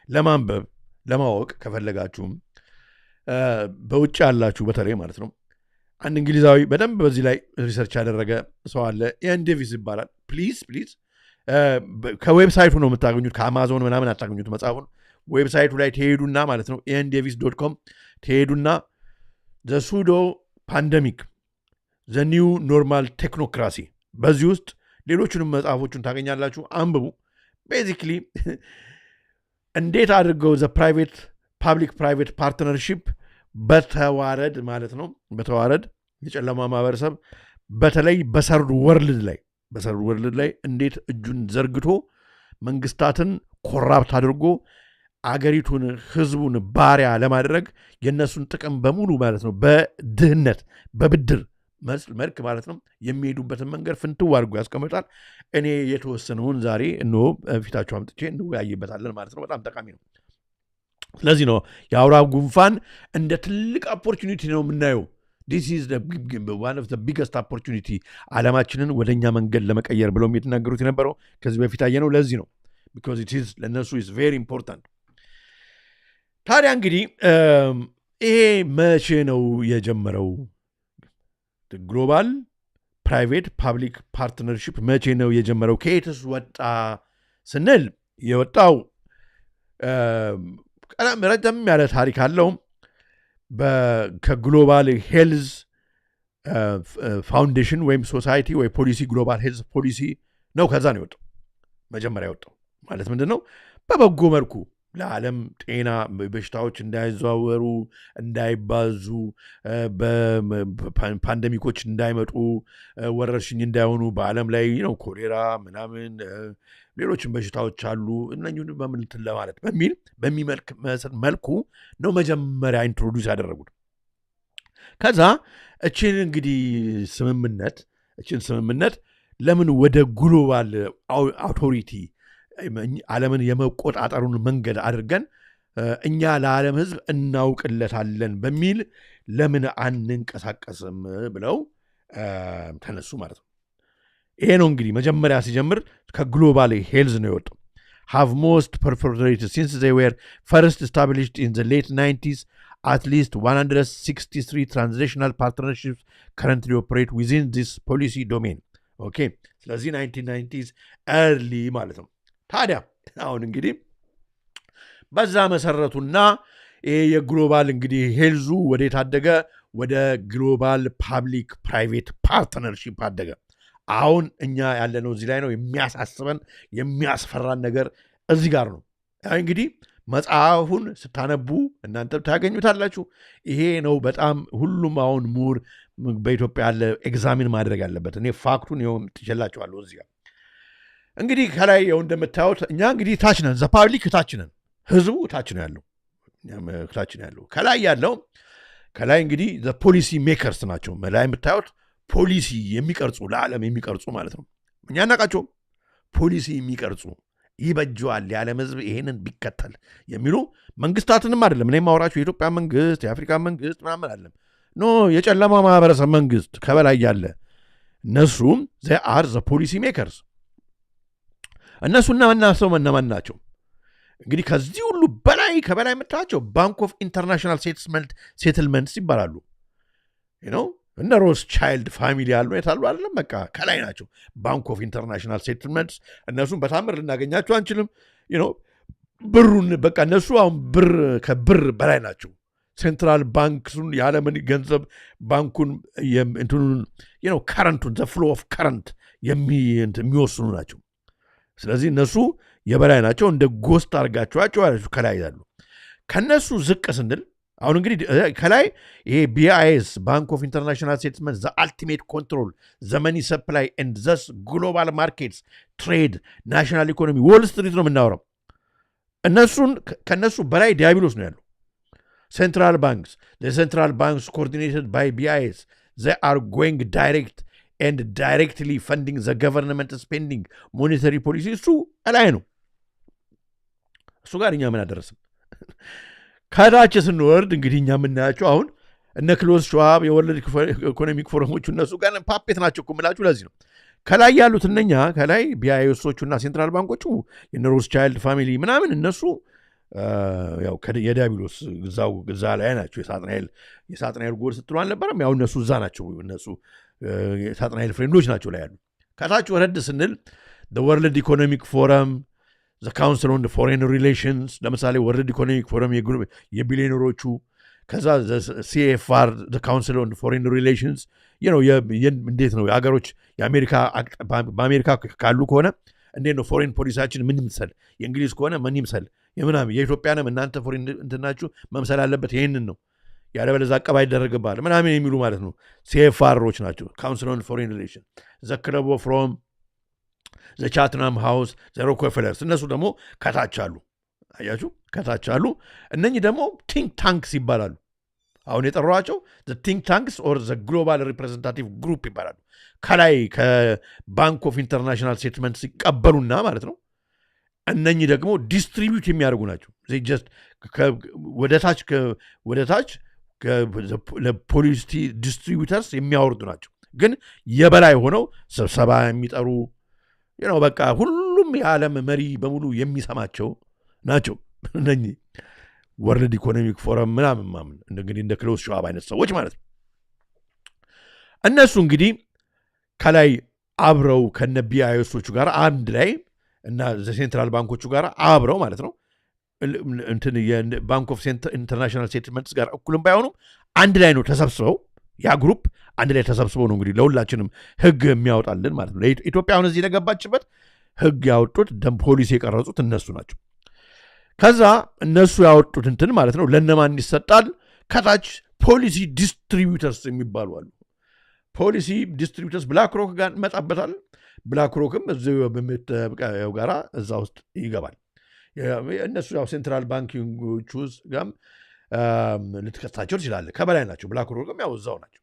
ለማንበብ ለማወቅ ከፈለጋችሁም በውጭ ያላችሁ በተለይ ማለት ነው አንድ እንግሊዛዊ በደንብ በዚህ ላይ ሪሰርች ያደረገ ሰው አለ። ኢያን ዴቪስ ይባላል። ፕሊዝ ከዌብሳይቱ ነው የምታገኙት፣ ከአማዞን ምናምን አታገኙት መጽሐፉን። ዌብሳይቱ ላይ ትሄዱና ማለት ነው iandavis.com ትሄዱና ዘ ሱዶ ፓንደሚክ ዘ ኒው ኖርማል ቴክኖክራሲ፣ በዚህ ውስጥ ሌሎቹንም መጽሐፎቹን ታገኛላችሁ። አንብቡ። ቤዚክሊ እንዴት አድርገው ዘ ፕራይቬት ፓብሊክ ፕራይቬት ፓርትነርሺፕ በተዋረድ ማለት ነው በተዋረድ የጨለማ ማህበረሰብ በተለይ በሰርድ ወርልድ ላይ እንዴት እጁን ዘርግቶ መንግስታትን ኮራፕት አድርጎ አገሪቱን ህዝቡን ባሪያ ለማድረግ የነሱን ጥቅም በሙሉ ማለት ነው በድህነት በብድር መልክ ማለት ነው የሚሄዱበትን መንገድ ፍንትው አድርጎ ያስቀምጣል። እኔ የተወሰነውን ዛሬ እንሆ ፊታችሁ አምጥቼ እንወያይበታለን ማለት ነው። በጣም ጠቃሚ ነው። ስለዚህ ነው የአውራ ጉንፋን እንደ ትልቅ ኦፖርቹኒቲ ነው የምናየው። this is one of the biggest opportunity ዓለማችንን ወደኛ መንገድ ለመቀየር ብለው የሚተናገሩት የነበረው ከዚህ በፊት አየነው። ለዚህ ነው because it is ለነሱ is very important። ታዲያ እንግዲህ ይሄ መቼ ነው የጀመረው? ግሎባል ፕራይቬት ፓብሊክ ፓርትነርሺፕ መቼ ነው የጀመረው? ከየትስ ወጣ ስንል የወጣው ረጅም ያለ ታሪክ አለው። ከግሎባል ሄልዝ ፋውንዴሽን ወይም ሶሳይቲ ወይ ፖሊሲ ግሎባል ሄልዝ ፖሊሲ ነው። ከዛ ነው የወጣው መጀመሪያ የወጣው ማለት ምንድን ነው? በበጎ መልኩ ለዓለም ጤና በሽታዎች እንዳይዘዋወሩ እንዳይባዙ ፓንደሚኮች እንዳይመጡ ወረርሽኝ እንዳይሆኑ በዓለም ላይ ነው ኮሌራ ምናምን ሌሎችም በሽታዎች አሉ እነኝን በምንትን ለማለት በሚመልክ መልኩ ነው መጀመሪያ ኢንትሮዱስ ያደረጉት። ከዛ እችን እንግዲህ ስምምነት ለምን ወደ ግሎባል አውቶሪቲ ዓለምን የመቆጣጠሩን መንገድ አድርገን እኛ ለዓለም ህዝብ እናውቅለታለን በሚል ለምን አንንቀሳቀስም ብለው ተነሱ ማለት ነው። ይሄ ነው እንግዲህ መጀመሪያ ሲጀምር ከግሎባል ሄልዝ ነው የወጣው። have most perforated since they were first established in the late 90s. At least 163 transnational partnerships currently operate within this policy domain. Okay, ስለዚህ 1990s early ማለት ነው። ታዲያ አሁን እንግዲህ በዛ መሰረቱና የግሎባል እንግዲህ ሄልዙ ወዴት አደገ? ወደ ግሎባል ፓብሊክ ፕራይቬት ፓርትነርሺፕ አደገ። አሁን እኛ ያለነው እዚህ ላይ ነው። የሚያሳስበን የሚያስፈራን ነገር እዚህ ጋር ነው። እንግዲህ መጽሐፉን ስታነቡ እናንተ ታገኙታላችሁ። ይሄ ነው በጣም ሁሉም አሁን ምሁር በኢትዮጵያ ያለ ኤግዛሚን ማድረግ ያለበት። እኔ ፋክቱን ይሁን ትችላችኋለሁ። እዚህ ጋር እንግዲህ ከላይ ይኸው እንደምታዩት እኛ እንግዲህ ታች ነን፣ ዘፓብሊክ ታች ነን፣ ህዝቡ ታች ነው ያለው፣ ታች ነው ያለው። ከላይ እንግዲህ ፖሊሲ ሜከርስ ናቸው። ላይ የምታዩት ፖሊሲ የሚቀርጹ ለዓለም የሚቀርጹ ማለት ነው። እኛ እናውቃቸውም። ፖሊሲ የሚቀርጹ ይበጀዋል የዓለም ህዝብ ይሄንን ቢከተል የሚሉ መንግስታትንም አይደለም እኔ ማወራቸው የኢትዮጵያ መንግስት የአፍሪካ መንግስት ምናምን አይደለም። ኖ የጨለማ ማህበረሰብ መንግስት ከበላይ ያለ እነሱም they are the policy makers። እነሱና መናሰው እነማን ናቸው? እንግዲህ ከዚህ ሁሉ ከበላይ የምታቸው ባንክ ኦፍ ኢንተርናሽናል ሴትልመንትስ ይባላሉ። እነ ሮስ ቻይልድ ፋሚሊ ያሉ የታሉ አይደለም። በቃ ከላይ ናቸው ባንክ ኦፍ ኢንተርናሽናል ሴትልመንትስ። እነሱም በታምር ልናገኛቸው አንችልም። ብሩን በቃ እነሱ አሁን ከብር በላይ ናቸው። ሴንትራል ባንክሱን የዓለምን ገንዘብ ባንኩን ከረንቱን ዘ ፍሎ ኦፍ ከረንት የሚወስኑ ናቸው። ስለዚህ እነሱ የበላይ ናቸው። እንደ ጎስት አድርጋችኋቸው ከላይ ያሉ። ከነሱ ዝቅ ስንል አሁን እንግዲህ ከላይ ይሄ ቢአይኤስ ባንክ ኦፍ ኢንተርናሽናል ሴትልመንት ዘ አልቲሜት ኮንትሮል ዘ መኒ ሰፕላይ ኤንድ ዘስ ግሎባል ማርኬትስ ትሬድ ናሽናል ኢኮኖሚ ዎል ስትሪት ነው የምናወራው። ከነሱ በላይ ዲያብሎስ ነው ያለው። ሴንትራል ባንክስ ኮኦርዲኔትድ ባይ ቢአይኤስ ዘ አር ጎይንግ ዳይሬክት and directly funding the government spending monetary policy እሱ ላይ ነው። እሱ ጋር እኛ ምን አደረስን? ከታች ስንወርድ እንግዲህ እኛ የምናያቸው አሁን እነ ክሎዝ ሸዋብ የወርልድ ኢኮኖሚክ ፎረሞቹ እነሱ ጋር ፓፔት ናቸው እኮ የምላችሁ ለዚህ ነው። ከላይ ያሉት እነኛ ከላይ ቢአይኤሶቹና ሴንትራል ባንኮቹ የነ ሮስ ቻይልድ ፋሚሊ ምናምን እነሱ ያው የዲያብሎስ እዛ ላይ ናቸው። የሳጥናኤል ጎል ስትሉ አልነበረም? ያው እነሱ እዛ ናቸው። እነሱ የሳጥናኤል ፍሬንዶች ናቸው ላይ ያሉ። ከታች ወረድ ስንል ወርልድ ኢኮኖሚክ ፎረም ዘ ካውንስል ኦን ፎሬን ሪሌሽንስ ለምሳሌ ወርልድ ኢኮኖሚክ ፎረም የቢሊዮነሮቹ፣ ከዛ ሲኤፍአር ዘ ካውንስል ኦን ፎሬን ሪሌሽንስ እንዴት ነው የሀገሮች በአሜሪካ ካሉ ከሆነ እንዴት ነው ፎሬን ፖሊሲያችን ምን ይምሰል፣ የእንግሊዝ ከሆነ ምን ይምሰል፣ የምናምን የኢትዮጵያንም እናንተ ፎሪን እንትናችሁ መምሰል ያለበት ይሄንን ነው ያለበለዚያ አቀባ ይደረግባል ምናምን የሚሉ ማለት ነው ሲኤፍአሮች ናቸው ካውንስል ኦን ፎሪን ሪሌሽን ዘ ክለብ ኦፍ ሮም ዘ ቻትናም ሃውስ ዘ ሮክፌለርስ እነሱ ደግሞ ከታች አሉ አያችሁ ከታች አሉ እነኚህ ደግሞ ቲንክ ታንክስ ይባላሉ አሁን የጠሯቸው ዘ ቲንክ ታንክስ ኦር ዘ ግሎባል ሪፕሬዘንታቲቭ ግሩፕ ይባላሉ ከላይ ከባንክ ኦፍ ኢንተርናሽናል ሴትልመንት ሲቀበሉና ማለት ነው እነኚህ ደግሞ ዲስትሪቢዩት የሚያደርጉ ናቸው ጀስት ወደ ታች ለፖሊሲ ዲስትሪቢዩተርስ የሚያወርዱ ናቸው ግን የበላይ ሆነው ስብሰባ የሚጠሩ በቃ ሁሉም የዓለም መሪ በሙሉ የሚሰማቸው ናቸው እነኚህ ወርልድ ኢኮኖሚክ ፎረም ምናምን እንግዲህ እንደ ክሎስ ሸዋብ አይነት ሰዎች ማለት ነው እነሱ እንግዲህ ከላይ አብረው ከነ ቢአይኤሶቹ ጋር አንድ ላይ እና ሴንትራል ባንኮቹ ጋር አብረው ማለት ነው እንትን የባንክ ኦፍ ኢንተርናሽናል ሴትልመንትስ ጋር እኩልም ባይሆኑም አንድ ላይ ነው ተሰብስበው ያ ግሩፕ አንድ ላይ ተሰብስበው ነው እንግዲህ ለሁላችንም ህግ የሚያወጣልን ማለት ነው ኢትዮጵያ አሁን እዚህ ለገባችበት ህግ ያወጡት ደም ፖሊሲ የቀረጹት እነሱ ናቸው ከዛ እነሱ ያወጡት እንትን ማለት ነው ለነማን ይሰጣል ከታች ፖሊሲ ዲስትሪቢዩተርስ የሚባሉ አሉ ፖሊሲ ዲስትሪቢዩተርስ ብላክሮክ ጋር መጣበታል ብላክሮክም እዚሁ በመተብቃው ጋራ እዛ ውስጥ ይገባል እነሱ ያው ሴንትራል ባንኪንጎቹ ጋም ልትከታቸው ይችላል ከበላይ ናቸው ብላክሮክም ያው እዛው ናቸው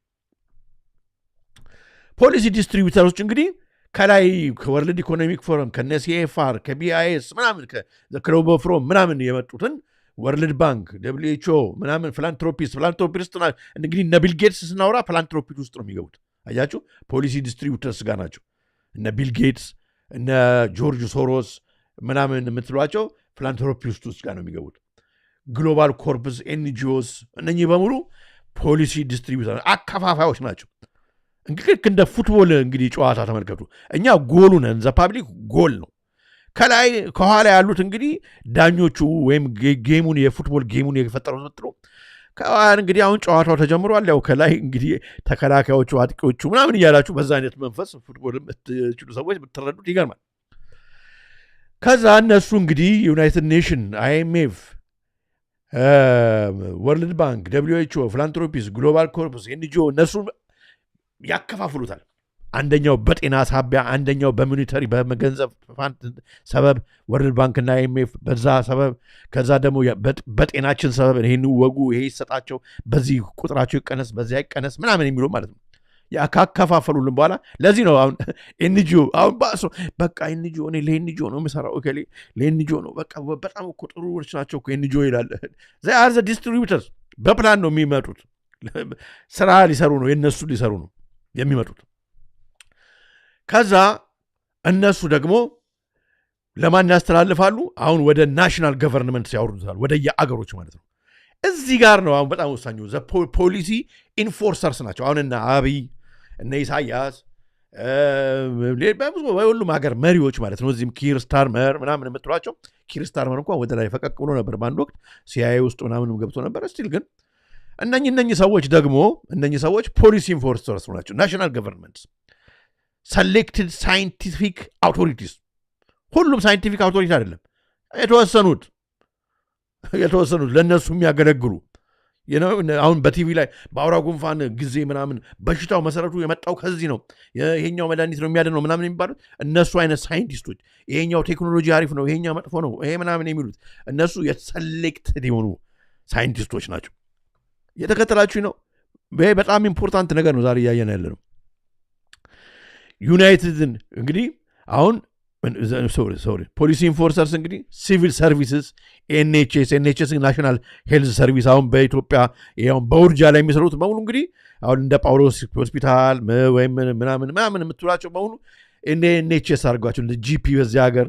ፖሊሲ ዲስትሪቢዩተሮች እንግዲህ ከላይ ከወርልድ ኢኮኖሚክ ፎረም ከነሲኤፍአር ከቢአይኤስ ምናምን ከክለብ ኦፍ ሮም ምናምን የመጡትን ወርልድ ባንክ ደብሊውኤችኦ ምናምን ፊላንትሮፒስት እንግዲህ እነ ቢል ጌትስ ስናወራ ፊላንትሮፒት ውስጥ ነው የሚገቡት አያችሁ ፖሊሲ ዲስትሪቢዩተርስ ጋር ናቸው እነ ቢል ጌትስ እነ ጆርጅ ሶሮስ ምናምን የምትሏቸው ፊላንትሮፒስት ውስጥ ጋር ነው የሚገቡት ግሎባል ኮርፕስ ኤንጂኦስ እነኚህ በሙሉ ፖሊሲ ዲስትሪቢዩተር አከፋፋዮች ናቸው እንግዲህ እንደ ፉትቦል እንግዲህ ጨዋታ ተመልከቱ እኛ ጎሉ ነን ዘ ፓብሊክ ጎል ነው ከላይ ከኋላ ያሉት እንግዲህ ዳኞቹ ወይም ጌሙን የፉትቦል ጌሙን የፈጠሩት ምትሉ ከኋላ እንግዲህ አሁን ጨዋታው ተጀምሯል ያው ከላይ እንግዲህ ተከላካዮቹ አጥቂዎቹ ምናምን እያላችሁ በዛ አይነት መንፈስ ፉትቦል የምትችሉ ሰዎች ብትረዱት ይገርማል ከዛ እነሱ እንግዲህ ዩናይትድ ኔሽን አይኤምኤፍ ወርልድ ባንክ ደብሊውኤችኦ ፊላንትሮፒስ ግሎባል ኮርፕስ ኤንጂኦ እነሱ ያከፋፍሉታል አንደኛው በጤና ሳቢያ አንደኛው በሚኒተሪ በመገንዘብ ሰበብ ወርልድ ባንክና አይኤምኤፍ በዛ ሰበብ ከዛ ደግሞ በጤናችን ሰበብ ይሄን ወጉ ይሄ ይሰጣቸው በዚህ ቁጥራቸው ይቀነስ በዚያ ይቀነስ ምናምን የሚሉ ማለት ነው ያካከፋፈሉልን በኋላ ለዚህ ነው አሁን ኤንጂኦ አሁን ባሶ በቃ ኤንጂኦ እኔ ለኤንጂኦ ነው የምሰራው እከሌ ለኤንጂኦ ነው በቃ በጣም እኮ ጥሩዎች ናቸው እኮ ኤንጂኦ ይላል ዘይ አር ዘ ዲስትሪቢዩተርስ በፕላን ነው የሚመጡት ስራ ሊሰሩ ነው የነሱ ሊሰሩ ነው የሚመጡት ከዛ እነሱ ደግሞ ለማን ያስተላልፋሉ አሁን ወደ ናሽናል ገቨርንመንት ያወርዱታል ወደ የአገሮች ማለት ነው እዚህ ጋር ነው አሁን በጣም ወሳኙ ዘ ፖሊሲ ኢንፎርሰርስ ናቸው አሁን እና አብይ እነ ኢሳያስ በሁሉም ሀገር መሪዎች ማለት ነው እዚህም ኪር ስታርመር ምናምን የምትሏቸው ኪር ስታርመር እንኳን ወደ ላይ ፈቀቅ ብሎ ነበር በአንድ ወቅት ሲአይኤ ውስጥ ምናምንም ገብቶ ነበር ስቲል ግን እነኚህ ሰዎች ደግሞ ሰዎች ፖሊሲ ኢንፎርሰርስ ናቸው ናሽናል ገቨርንመንትስ ሰሌክትድ ሳይንቲፊክ አውቶሪቲስ ሁሉም ሳይንቲፊክ አውቶሪቲ አይደለም የተወሰኑት ለእነሱ የሚያገለግሉ አሁን በቲቪ ላይ በአውራ ጉንፋን ጊዜ ምናምን በሽታው መሰረቱ የመጣው ከዚህ ነው ይሄኛው መድኃኒት ነው የሚያድነው ምናምን የሚባሉት እነሱ አይነት ሳይንቲስቶች ይሄኛው ቴክኖሎጂ አሪፍ ነው ይሄኛው መጥፎ ነው ይሄ ምናምን የሚሉት እነሱ የተሰሌክትድ የሆኑ ሳይንቲስቶች ናቸው የተከተላችሁ ነው በጣም ኢምፖርታንት ነገር ነው ዛሬ እያየን ያለ ነው ዩናይትድን እንግዲህ አሁን ፖሊሲ ኢንፎርሰርስ እንግዲህ ሲቪል ሰርቪስስ ኤንኤችኤስ ናሽናል ሄልዝ ሰርቪስ አሁን በኢትዮጵያ አሁን በውርጃ ላይ የሚሰሩት በሙሉ እንግዲህ አሁን እንደ ጳውሎስ ሆስፒታል ወይም ምናምን የምትውላቸው በሙሉ ኤንኤችኤስ አድርጓቸው እንደ ጂፒ በዚህ ሀገር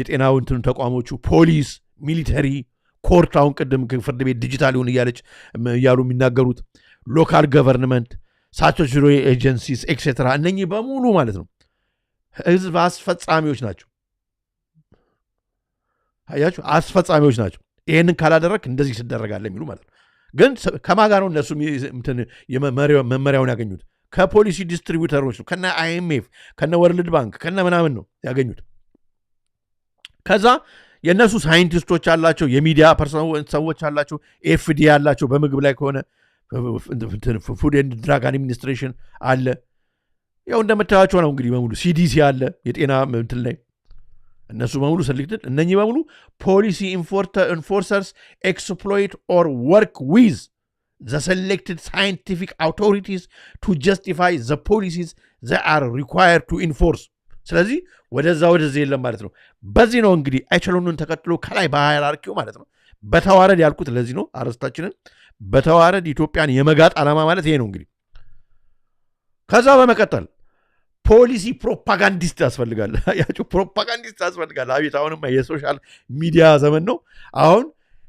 የጤናው እንትን ተቋሞቹ ፖሊስ ሚሊተሪ ኮርት አሁን ቅድም ፍርድ ቤት ዲጂታል ይሁን እያሉ የሚናገሩት ሎካል ገቨርንመንት ሳቶችሮ ኤጀንሲስ ኤክሴትራ እነኚህ በሙሉ ማለት ነው ህዝብ አስፈጻሚዎች ናቸው አያችሁ አስፈጻሚዎች ናቸው ይሄንን ካላደረክ እንደዚህ ይደረጋል የሚሉ ማለት ነው ግን ከማጋ ነው እነሱ መመሪያውን ያገኙት ከፖሊሲ ዲስትሪቢዩተሮች ነው ከነ አይኤምኤፍ ከነ ወርልድ ባንክ ከነ ምናምን ነው ያገኙት ከዛ የነሱ ሳይንቲስቶች አላቸው የሚዲያ ሰዎች አላቸው ኤፍዲ አላቸው በምግብ ላይ ከሆነ ፉድ ኤንድ ድራግ አድሚኒስትሬሽን አለ ያው እንደምታያቸው ነው እንግዲህ በሙሉ ሲዲሲ አለ የጤና እንትን ላይ እነሱ በሙሉ ሰልክተን እነኚህ በሙሉ ፖሊሲ ኢንፎርሰርስ ኤክስፕሎይት ኦር ወርክ ዊዝ the selected scientific authorities to justify the policies they are required to enforce ስለዚህ ወደዚህ የለም ማለት ነው በዚህ ነው እንግዲህ አይቸሎኑን ተከትሎ ከላይ በሃይራርኪው ማለት ነው በተዋረድ ያልኩት ለዚህ ነው አረስታችንን በተዋረድ ኢትዮጵያን የመጋጥ ዓላማ ማለት ይሄ ነው እንግዲህ ከዛ በመቀጠል ፖሊሲ ፕሮፓጋንዲስት ያስፈልጋል ያጩ ፕሮፓጋንዲስት ያስፈልጋል አቤት አሁንም የሶሻል ሚዲያ ዘመን ነው አሁን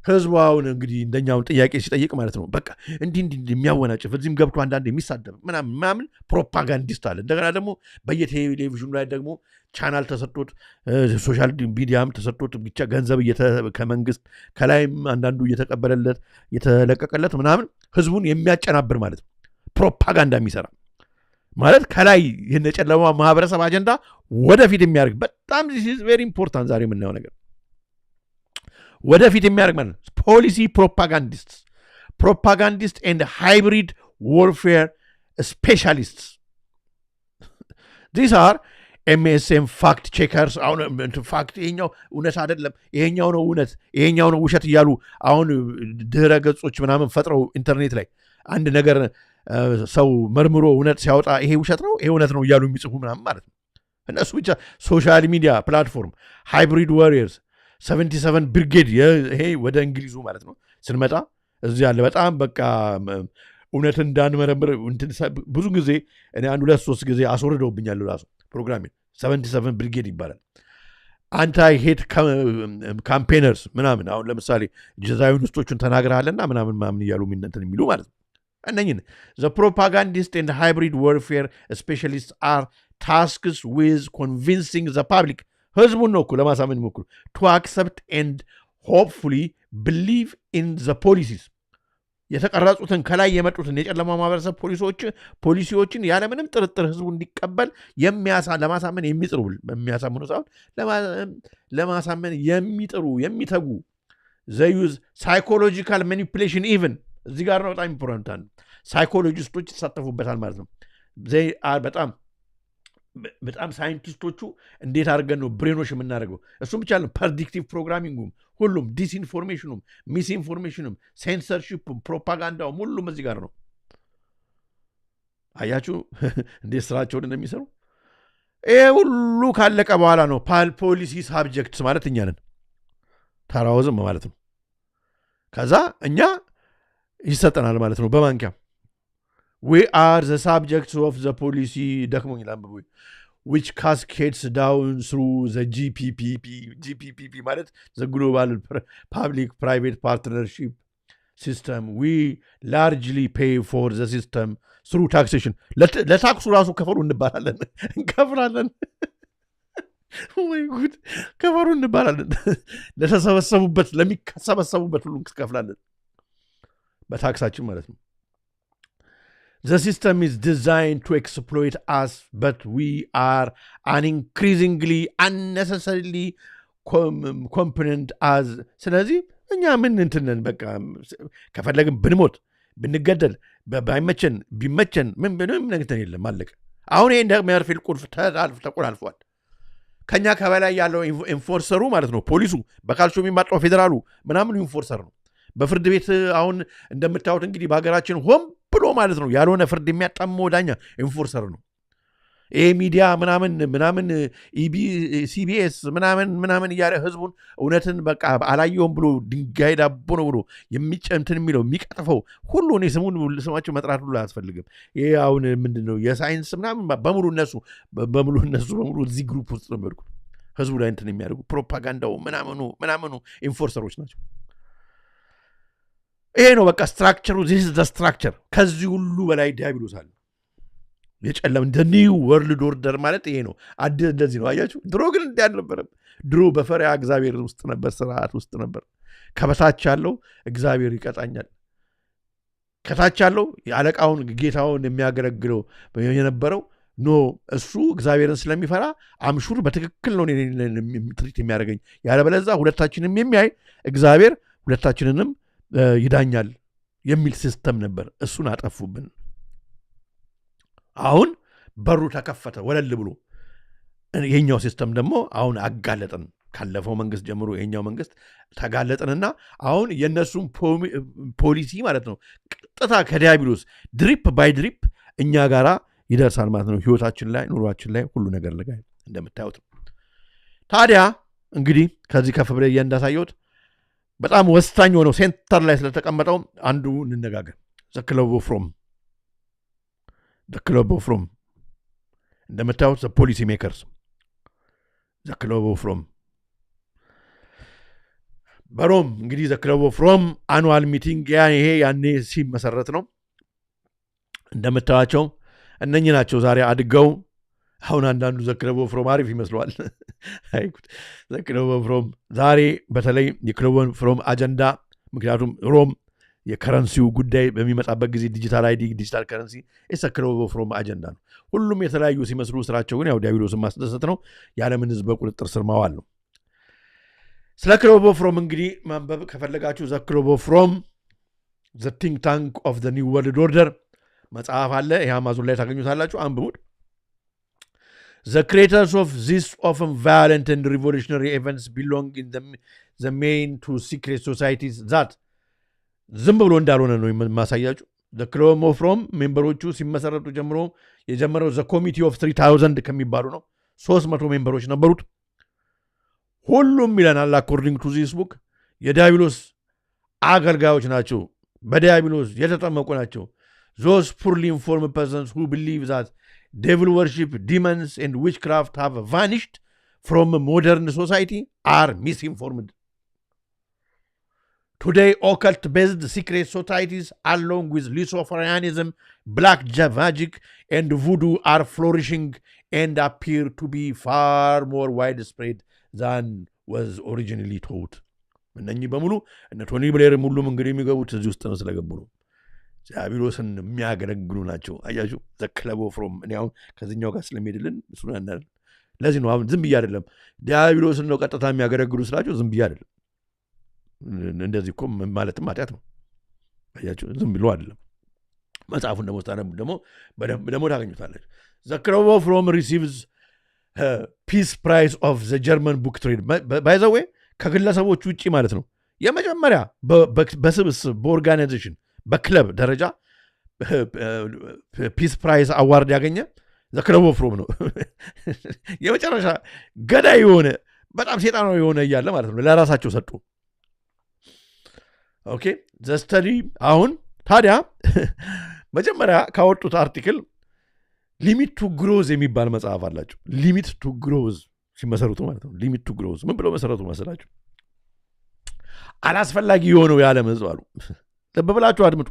ህዝቡ አሁን እንግዲህ እንደኛውን ጥያቄ ሲጠይቅ ማለት ነው በቃ እንዲህ የሚያወናጭፍ እዚህም ገብቶ አንዳንድ የሚሳደብ ምናምን ፕሮፓጋንዲስት አለ እንደገና ደግሞ በየቴሌቪዥኑ ላይ ደግሞ ቻናል ተሰጥቶት ሶሻል ሚዲያም ተሰጥቶት ብቻ ገንዘብ ከመንግስት ከላይም አንዳንዱ እየተቀበለለት እየተለቀቀለት ምናምን ህዝቡን የሚያጨናብር ማለት ነው ፕሮፓጋንዳ የሚሰራ ማለት ከላይ የጨለማ ማህበረሰብ አጀንዳ ወደፊት የሚያደርግ በጣም this is very important ዛሬ የምናየው ነገር ወደፊት የሚያደርግ ማለት ነው ፖሊሲ ፕሮፓጋንዲስት and hybrid warfare specialists these are MSM fact checkers አሁን ፋክት ይሄኛው እውነት አይደለም ይሄኛው ነው እውነት ይሄኛው ነው ውሸት እያሉ አሁን ድህረ ገጾች ምናምን ፈጥረው ኢንተርኔት ላይ አንድ ነገር ሰው መርምሮ እውነት ሲያወጣ ይሄ ውሸት ነው ይሄ እውነት ነው እያሉ የሚጽፉ ምናምን ማለት ነው እነሱ ብቻ ሶሻል ሚዲያ ፕላትፎርም ሃይብሪድ ዋሪየርስ 77 ብሪጌድ ይሄ ወደ እንግሊዙ ማለት ነው ስንመጣ እዚህ ያለ በጣም በቃ እውነትን እንዳንመረምር ብዙ ጊዜ እኔ አንድ 2-3 ጊዜ አስወርደውብኛል ራሱ ፕሮግራም 77 ብሪጌድ ይባላል አንታይ ሄት ካምፔነርስ ምናምን አሁን ለምሳሌ ዛዮኒስቶቹን ተናግረሃልና ምናምን እያሉ እንትን የሚሉ ማለት ነው እነኚህ the propagandists and hybrid warfare specialists are tasked with convincing the public ህዝቡን ነው ለማሳመን ይሞክሩ to accept and hopefully believe in the policies የተቀረጹትን ከላይ የመጡትን የጨለማ ማህበረሰብ ፖሊሲዎችን ያለ ምንም ጥርጥር ህዝቡ እንዲቀበል ለማሳመን የሚጥሩ የሚያሳምኑ ሳይሆን ለማሳመን የሚተጉ they use psychological manipulation even እዚህ ጋር ነው በጣም ኢምፖርታንት ሳይኮሎጂስቶች ይሳተፉበታል ማለት ነው they are በጣም ሳይንቲስቶቹ እንዴት አድርገን ነው ብሬኖሽ የምናደርገው እሱም ብቻ ነው ፕሬዲክቲቭ ፕሮግራሚንጉም ሁሉም ዲስኢንፎርሜሽኑም ሚስኢንፎርሜሽኑም ሴንሰርሺፕም ፕሮፓጋንዳውም ሁሉም እዚህ ጋር ነው አያችሁ እንዴት ስራቸውን እንደሚሰሩ ይሄ ሁሉ ካለቀ በኋላ ነው ፖሊሲ ሳብጀክትስ ማለት እኛ ነን ተራውዝም ማለት ነው ከዛ እኛ ይሰጠናል ማለት ነው በማንኪያ we are the subjects of the policy ደክሞኝ ላንብቡ which cascades down through the GPPP ማለት the global public private partnership system we largely pay for the system through taxation ለታክሱ ራሱ ከፈሩ እንከፍላለን ወይ ጉድ ከፈሩ እንባላለን ለሚሰበሰቡበት ሁሉ እንከፍላለን በታክሳችን ማለት ነው The system is designed to exploit us, but we are an increasingly unnecessarily component as ስለዚህ እኛ ምን እንትነን በቃ ከፈለግን ብንሞት ብንገደል ቢመቸን ምንም ነገር የለም አለቀ አሁን ይሄ እንደሚያርፊል ቁልፍ ተቆላልፏል ከኛ ከበላይ ያለው ኢንፎርሰሩ ማለት ነው ፖሊሱ በካልቾ የሚማጣው ፌደራሉ ምናምን ኢንፎርሰር ነው በፍርድ ቤት አሁን እንደምታዩት እንግዲህ በሀገራችን ሆም ብሎ ማለት ነው ያልሆነ ፍርድ የሚያጣመው ዳኛ ኢንፎርሰር ነው ይሄ ሚዲያ ምናምን ሲቢኤስ ምናምን እያለ ህዝቡን እውነትን በቃ አላየውም ብሎ ድንጋይ ዳቦ ነው ብሎ የሚጨምትን የሚለው የሚቀጥፈው ሁሉ እኔ ስማቸው መጥራት ሁሉ አያስፈልግም ይሄ አሁን ምንድነው የሳይንስ ምናምን በሙሉ እዚህ ግሩፕ ውስጥ ነው የሚወድቁት ህዝቡ ላይ እንትን የሚያደርጉ ፕሮፓጋንዳው ምናምኑ ኢንፎርሰሮች ናቸው ይሄ ነው በቃ ስትራክቸሩ this is the structure ከዚህ ሁሉ በላይ ዲያብሎስ አለ የጨለም the new world order ማለት ይሄ ነው እንደዚህ ነው አያችሁ ድሮ ግን እንዲህ አልነበረም ድሮ በፈሪያ እግዚአብሔር ውስጥ ነበር ስርዓት ውስጥ ነበር ከበታች ያለው እግዚአብሔር ይቀጣኛል ከታች ያለው የአለቃውን ጌታውን የሚያገለግለው የነበረው ኖ እሱ እግዚአብሔርን ስለሚፈራ አምሹር በትክክል ነው ትሪት የሚያደርገኝ ያለበለዚያ ሁለታችንም የሚያይ እግዚአብሔር ሁለታችንንም ይዳኛል የሚል ሲስተም ነበር እሱን አጠፉብን አሁን በሩ ተከፈተ ወለል ብሎ የኛው ሲስተም ደግሞ አሁን አጋለጠን ካለፈው መንግስት ጀምሮ የኛው መንግስት ተጋለጠንና አሁን የነሱም ፖሊሲ ማለት ነው ቀጥታ ከዲያብሎስ ድሪፕ ባይ ድሪፕ እኛ ጋራ ይደርሳል ማለት ነው ህይወታችን ላይ ኑሯችን ላይ ሁሉ ነገር ላይ እንደምታዩት ታዲያ እንግዲህ ከዚህ ከፍ ብለ እንዳሳየሁት በጣም ወሳኝ ሆኖ ሴንተር ላይ ስለተቀመጠው አንዱ እንነጋገር the club of Rome እንደምታዩት the policy makers the club of Rome በሮም እንግዲህ the club of Rome annual meeting ይሄ ያኔ ሲመሰረት ነው እንደምታዩቸው እነኚህ ናቸው ዛሬ አድገው አሁን አንዳንዱ the club of Rome አሪፍ ይመስላል አይኩት the club of Rome ዛሬ በተለይ የክለብ ኦፍ ሮም አጀንዳ ምክንያቱም ሮም የከረንሲው ጉዳይ በሚመጣበት ጊዜ ዲጂታል አይዲ ዲጂታል ከረንሲ the club of Rome አጀንዳ ነው ሁሉም የተለያዩ ሲመስሉ ስራቸው ግን ያው ዲያብሎስን ማስደሰት ነው ያለምን ህዝብ በቁጥጥር ስር ማዋል ነው ስለ club of Rome እንግዲህ ማንበብ ከፈለጋችሁ the club of Rome the think tank of the new world order መጽሐፍ አለ ይሄ አማዞን ላይ ታገኙታላችሁ አንብቡት the creators of this often violent and revolutionary events belong in the main to secret societies that ዝም ብሎ እንዳልሆነ ነው ማሳያችሁ the club of Rome ሜምበሮቹ ሲመሰረቱ ጀምሮ የጀመረው the committee of 3000 ከሚባሉ ነው 300 ሜምበሮች ነበሩት ሁሉም ይለናል according to this book የዲያብሎስ አገልጋዮች ናቸው በዲያብሎስ የተጠመቁ ናቸው those poorly informed persons who believe that devil worship demons and witchcraft have vanished from modern society are misinformed today occult based secret societies along with Luciferianism black magic and voodoo are flourishing and appear to be far more widespread than was originally taught እነኚህ በሙሉ እነ ቶኒ ብሌር ሙሉም እንግዲህ የሚገቡት እዚህ ውስጥ ነው ስለገቡ ነው ዲያብሎስን የሚያገለግሉ ናቸው አያጁ the club of Rome እኔ አሁን ከዚህኛው ጋር ስለሚሄድልን እሱን እናል ለዚህ ነው አሁን ዝም ብዬ አይደለም ዲያብሎስን ነው ቀጥታ የሚያገለግሉ ስላቸው ዝም ብዬ አይደለም እንደዚህ እኮ ማለትም ማጥያት ነው አያጁ ዝም ብሎ አይደለም መጽሐፉን ደግሞ ታነቡ ደግሞ ታገኙታላችሁ the club of Rome receives peace prize of the German book trade by the way ከግለሰቦች ውጪ ማለት ነው የመጀመሪያ በስብስብ በኦርጋናይዜሽን በክለብ ደረጃ ፒስ ፕራይዝ አዋርድ ያገኘ the club of Rome ነው የመጨረሻ ገዳይ የሆነ በጣም ሴጣናዊ የሆነ እያለ ማለት ነው ለራሳቸው ሰጡ ኦኬ the study አሁን ታዲያ መጀመሪያ ካወጡት አርቲክል ሊሚት ቱ ግሮዝ የሚባል መጽሐፍ አላቸው ሊሚት ቱ ግሮዝ ሲመሰረቱ ማለት ነው ሊሚት ቱ ግሮዝ ምን ብለው መሰረቱ መሰላችሁ አላስፈላጊ የሆነው ያለ መጽሐሉ ተበብላችሁ አድምጡ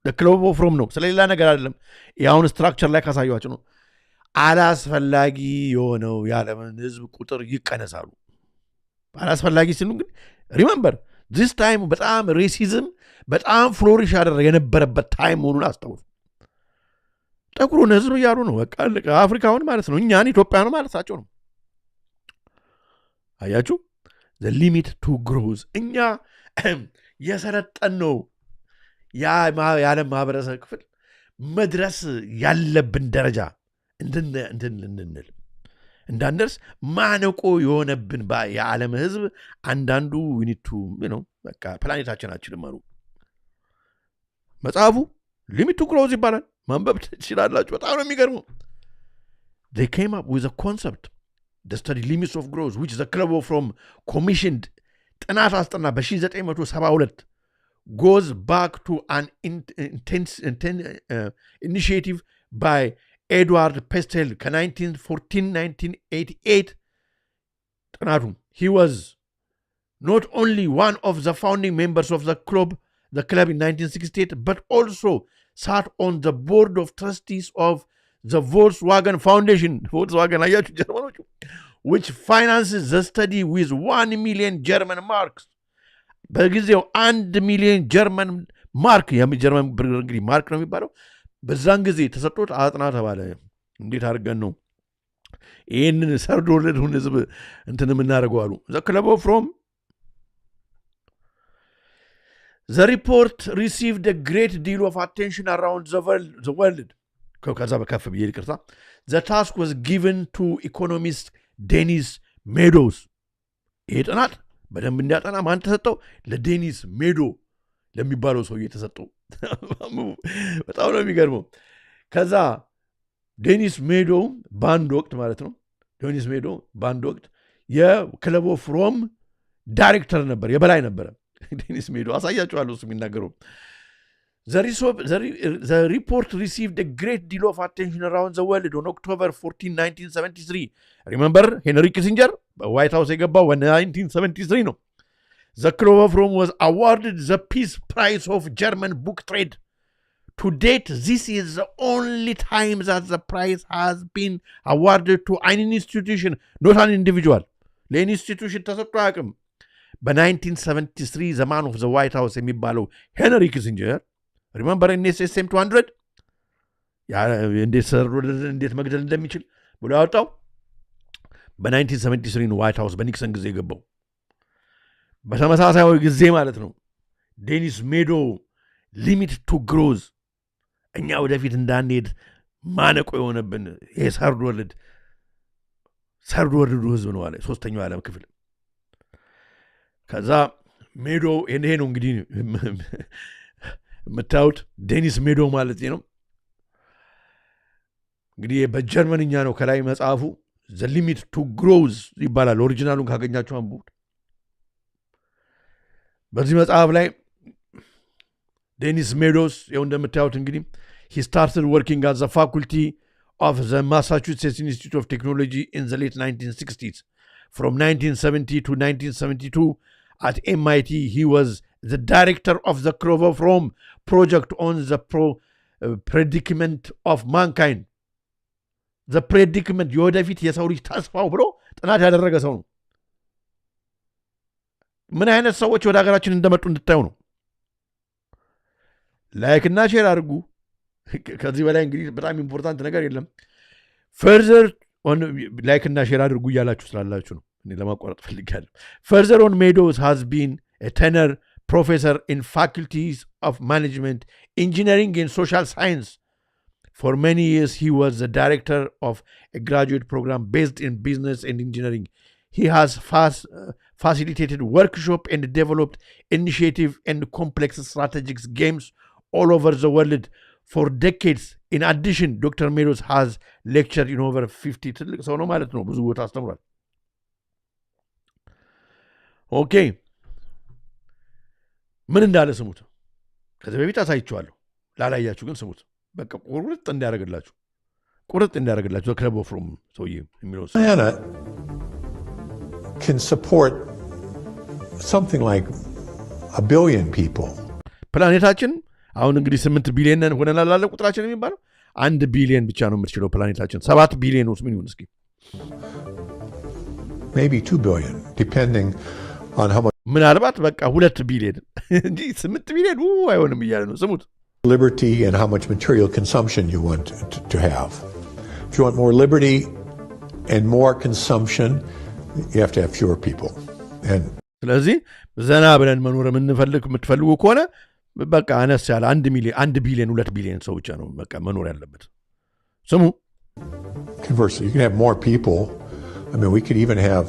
the club of Rome ነው ስለሌላ ነገር አይደለም ያውን ስትራክቸር ላይ ካሳያችሁ ነው አላስፈላጊ የሆነው ያለምን ህዝብ ቁጥር ይቀነሳሉ አላስፈላጊ ሲሉ ግን remember this time በጣም ሬሲዝም በጣም ፍሎሪሽ ያደረገ የነበረበት ታይም መሆኑን አስተውሉ ጥቁሩን ህዝብ ያሉ ነው በቃ አፍሪካውን ማለት ነው እኛን ኢትዮጵያን ማለታቸው ነው አያችሁ the limit to growth እኛ የሰረጠን ነው የዓለም ማህበረሰብ ክፍል መድረስ ያለብን ደረጃ እንድንል እንዳንደርስ ማነቆ የሆነብን የዓለም ህዝብ አንዳንዱ ዊኒቱ በቃ ፕላኔታችን አችልም አሉ መጽሐፉ ሊሚት ቱ ግሮዝ ይባላል ማንበብ ትችላላችሁ በጣም ነው የሚገርመው they came up with a concept the study limits of growth which the club of Rome commissioned ጥናት አስጠና በ1972 goes back to an intense initiative by Edward Pestel ከ1914-1988 ጥናቱ he was not only one of the founding members of the club in 1968 but also sat on the board of trustees of the Volkswagen Foundation Volkswagen አያችሁ ጀርመኖቹ which finances the study with 1 million German marks በጊዜው 1 ሚሊዮን ጀርመን ማርክ የጀርመን ብር እንግዲህ ማርክ ነው የሚባለው በዛን ጊዜ ተሰጥቶት አጥና ተባለ እንዴት አድርገን ነው ይህንን ሰርድ ወርልዱን ህዝብ እንትን የምናደርገው አሉ። The Club of Rome. The report received a great deal of attention around the world. ከዛ በከፍ ብዬ ይቅርታ። The task was given to economist Dennis Meadows. ይሄ ጥናት በደንብ እንዲያጠና ማን ተሰጠው? ለዴኒስ ሜዶ ለሚባለው ሰውዬ ተሰጠው። በጣም ነው የሚገርመው። ከዛ ዴኒስ ሜዶ በአንድ ወቅት ማለት ነው ዴኒስ ሜዶ በአንድ ወቅት የክለብ ኦፍ ሮም ዳይሬክተር ነበር፣ የበላይ ነበረ። ዴኒስ ሜዶ አሳያችኋለሁ እሱ የሚናገረው። The report received a great deal of attention around the world on October 14, 1973. Remember, Henry Kissinger, White House የገባው 1973 ነው። The Club of Rome was awarded the Peace Prize of German book trade. To date, this is the only time that the prize has been awarded to an institution, not an individual. ለኢንስቲትዩሽን ተሰጥቶ አያውቅም። በ1973 the man of the White House የሚባለው ሄንሪ ኪሲንጀር ሪመምበር ኤንኤስኤስኤም 200 እንዴት ሰርዶ እንዴት መግደል እንደሚችል ብሎ ያወጣው በ1973 ነው ዋይት ሃውስ በኒክሰን ጊዜ የገባው። በተመሳሳይ ጊዜ ማለት ነው ዴኒስ ሜዶ ሊሚት ቱ ግሮዝ እኛ ወደፊት እንዳንሄድ ማነቆ የሆነብን ይሄ ሰርድ ወርልድ ህዝብ ነው አለ ሶስተኛው ዓለም ክፍል። ከዛ ሜዶ ይሄ ነው እንግዲህ የምታዩት ዴኒስ ሜዶ ማለት ነው እንግዲህ በጀርመንኛ ነው ከላይ መጽሐፉ ዘ ሊሚት ቱ ግሮዝ ይባላል። ኦሪጂናሉን ካገኛችሁ አንብቡት። በዚህ መጽሐፍ ላይ ዴኒስ ሜዶስ ይኸው እንደምታዩት እንግዲህ he started working as a faculty of the Massachusetts Institute of Technology in the late 1960s. From 1970 to 1972 at MIT, he was the director of the Club of Rome project on the predicament of mankind. The predicament, የወደፊት የሰው ልጅ ተስፋው ብሎ ጥናት ያደረገ ሰው ነው። ምን አይነት ሰዎች ወደ ሀገራችን እንደመጡ እንድታዩ ነው። ላይክ እና ሼር አድርጉ። ከዚህ በላይ እንግዲህ በጣም ኢምፖርታንት ነገር የለም። ፈርዘር ኦን ላይክ እና ሼር አድርጉ እያላችሁ ስላላችሁ ነው እኔ ለማቋረጥ ፈልጋለሁ። ፈርዘር ኦን ሜዶስ has been a tenor professor in faculties of management, engineering and social science. For many years, he was the director of a graduate program based in business and engineering. He has facilitated workshops and developed initiative and complex strategic games all over the world for decades. In addition, Dr. Meadows has lectured in over 50 ትልቅ ሰው ነው ማለት ነው። ብዙ ቦታ አስተምሯል። ኦኬ ምን እንዳለ ስሙት። ከዚህ በፊት አሳይቼዋለሁ። ላላያችሁ ግን ስሙት። በቃ ቁርጥ እንዲያደርግላችሁ ክለብ ኦፍ ሮም ሰውዬ የሚለው planet can support something like 1 billion people. ፕላኔታችን አሁን እንግዲህ 8 ቢሊዮን ሆነናል አለ ቁጥራችን የሚባለው 1 ቢሊዮን ብቻ ነው የምትችለው ፕላኔታችን። 7 ቢሊዮን ውስጥ ምን ይሁን እስኪ maybe 2 billion depending on how much ምናልባት በቃ 2 ቢሊዮን እንጂ 8 ቢሊዮን አይሆንም እያለ ነው። ስሙት። liberty and how much material consumption you want to have. If you want more liberty and more consumption, you have to have fewer people. And ስለዚህ ዘና ብለን መኖር የምትፈልጉ ከሆነ በቃ አነስ ያለ 1 ቢሊዮን 2 ቢሊዮን ሰው ብቻ ነው በቃ መኖር ያለበት። ስሙ። Conversely, you can have more people. I mean, we could even have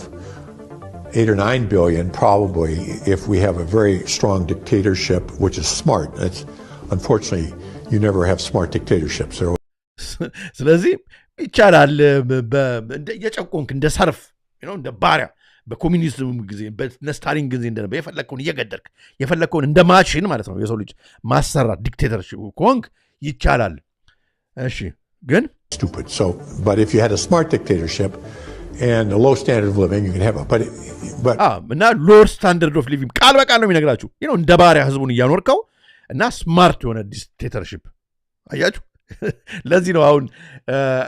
8 or 9 billion probably if we have a very strong dictatorship, which is smart. That's unfortunately you never have smart dictatorships. ስለዚህ ይቻላል የጨቆንክ እንደ ሰርፍ እንደ ባሪያ በኮሚኒዝም ጊዜ በስታሊን ጊዜ እንደነበረ የፈለከውን እየገደልክ የፈለከውን እንደ ማሽን ማለት ነው የሰው ልጅ ማሰራት ዲክቴተርሺፕ ኮንክ ይቻላል። እሺ ግን stupid. So but if you had a smart dictatorship and a low standard of living you can have but እና low standard of living ቃል በቃል ነው የሚነግራችሁ እንደ ባሪያ ህዝቡን እያኖርከው እና ስማርት የሆነ ዲክቴተርሺፕ አያችሁ። ለዚህ ነው አሁን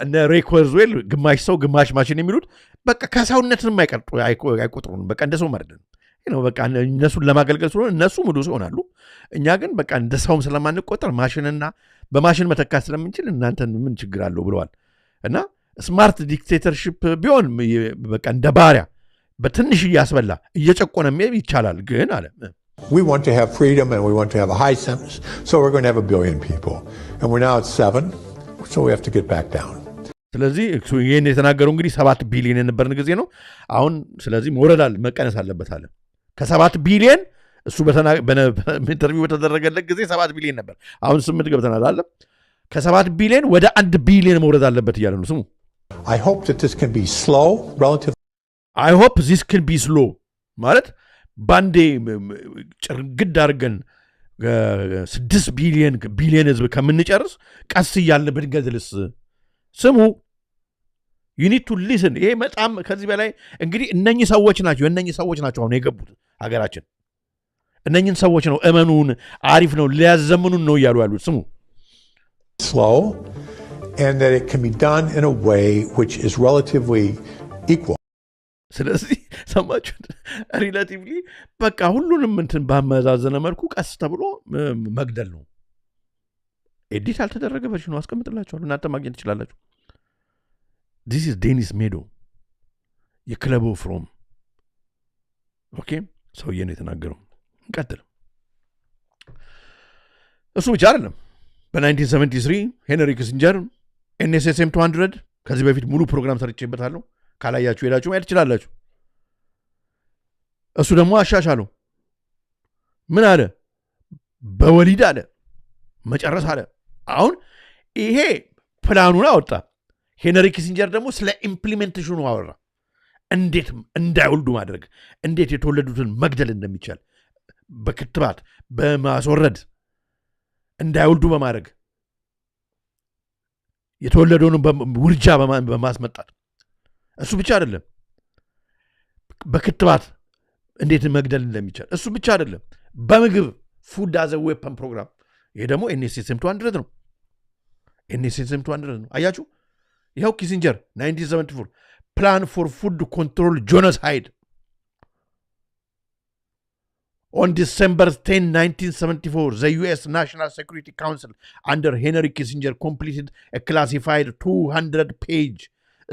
እነ ሬኮርዝዌል ግማሽ ሰው ግማሽ ማሽን የሚሉት በቃ ከሰውነትንም አይቆጥሩን በቃ እንደ ሰው ማለት ነው። በቃ እነሱን ለማገልገል ስለሆነ እነሱ ሙሉ ሰው ሆናሉ። እኛ ግን በቃ እንደ ሰውም ስለማንቆጠር ማሽንና በማሽን መተካት ስለምንችል እናንተን ምን ችግር አለው ብለዋል እና ስማርት ዲክቴተርሺፕ ቢሆን በቃ እንደ ባሪያ በትንሽ እያስበላ እየጨቆነም ይቻላል ግን አለ We want to have freedom and we want to have a high sentence, so we're going to have 1 billion people. And we're now at 7, so we have to get back down. ስለዚህ ይሄን የተናገረው እንግዲህ 7 ቢሊዮን የነበርን ጊዜ ነው አሁን ስለዚህ መውረዳል መቀነስ አለበት አለ ከ7 ቢሊዮን እሱ በኢንተርቪው በተደረገለት ጊዜ 7 ቢሊዮን ነበር አሁን 8 ገብተናል አለ ከ7 ቢሊዮን ወደ 1 ቢሊዮን መውረድ አለበት ይላል ነው ስሙ I hope that this can be slow relative I hope this can be slow ማለት ባንዴ ጭርግድ አድርገን 6 ቢሊዮን ህዝብ ከምንጨርስ ቀስ እያልን ብንገድልስ ስሙ you need to listen ይሄ በጣም ከዚህ በላይ እንግዲህ እነኚህ ሰዎች ናቸው አሁን የገቡት ሀገራችን እነኚህን ሰዎች ነው እመኑን አሪፍ ነው ሊያዘምኑን ነው እያሉ ያሉት ስሙ slow and that it can be done in a way which is relatively equal ስለዚህ ሰማችሁ ሪሌቲቭሊ በቃ ሁሉንም እንትን ባመዛዘነ መልኩ ቀስ ተብሎ መግደል ነው ኤዲት አልተደረገ ቨርሽኑ ነው አስቀምጥላችኋለሁ እናንተ ማግኘት ትችላላችሁ this is Dennis Meadow የክለቡ ፍሮም ኦኬ ሰውዬ ነው የተናገረው እንቀጥል እሱ ብቻ አይደለም በ1973 ሄንሪ ኪሲንጀር NSSM 200 ከዚህ በፊት ሙሉ ፕሮግራም ሰርቼበታለሁ ካላያችሁ ሄዳችሁ ማየት ትችላላችሁ እሱ ደግሞ አሻሻለው ምን አለ በወሊድ አለ መጨረስ አለ አሁን ይሄ ፕላኑን አወጣ ሄንሪ ኪሲንጀር ደግሞ ስለ ኢምፕሊሜንቴሽኑ አወራ እንዴት እንዳይወልዱ ማድረግ እንዴት የተወለዱትን መግደል እንደሚቻል በክትባት በማስወረድ እንዳይወልዱ በማድረግ የተወለደውን ውርጃ በማስመጣት እሱ ብቻ አይደለም በክትባት እንዴት መግደል እንደሚቻል እሱ ብቻ አይደለም በምግብ ፉድ አዘ ዌፐን ፕሮግራም ይሄ ደግሞ NSSM 200 ነው NSSM 200 ነው አያችሁ ይሄው ኪሲንጀር 1974 plan for food control genocide on December 10 1974 the US National Security Council under Henry Kissinger completed a classified 200-page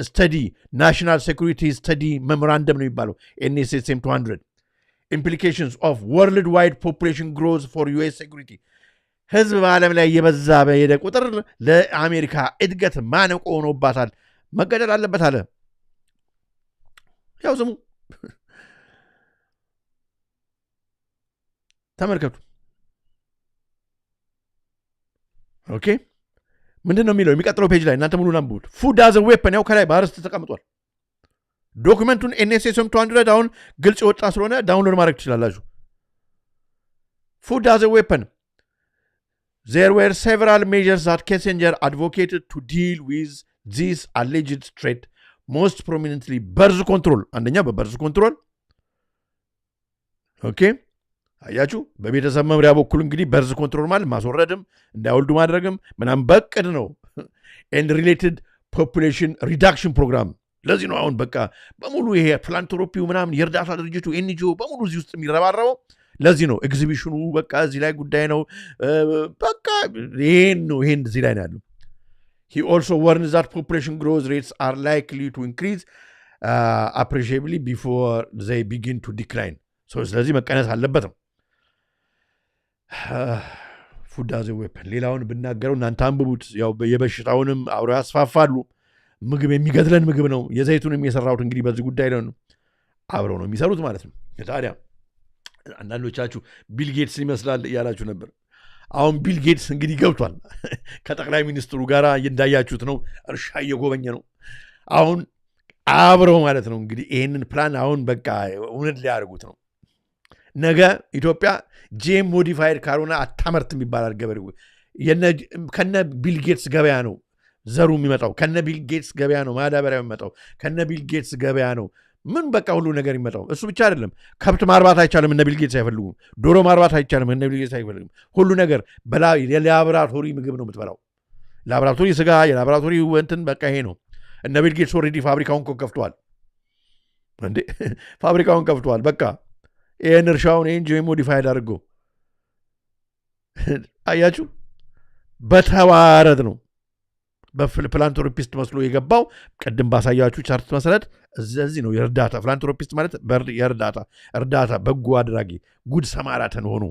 study national security study memorandum ነው የሚባለው NSSM 200 implications of worldwide population growth for US security ህዝብ በዓለም ላይ የበዛ በሄደ ቁጥር ለአሜሪካ እድገት ማነቆ ሆኖባታል መገደል አለበት አለ ያው ስሙ ተመልከቱ ኦኬ ምንድነው የሚለው የሚቀጥለው ፔጅ ላይ እናንተ ሙሉን አንብቡት ፉድ አዘ ዌፐን ያው ከላይ ባርስት ተቀምጧል ዶክመንቱን NSSM 200 አሁን ግልጽ ወጣ ስለሆነ ዳውንሎድ ማድረግ ትችላላችሁ ፉድ አዘ ዌፐን there were several measures that Kissinger advocated to deal with this alleged threat most prominently birth control አንደኛ በበርዝ ኮንትሮል ኦኬ አያችሁ በቤተሰብ መምሪያ በኩል እንግዲህ በርዝ ኮንትሮል ማለት ማስወረድም እንዳይወልዱ ማድረግም ምናምን በቅድ ነው and related population reduction program ለዚህ ነው አሁን በቃ በሙሉ ይሄ ፊላንትሮፒው ምናምን የእርዳታ ድርጅቱ NGO በሙሉ እዚህ ውስጥ የሚረባረበው ለዚህ ነው ኤግዚቢሽኑ በቃ እዚህ ላይ ጉዳይ ነው በቃ ይሄን እዚህ ላይ ነው ያለው he also warns that population growth rates are likely to increase appreciably before they begin to decline so ስለዚህ መቀነስ አለበት ነው ፉድ አዘ ዌፐን ሌላውን ብናገረው እናንተ አንብቡት ያው የበሽታውንም አብረው ያስፋፋሉ ምግብ የሚገድለን ምግብ ነው የዘይቱንም የሰራሁት እንግዲህ በዚህ ጉዳይ ላይ ነው አብረው ነው የሚሰሩት ማለት ነው ታዲያ አንዳንዶቻችሁ ቢል ጌትስ ይመስላል እያላችሁ ነበር አሁን ቢል ጌትስ እንግዲህ ገብቷል ከጠቅላይ ሚኒስትሩ ጋር እንዳያችሁት ነው እርሻ እየጎበኘ ነው አሁን አብረው ማለት ነው እንግዲህ ይሄንን ፕላን አሁን በቃ እውነት ሊያደርጉት ነው ነገ ኢትዮጵያ ጄም ሞዲፋይድ ካልሆነ አታመርትም ይባላል ገበሬው ከነ ቢል ጌትስ ገበያ ነው ዘሩ የሚመጣው ከነ ቢል ጌትስ ገበያ ነው ማዳበሪያው የሚመጣው ከነ ቢል ጌትስ ገበያ ነው ምን በቃ ሁሉ ነገር ይመጣው እሱ ብቻ አይደለም ከብት ማርባት አይቻልም እነ ቢል ጌትስ አይፈልጉም ዶሮ ማርባት አይቻልም እነ ቢል ጌትስ አይፈልጉም ሁሉ ነገር የላብራቶሪ ምግብ ነው የምትበላው ላብራቶሪ ስጋ የላብራቶሪ እንትን በቃ ይሄ ነው እነ ቢል ጌትስ ኦልሬዲ ፋብሪካውን ከፍተዋል እንዴ ፋብሪካውን ከፍተዋል በቃ ይሄን እርሻውን ይሄን ጄም ሞዲፋይድ አድርጎ አያችሁ በተዋረድ ነው በፊላንትሮፒስት መስሎ የገባው ቀደም ባሳያችሁ ቻርት መሰረት እዚህ ነው የእርዳታ ፊላንትሮፒስት ማለት እርዳታ በጎ አድራጊ ጉድ ሰማራተን ሆኖ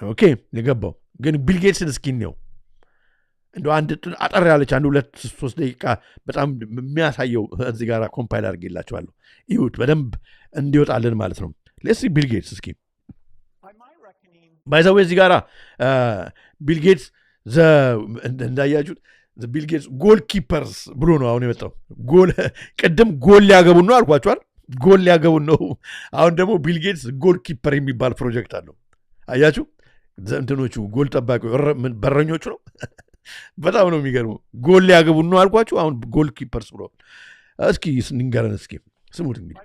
ኦኬ የገባው ግን ቢል ጌትስን እስኪን ነው እንደው አንድ አጠር ያለች 2-3 ደቂቃ በጣም የሚያሳየው እዚህ ጋር ኮምፓይል አድርጌላችኋለሁ ይሁት በደንብ እንዲወጣልን ማለት ነው ሌትስ ቢል ጌትስ እስኪ ባይ ዘ ዌይ እዚህ ጋር ቢል ጌትስ እንዳያችሁት ቢል ጌትስ ጎል ኪፐርስ ብሎ ነው አሁን የመጣው ቅድም ጎል ሊያገቡ ነው አልኳችኋል ጎል ሊያገቡ ነው አሁን ደግሞ ቢል ጌትስ ጎል ኪፐር የሚባል ፕሮጀክት አለው አያችሁ እንትኖቹ ጎል ጠባቂ በረኞቹ ነው በጣም ነው የሚገርመው ጎል ሊያገቡ ነው አልኳችሁ አሁን ጎል ኪፐርስ ብሎ እስኪ ንገረን እስኪ ስሙት እንግዲህ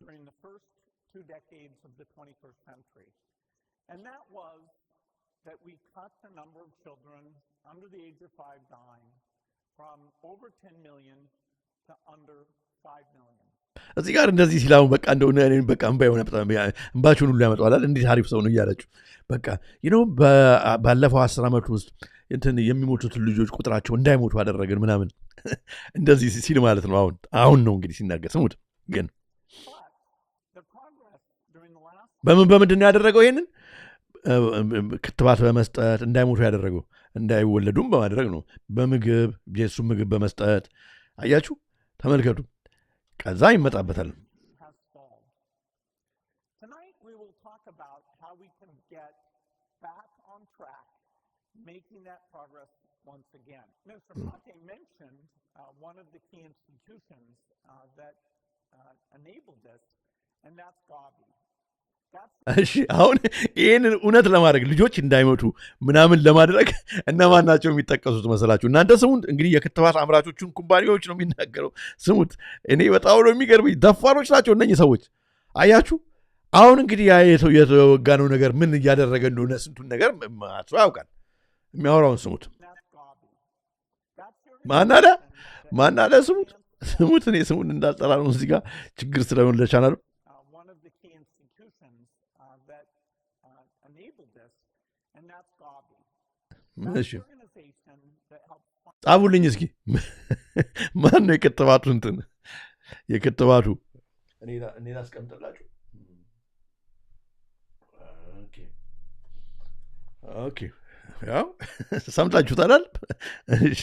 during the first 2 decades of the 21st century. And that was that we cut the number of children under the age of 5 dying from over 10 million to under 5 million. እዚህ ጋር እንደዚህ ሲላው በቃ እንደሆነ እኔን በቃ እንባ የሆነ በጣም እንባችሁን ሁሉ ያመጣዋል እንዴት አሪፍ ሰው ነው እያላችሁ በቃ ባለፈው 10 ዓመት ውስጥ እንትን የሚሞቱትን ልጆች ቁጥራቸው እንዳይሞቱ አደረግን ምናምን እንደዚህ ሲል ማለት ነው አሁን ነው እንግዲህ ሲናገር ስሙት ግን በምንድን ነው ያደረገው ይሄንን ክትባት በመስጠት እንዳይሞቱ ያደረገው እንዳይወለዱም በማድረግ ነው በምግብ የሱ ምግብ በመስጠት አያችሁ ተመልከቱ ከዛ ይመጣበታል Tonight we will talk about how we can get back on track making that progress once again. Mr. Pate mentioned one of the key institutions that enabled this and that's Gavi. እሺ አሁን ይሄንን እውነት ለማድረግ ልጆች እንዳይሞቱ ምናምን ለማድረግ እነማን ናቸው የሚጠቀሱት መሰላችሁ እናንተ ስሙት እንግዲህ የክትባት አምራቾቹን ኩባንያዎች ነው የሚናገረው ስሙት እኔ በጣም ነው የሚገርመኝ ደፋሮች ናቸው እነኚህ ሰዎች አያችሁ አሁን እንግዲህ የተወጋነው ነገር ምን እያደረገ እንደሆነ ስንቱን ነገር ማጥቶ ያውቃል የሚያወራውን ስሙት ማናዳ ስሙት እኔ ስሙን እንዳልጠራ ነው እዚህ ጋር ችግር ስለሆነ ለቻናሉ እሺ ጻፉልኝ እስኪ ማን ነው የክትባቱ እንትን የክትባቱ እኔ ላስቀምጥላችሁ ኦኬ ያው ሰምታችሁታል እሺ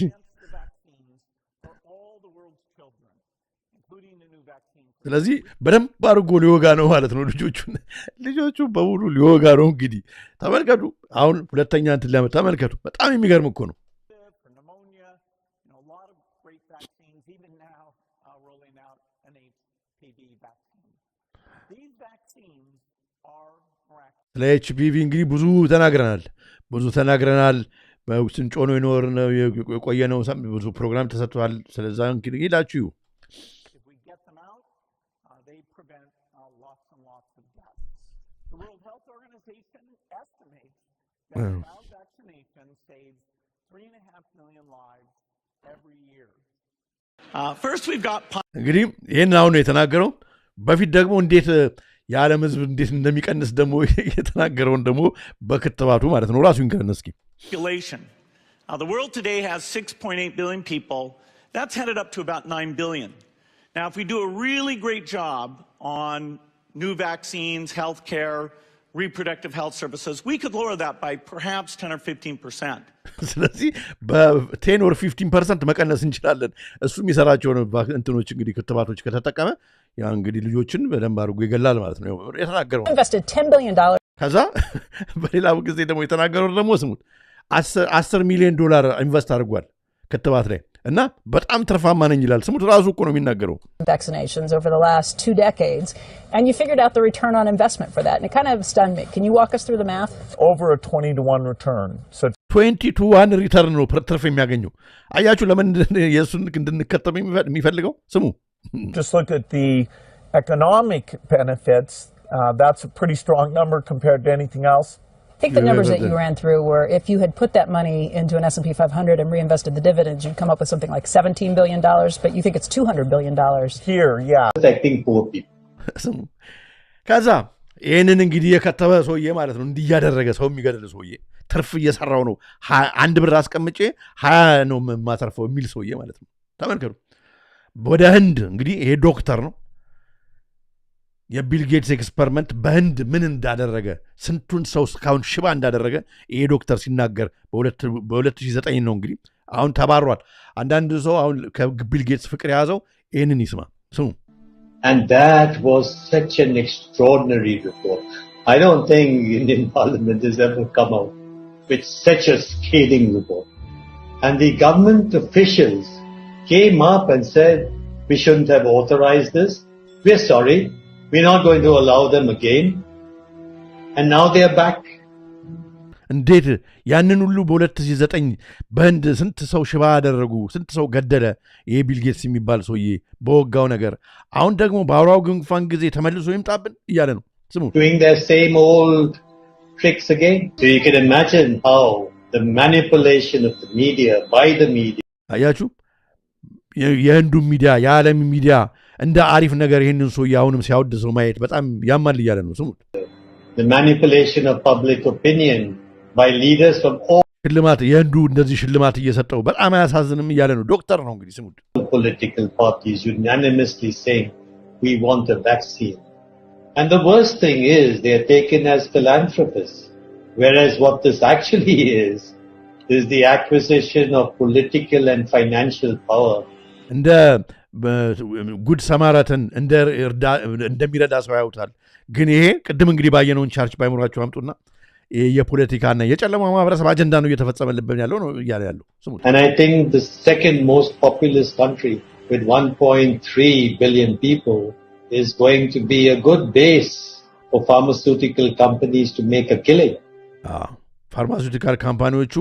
ስለዚህ በደንብ አድርጎ ሊወጋ ነው ማለት ነው ልጆቹ በሙሉ ሊወጋ ነው እንግዲህ ተመልከቱ አሁን ሁለተኛ እንትን ሊያመጣ ተመልከቱ በጣም የሚገርም እኮ ነው ስለ ኤችፒቪ እንግዲህ ብዙ ተናግረናል ስንጮ ነው የቆየ ነው ብዙ ፕሮግራም ተሰጥቷል ስለዛ እንግዲህ ሄዳችሁ vaccination saves 3.5 million lives every year. First we've got እንግዲህ ይሄን አሁን ነው የተናገረው በፊት ደግሞ እንዴት የዓለም ህዝብ እንዴት እንደሚቀንስ ደግሞ የተናገረውን ደግሞ በክትባቱ ማለት ነው ራሱ ይንገረን እስኪ The world today has 6.8 billion people. That's headed up to about 9 billion. Now if we do a really great job on new vaccines, healthcare, reproductive health services, we could lower that by perhaps 10 or 15%. ስለዚህ በ10 or 15% መቀነስ እንችላለን እሱ የሚሰራቸው እንትኖች እንግዲህ ክትባቶች ከተጠቀመ ያ እንግዲህ ልጆችን በደንብ አድርጎ ይገላል ማለት ነው የተናገረው invested $10 billion ከዛ በሌላ ጊዜ ደግሞ የተናገረው ደግሞ ስሙት $10 ሚሊዮን ኢንቨስት አድርጓል ክትባት ላይ እና በጣም ትርፋማ ነኝ ይላል ስሙት ራሱ እኮ ነው የሚናገረው vaccinations over the last 2 decades and you figured out the return on investment for that and it kind of stunned me can you walk us through the math over a 20-to-1 return so 20-to-1 return ነው ትርፍ የሚያገኘው አያችሁ ለምን የሱን እንድንከተም የሚፈልገው ስሙ just look at the economic benefits that's a pretty strong number compared to anything else I think the numbers that you ran through were if you had put that money into an S&P 500 and reinvested the dividends, you'd come up with something like $17 billion, but you think it's $200 billion. Here, yeah. Protecting poor people. ከዛ ይህንን እንግዲህ የከተበ ሰውዬ ማለት ነው። እንዲህ እያደረገ ሰው የሚገድል ሰውዬ ትርፍ እየሰራው ነው። 1 ብር አስቀምጬ 20 ነው የማተርፈው የሚል ሰውዬ ማለት ነው። ተመልከቱ። ወደ ህንድ እንግዲህ ይሄ ዶክተር ነው። የቢል ጌትስ ኤክስፐሪመንት በህንድ ምን እንዳደረገ ስንቱን ሰው እስካሁን ሽባ እንዳደረገ ይሄ ዶክተር ሲናገር በ2009 ነው እንግዲህ። አሁን ተባሯል። አንዳንድ ሰው አሁን ከቢል ጌትስ ፍቅር የያዘው ይህንን ይስማ ስሙ። And that was such an extraordinary report. I don't think Indian Parliament has ever come out with such a scathing report. And the government officials came up and said, we shouldn't have authorized this. We're sorry. We're not going to allow them again. And now they are back. እንዴት ያንን ሁሉ በ2009 በህንድ ስንት ሰው ሽባ ያደረጉ ስንት ሰው ገደለ ይሄ ቢል ጌትስ የሚባል ሰውዬ በወጋው ነገር። አሁን ደግሞ በአውራው ጉንፋን ጊዜ ተመልሶ ይምጣብን እያለ ነው። ስሙ። Doing their same old tricks again. So you can imagine how the manipulation of the media by the media. አያችሁ የህንዱ ሚዲያ የዓለም ሚዲያ እንደ አሪፍ ነገር ይህንን ሰውዬ አሁንም ሲያወድሰው ማየት በጣም ያማል እያለ ነው። ስሙ። The manipulation of public opinion by leaders from all ሽልማት የህንዱ እንደዚህ ሽልማት እየሰጠው በጣም አያሳዝንም እያለ ነው። ዶክተር ነው እንግዲህ ስሙት። political parties unanimously saying we want a vaccine. And the worst thing is they are taken as philanthropists, whereas what this actually is the acquisition of political and financial power. እንደ ጉድ ሰማራትን እንደሚረዳ ሰው ያውታል። ግን ይሄ ቅድም እንግዲህ ባየነውን ቻርች ባይሞራችሁ አምጡና የፖለቲካና የጨለማ ማህበረሰብ አጀንዳ ነው እየተፈጸመልብን ያለው ነው እያለ ያለው ስሙት። And I think the second most populous country with 1.3 billion people is going to be a good base for pharmaceutical companies to make a killing. ፋርማሲውቲካል ካምፓኒዎቹ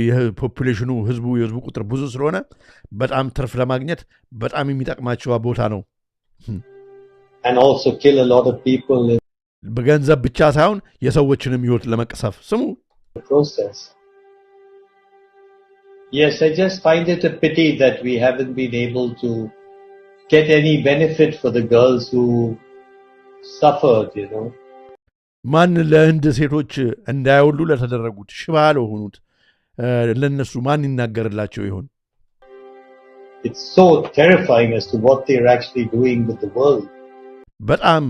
የፖፑሌሽኑ የህዝቡ ቁጥር ብዙ ስለሆነ በጣም ትርፍ ለማግኘት በጣም የሚጠቅማቸው ቦታ ነው። And also kill a lot of people in በገንዘብ ብቻ ሳይሆን የሰዎችንም ህይወት ለመቅሰፍ ስሙ። process. Yes, I just find it a pity that we haven't been able to get any benefit for the girls who suffered, you know. ማን ለህንድ ሴቶች እንዳይወሉ ለተደረጉት ሽባ ለሆኑት ለነሱ ማን ይናገርላቸው ይሆን? It's so terrifying as to what they're actually doing with the world. በጣም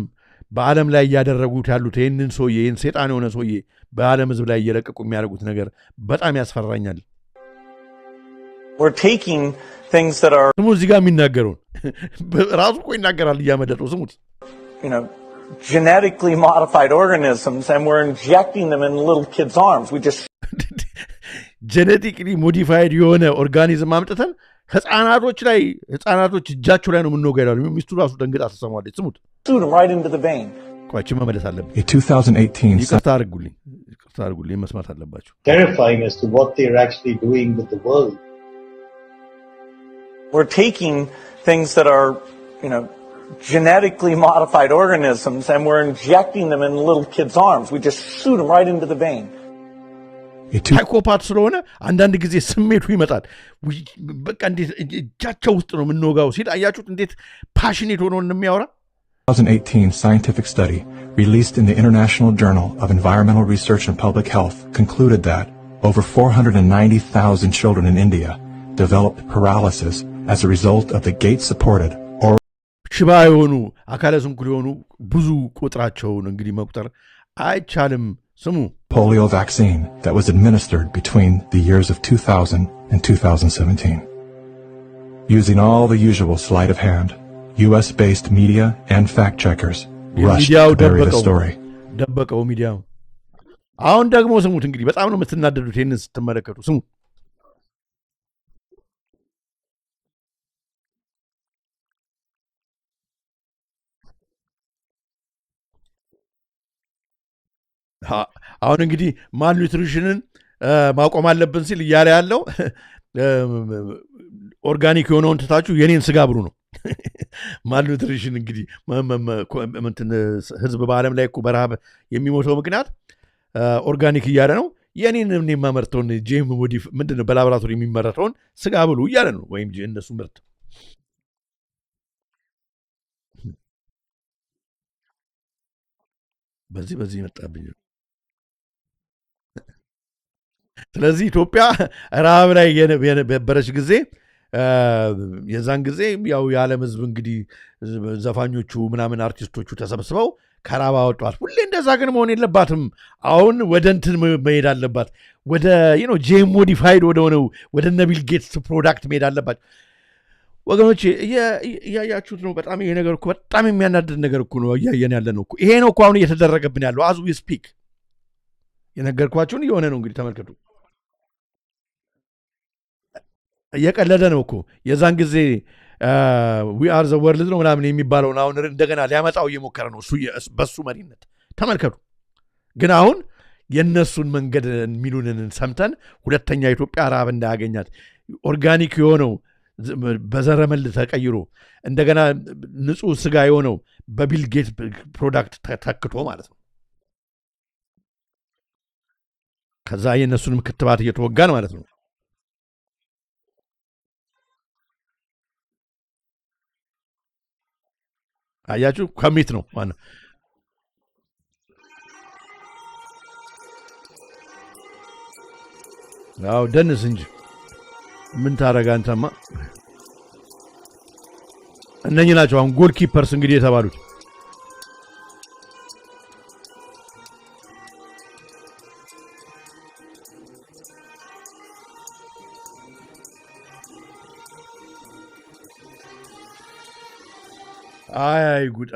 በዓለም ላይ ያደረጉት ያሉት ይህንን ሰውዬ ይህን ሴጣን የሆነ ሰውዬ በዓለም ህዝብ ላይ እየለቀቁ የሚያደርጉት ነገር በጣም ያስፈራኛል። We're taking things that are ስሙ እዚህ ጋር የሚናገረውን ራሱ እኮ ይናገራል እያመደጠው ስሙት። You know, genetically modified organisms and we're injecting them in little kids' arms. We just ጄኔቲክሊ ሞዲፋይድ የሆነ ኦርጋኒዝም አምጥተን ህፃናቶች እጃቸው ላይ ነው የምንወጋ ይላሉ። ሚስቱ ራሱ ደንግጣ ተሰማለች። ስሙት። shoot them right into the vein. ቆይቼ መመለስ አለብኝ። A 2018 ይቅርታ አድርጉልኝ መስማት አለባቸው። Terrifying as to what they're actually doing with the world. We're taking things that are, you know, genetically modified organisms and we're injecting them in little kids' arms. We just shoot them right into the vein. ሳይኮፓት ስለሆነ አንዳንድ ጊዜ ስሜቱ ይመጣል። በቃ እንዴት እጃቸው ውስጥ ነው የምንወጋው ሲል አያችሁት እንዴት ፓሽኔት ሆኖ እንደሚያወራ። 2018 scientific study released in the International Journal of Environmental Research and Public Health concluded that over 490,000 children in India developed paralysis as a result of the Gates-supported oral ሽባ የሆኑ አካለ ስንኩል የሆኑ ብዙ ቁጥራቸውን እንግዲህ መቁጠር አይቻልም። ስሙ polio vaccine that was administered between the years of 2000 and 2017. Using all the usual sleight of hand, US-based media and fact-checkers rushed to bury the story. ደበቀው ሚዲያው። አሁን ደግሞ ስሙት እንግዲህ በጣም ነው የምትናደዱት ይህንን ስትመለከቱ ስሙ። አሁን እንግዲህ ማል ኒውትሪሽንን ማቆም አለብን ሲል እያለ ያለው ኦርጋኒክ የሆነውን ትታችሁ የኔን ስጋ ብሉ ነው። ማል ኒውትሪሽን እንግዲህ ህዝብ በዓለም ላይ እኮ በረሃብ የሚሞተው ምክንያት ኦርጋኒክ እያለ ነው። የኔን የማመርተውን ጄም ሞዲፍ ምንድነው በላቦራቶሪ የሚመረተውን ስጋ ብሉ እያለ ነው። ወይም እነሱ ምርት በዚህ መጣብኝ። ስለዚህ ኢትዮጵያ ረሃብ ላይ የነበረች ጊዜ የዛን ጊዜ ያው የዓለም ህዝብ እንግዲህ ዘፋኞቹ ምናምን አርቲስቶቹ ተሰብስበው ከራባ ወጧት። ሁሌ እንደዛ ግን መሆን የለባትም። አሁን ወደ እንትን መሄድ አለባት። ወደ ጄም ሞዲፋይድ ወደ ሆነው ወደ ቢል ጌትስ ፕሮዳክት መሄድ አለባት። ወገኖች እያያችሁት ነው። በጣም ይሄ ነገር እኮ በጣም የሚያናድድ ነገር እኮ ነው እያየን ያለ ነው እኮ። ይሄ ነው እኮ አሁን እየተደረገብን ያለው አዝ ዊ ስፒክ። የነገርኳችሁን እየሆነ ነው እንግዲህ ተመልከቱ። እየቀለደ ነው እኮ የዛን ጊዜ ዊ አር ዘ ወርልድ ነው ምናምን የሚባለውን አሁን እንደገና ሊያመጣው እየሞከረ ነው በሱ መሪነት ተመልከቱ። ግን አሁን የእነሱን መንገድ የሚሉንን ሰምተን ሁለተኛ ኢትዮጵያ ረሃብ እንዳያገኛት ኦርጋኒክ የሆነው በዘረመል ተቀይሮ እንደገና ንጹህ ስጋ የሆነው በቢል ጌት ፕሮዳክት ተክቶ ማለት ነው። ከዛ የእነሱንም ክትባት እየተወጋን ማለት ነው። አያችሁ ከሚት ነው ዋናው። አዎ ደንስ እንጂ ምን ታረጋ አንተማ። እነኚህ ናቸው አሁን ጎል ኪፐርስ እንግዲህ የተባሉት። አይ ጉድ።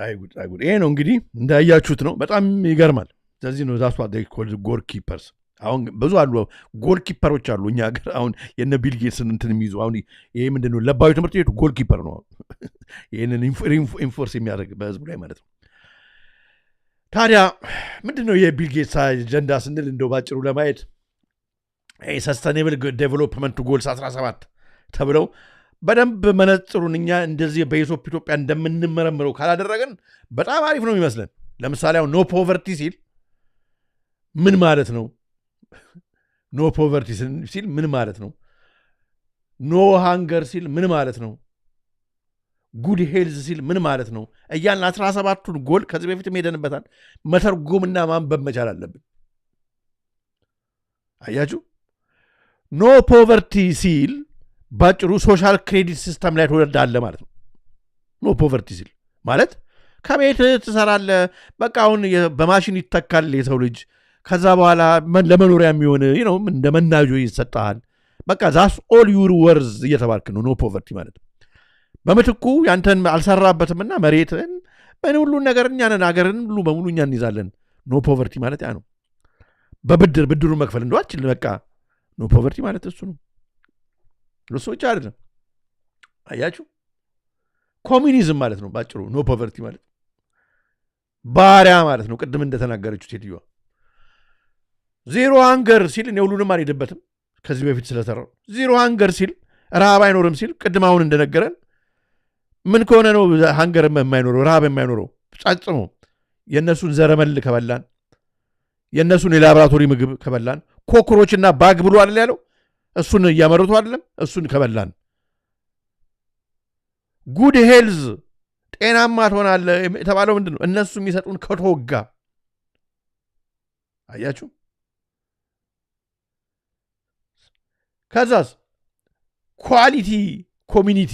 ይሄ ነው እንግዲህ እንዳያችሁት ነው። በጣም ይገርማል። ስለዚህ ነው ዛስ ዋት ዴይ ኮልድ ጎል ኪፐርስ። አሁን ብዙ አሉ ጎል ኪፐሮች አሉ እኛ ሀገር። አሁን የነ ቢል ጌትስን እንትን የሚይዙ አሁን ይሄ ምንድን ነው ለባዊ ትምህርት ቤቱ ጎል ኪፐር ነው። ይህንን ኢንፎርስ የሚያደርግ በህዝቡ ላይ ማለት ነው። ታዲያ ምንድን ነው የቢል ጌትስ አጀንዳ ስንል እንደው ባጭሩ ለማየት ሰስተኔብል ዴቨሎፕመንት ጎልስ 17 ተብለው በደንብ መነጽሩን እኛ እንደዚህ በኢትዮጵያ እንደምንመረምረው ካላደረገን በጣም አሪፍ ነው የሚመስለን። ለምሳሌ አሁን ኖ ፖቨርቲ ሲል ምን ማለት ነው? ኖ ፖቨርቲ ሲል ምን ማለት ነው? ኖ ሃንገር ሲል ምን ማለት ነው? ጉድ ሄልዝ ሲል ምን ማለት ነው? እያልን 17ቱን ጎል ከዚህ በፊትም ሄደንበታል። መተርጎምና ማንበብ መቻል አለብን። አያችሁ ኖ ፖቨርቲ ሲል ባጭሩ ሶሻል ክሬዲት ሲስተም ላይ ትወዳለ ማለት ነው። ኖ ፖቨርቲ ሲል ማለት ከቤት ትሰራለ፣ በቃ አሁን በማሽን ይተካል የሰው ልጅ። ከዛ በኋላ ለመኖሪያ የሚሆን እንደ መናጆ ይሰጣል። በቃ ዛስ ኦል ዩር ወርዝ እየተባልክ ነው። ኖ ፖቨርቲ ማለት በምትኩ ያንተን አልሰራበትምና መሬትን ሁሉን ነገር እኛ ነን፣ ሀገርን ሁሉ በሙሉ እኛ እንይዛለን። ኖ ፖቨርቲ ማለት ያ ነው። ብድሩ መክፈል እንደዋችል በቃ ኖ ፖቨርቲ ማለት እሱ ነው። ለሰዎች አይደለም። አያችሁ ኮሚኒዝም ማለት ነው ባጭሩ ኖ ፖቨርቲ ማለት ባሪያ ማለት ነው። ቅድም እንደተናገረችው ሴትዮዋ ዜሮ ሃንገር ሲል እኔ ሁሉንም አልሄድበትም ከዚህ በፊት ስለሰራው። ዜሮ ሃንገር ሲል ረሃብ አይኖርም ሲል ቅድም አሁን እንደነገረን ምን ከሆነ ነው ሃንገር የማይኖረው ረሃብ የማይኖረው? ጫጽሞ የእነሱን ዘረመል ከበላን የእነሱን የላቦራቶሪ ምግብ ከበላን ኮክሮችና ባግ ብሎ አይደል ያለው? እሱን እያመረቱ አይደለም? እሱን ከበላን ጉድ ሄልዝ ጤናማ ትሆናለህ የተባለው ምንድን ነው? እነሱ የሚሰጡን ከተወጋ። አያችሁ ከዛስ ኳሊቲ ኮሚኒቲ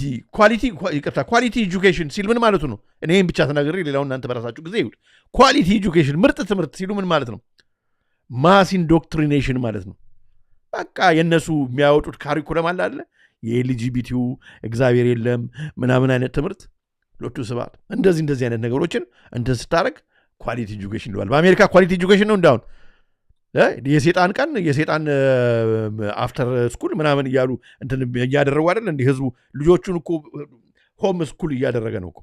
ኳሊቲ ኤጁኬሽን ሲል ምን ማለቱ ነው? እኔም ብቻ ተናግሬ ሌላውን እናንተ በራሳችሁ ጊዜ ይሁን። ኳሊቲ ኤጁኬሽን ምርጥ ትምህርት ሲሉ ምን ማለት ነው? ማስ ኢንዶክትሪኔሽን ማለት ነው። በቃ የእነሱ የሚያወጡት ካሪኩለም አለ የኤልጂቢቲው እግዚአብሔር የለም ምናምን አይነት ትምህርት ሎቱ ስባት እንደዚህ አይነት ነገሮችን እንትን ስታደርግ ኳሊቲ ኤጁኬሽን ይለዋል። በአሜሪካ ኳሊቲ ኤጁኬሽን ነው እንዳሁን የሴጣን ቀን የሴጣን አፍተር ስኩል ምናምን እያሉ እንትን እያደረጉ አይደል? እንዲህ ህዝቡ ልጆቹን እኮ ሆም ስኩል እያደረገ ነው እኮ።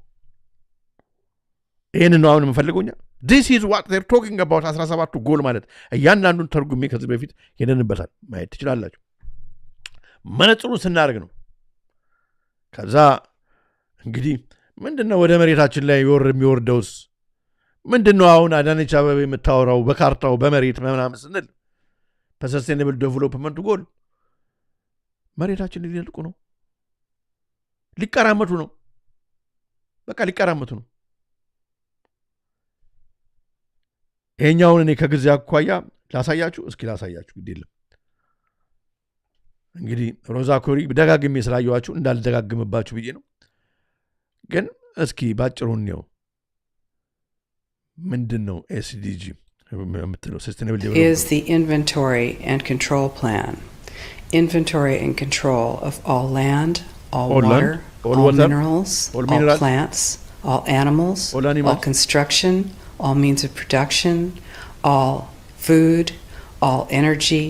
ይህንን ነው አሁን የምፈልገውኛ። ዲስ ኢዝ ዋት ዜር ቶኪንግ አባውት 17ቱ ጎል ማለት እያንዳንዱን ተርጉሜ ከዚህ በፊት ሄደንበታል፣ ማየት ትችላላችሁ። መነጽሩን ስናደርግ ነው። ከዛ እንግዲህ ምንድነው ወደ መሬታችን ላይ የሚወርደውስ ምንድነው? አሁን አዳነች አበቤ የምታወራው በካርታው በመሬት ምናምን ስንል በሰስቴናብል ዴቨሎፕመንት ጎል መሬታችን ሊነጥቁ ነው፣ ሊቀራመቱ ነው። በቃ ሊቀራመቱ ነው። ይሄኛውን እኔ ከጊዜ አኳያ ላሳያችሁ እስኪ ላሳያችሁ ግድ የለም እንግዲህ ሮዛ ኮሪ ደጋግሜ ስላየዋችሁ እንዳልደጋግምባችሁ ብዬ ነው ግን እስኪ ባጭሩን ነው ምንድነው SDG የምትለው sustainable development is the inventory and control plan. Inventory and control of all land, all water, all minerals, all plants, all animals, all construction, all means of production, all food, all energy,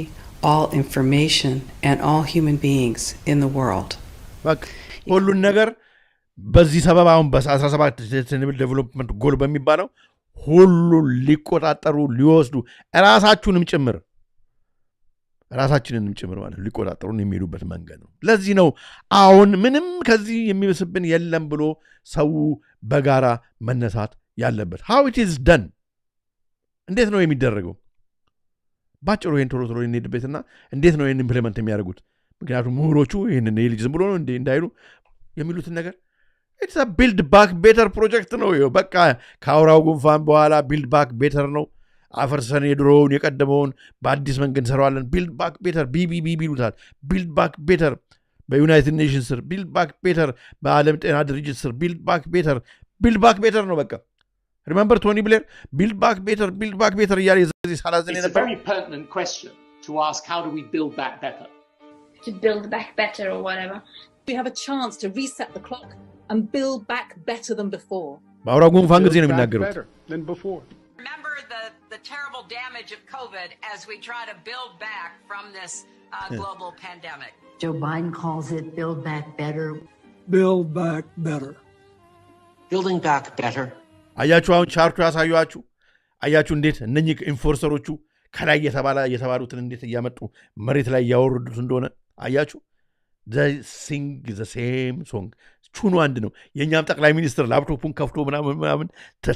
all information, and all human beings in the world. ሁሉን ነገር በዚህ ሰበብ አሁን በ17 sustainable development goal በሚባለው ሁሉ ሊቆጣጠሩ ሊወስዱ ራሳችሁንም ጭምር ራሳችንንም ጭምር ማለት ሊቆጣጠሩን የሚሄዱበት መንገድ ነው ለዚህ ነው አሁን ምንም ከዚህ የሚበስብን የለም ብሎ ሰው በጋራ መነሳት ያለበት how it is done እንዴት ነው የሚደረገው ባጭሩ ይሄን ቶሎ ቶሎ እንሄድበትና እንዴት ነው ይሄን ኢምፕሊመንት የሚያደርጉት ምክንያቱም ምሁሮቹ ይሄንን የልጅ ዝም ብሎ ነው እንዳይሉ የሚሉትን ነገር it's a build back better project ነው በቃ ካውራው ጉንፋን በኋላ build back better ነው አፈርሰን የድሮውን የቀደመውን በአዲስ መንገድ እንሰራዋለን build back better ቢቢቢ ይሉታል build back better በዩናይትድ ኔሽንስ ስር build back better በዓለም ጤና ድርጅት ስር build back better ነው በቃ remember Tony Blair build back better እያለ የዚህ ሳላዘን ነበር It's a very pertinent question to ask how do we build back better to build back better or whatever we have a chance to reset the clock and build back better than before. ባውራው ጉንፋን ጊዜ ነው የሚናገሩት Remember the terrible damage of COVID as we try to build back from this global pandemic. Joe Biden calls it build back better. Build back better. Building back better. አያችሁ አሁን ቻርቱ ያሳዩአችሁ አያችሁ እንዴት እነኚህ ኢንፎርሰሮቹ ከላይ የተባሉትን እንዴት እያመጡ መሬት ላይ ያወርዱት እንደሆነ አያችሁ they sing the same song ቹኑ አንድ ነው የኛም ጠቅላይ ሚኒስትር ላፕቶፑን ከፍቶ ምናምን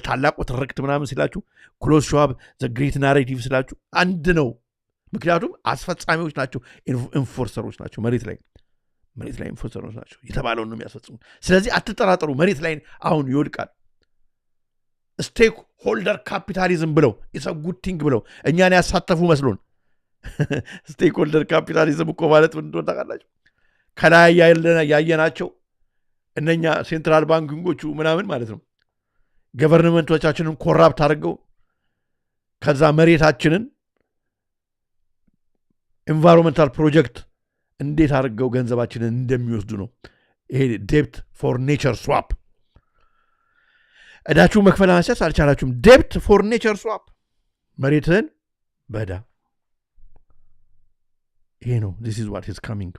ታላቁ ትርክት ምናምን ሲላችሁ ክሎዝ ሾፕ the great narrative ሲላችሁ አንድ ነው ምክንያቱም አስፈጻሚዎች ናቸው ኢንፎርሰሮች ናቸው መሬት ላይ ኢንፎርሰሮች ናቸው የተባለውን ነው የሚያስፈጽሙት ስለዚህ አትጠራጠሩ መሬት ላይ አሁን ይወድቃል ስቴክ ሆልደር ካፒታሊዝም ብለው it's a good thing ብለው እኛን ያሳተፉ መስሎን ስቴክ ሆልደር ካፒታሊዝም እኮ ማለት ምን እንደሆነ ታውቃላችሁ ከላይ ያየናቸው እነኛ ሴንትራል ባንኪንጎቹ ምናምን ማለት ነው ገቨርንመንቶቻችንን ኮራፕት አድርገው ከዛ መሬታችንን ኢንቫይሮንመንታል ፕሮጀክት እንዴት አድርገው ገንዘባችንን እንደሚወስዱ ነው ይሄ ዴፕት ፎር ኔቸር ስዋፕ እዳችሁ መክፈል አንሰስ አልቻላችሁም ዴፕት ፎር ኔቸር ስዋፕ መሬትን በዳ ይሄ ነው this is what is coming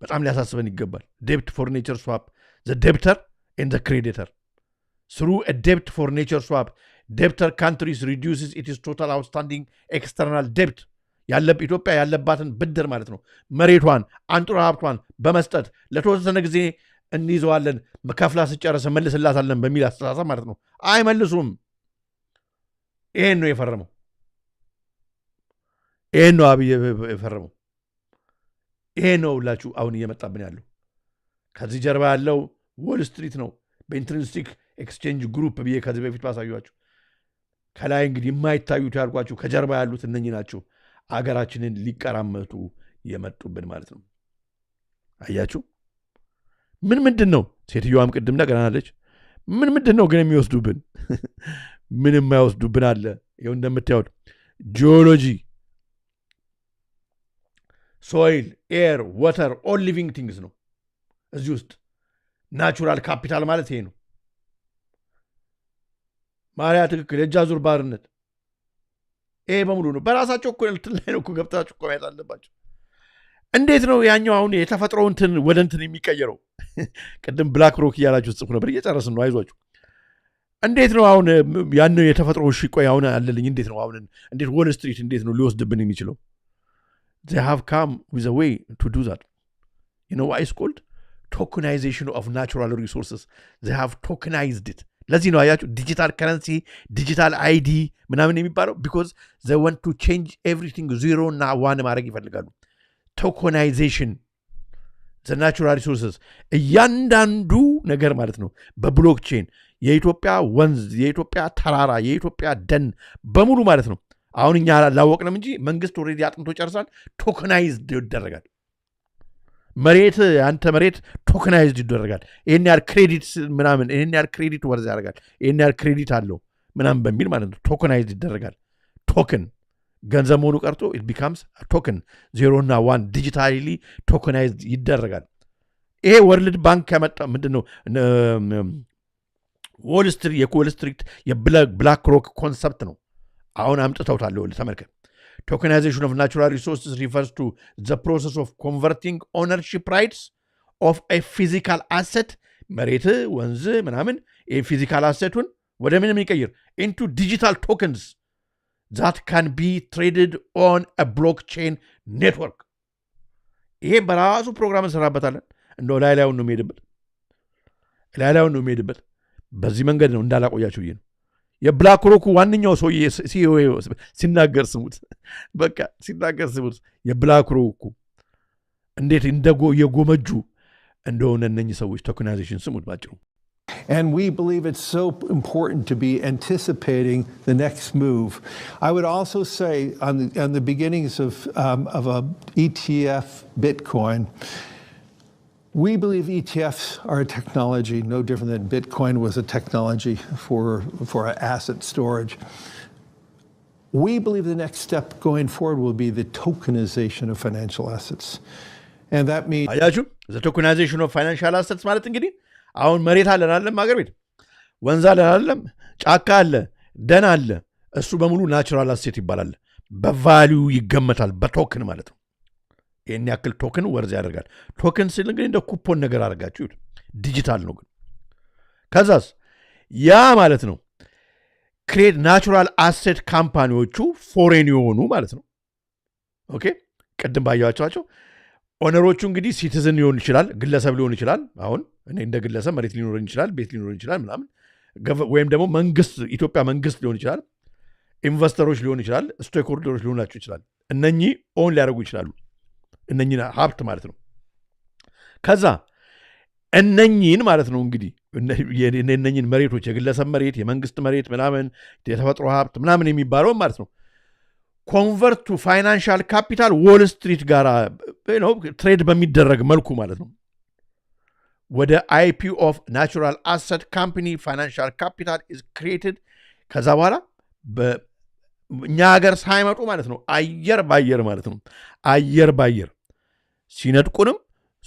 በጣም ሊያሳስበን ይገባል debt for nature swap the debtor and the creditor through a debt for nature swap debtor countries reduces its total outstanding external debt ኢትዮጵያ ያለባትን ብድር ማለት ነው መሬቷን አንጡራ ሀብቷን በመስጠት ለተወሰነ ጊዜ እንይዘዋለን መከፍላ ስጨርስ መልስላታለን በሚል አስተሳሰብ ማለት ነው አይመልሱም ይሄን ነው የፈረመው ይሄን ነው አብይ የፈረመው ይሄ ነው ሁላችሁ አሁን እየመጣብን ያለው ከዚህ ጀርባ ያለው ዎል ስትሪት ነው በኢንትሪንሲክ ኤክስቼንጅ ግሩፕ ብዬ ከዚህ በፊት ባሳዩአችሁ ከላይ እንግዲህ የማይታዩት ያልኳችሁ ከጀርባ ያሉት እነኚህ ናቸው አገራችንን ሊቀራመቱ የመጡብን ማለት ነው አያችሁ ምንድነው ሴትዮዋም ቅድም ነገራናለች ምንድነው ግን የሚወስዱብን ምንም የማይወስዱብን አለ ይሄው እንደምታዩት ጂኦሎጂ soil air water all living things ነው እዚህ ውስጥ ናቹራል ካፒታል ማለት ይሄ ነው ማሪያ ትክክል የጃዙር ባርነት ይሄ በሙሉ ነው በራሳቸው እኮ ላይ ነው እኮ ገብታችሁ እኮ ማየት አለባችሁ እንዴት ነው ያኛው አሁን የተፈጥሮ እንትን ወደ እንትን የሚቀየረው ቅድም ብላክ ሮክ እያላችሁ ጽፉ ነበር እየጨረስን ነው አይዟችሁ እንዴት ነው አሁን ያን የተፈጥሮ እሺ ቆይ አሁን አለልኝ እንዴት ነው አሁን እንዴት ዎል ስትሪት እንዴት ነው ሊወስድብን የሚችለው they have come with a way to do that you know why it's called tokenization of natural resources they have tokenized it ለዚህ ነው አያችሁ ዲጂታል ከረንሲ ዲጂታል አይዲ ምናምን የሚባለው because they want to change everything zero እና one ማድረግ ይፈልጋሉ tokenization the natural resources እያንዳንዱ ነገር ማለት ነው በብሎክቼን የኢትዮጵያ ወንዝ የኢትዮጵያ ተራራ የኢትዮጵያ ደን በሙሉ ማለት ነው አሁን እኛ ላወቅንም እንጂ መንግስት ኦሬዲ አጥንቶ ጨርሳል ቶከናይዝድ ይደረጋል መሬት አንተ መሬት ቶከናይዝድ ይደረጋል ይሄን ያህል ክሬዲት ምናምን ይሄን ያህል ክሬዲት ወርዝ ያደርጋል ይሄን ያህል ክሬዲት አለው ምናምን በሚል ማለት ነው ቶከናይዝድ ይደረጋል ቶከን ገንዘብ መሆኑ ቀርቶ it becomes a token 0 እና 1 digitally tokenized ይደረጋል ይሄ ወርልድ ባንክ ያመጣ ምንድነው ዎል ስትሪት የብላክ ሮክ ኮንሰፕት ነው አሁን አምጥተውታል ተመልከት tokenization of natural resources refers to the process of converting ownership rights of a physical asset መሬት ወንዝ ምናምን የፊዚካል አሴቱን ወደ ምንም ይቀይር into digital tokens that can be traded on a blockchain network ይሄ በራሱ ፕሮግራም እንሰራበታለን እንደው ላይላውን ነው የሚሄድበት በዚህ መንገድ ነው እንዳላቆያችሁ ይሄ ነው የብላክ ሮክ ዋንኛው ሰው ሲኦ ሲናገር ስሙት በቃ ሲናገር ስሙት የብላክ ሮክ እንዴት የጎመጁ እንደሆነ እነኚህ ሰዎች ቶከናይዜሽን ስሙት ባጭሩ And we believe it's so important to be anticipating the next move. I would also say on the beginnings of a ETF Bitcoin, we believe ETFs are a technology no different than Bitcoin was a technology for asset storage. We believe the next step going forward will be the tokenization of financial assets. And that means... the tokenization of financial assets ማለት እንግዲህ አሁን መሬት አለን አይደለም አገር ቤት ወንዝ አለን አይደለም ጫካ አለ ደን አለ እሱ በሙሉ ናቹራል አሴት ይባላል በቫልዩ ይገመታል በቶክን ማለት ነው ይሄን ያክል ቶክን ወርዝ ያደርጋል ቶክን ሲል እንግዲህ እንደ ኩፖን ነገር አድርጋችሁ ዲጂታል ነው ግን ከዛስ ያ ማለት ነው ክሬት ናቹራል አሴት ካምፓኒዎቹ ፎሬን የሆኑ ማለት ነው ኦኬ ቀደም ባያቻቸው ኦነሮቹ እንግዲህ ሲቲዝን ሊሆን ይችላል ግለሰብ ሊሆን ይችላል አሁን እኔ እንደ ግለሰብ መሬት ሊኖረኝ ይችላል ቤት ሊኖረኝ ይችላል ምናምን ወይም ደግሞ መንግስት ኢትዮጵያ መንግስት ሊሆን ይችላል ኢንቨስተሮች ሊሆን ይችላል ስቴክ ሆልደሮች ሊሆናቸው ይችላል እነኚህ ኦን ሊያደርጉ ይችላሉ እነኚህ ሀብት ማለት ነው ከዛ እነኚህን ማለት ነው እንግዲህ እነኚህን መሬቶች የግለሰብ መሬት የመንግስት መሬት ምናምን የተፈጥሮ ሀብት ምናምን የሚባለው ማለት ነው ኮንቨርት ቱ ፋይናንሻል ካፒታል ዎል ስትሪት ጋር ትሬድ በሚደረግ መልኩ ማለት ነው ወደ IPO of natural asset company financial capital is created ከዛ በኋላ በእኛ ሀገር ሳይመጡ ማለት ነው አየር ባየር ማለት ነው አየር ባየር ሲነጥቁንም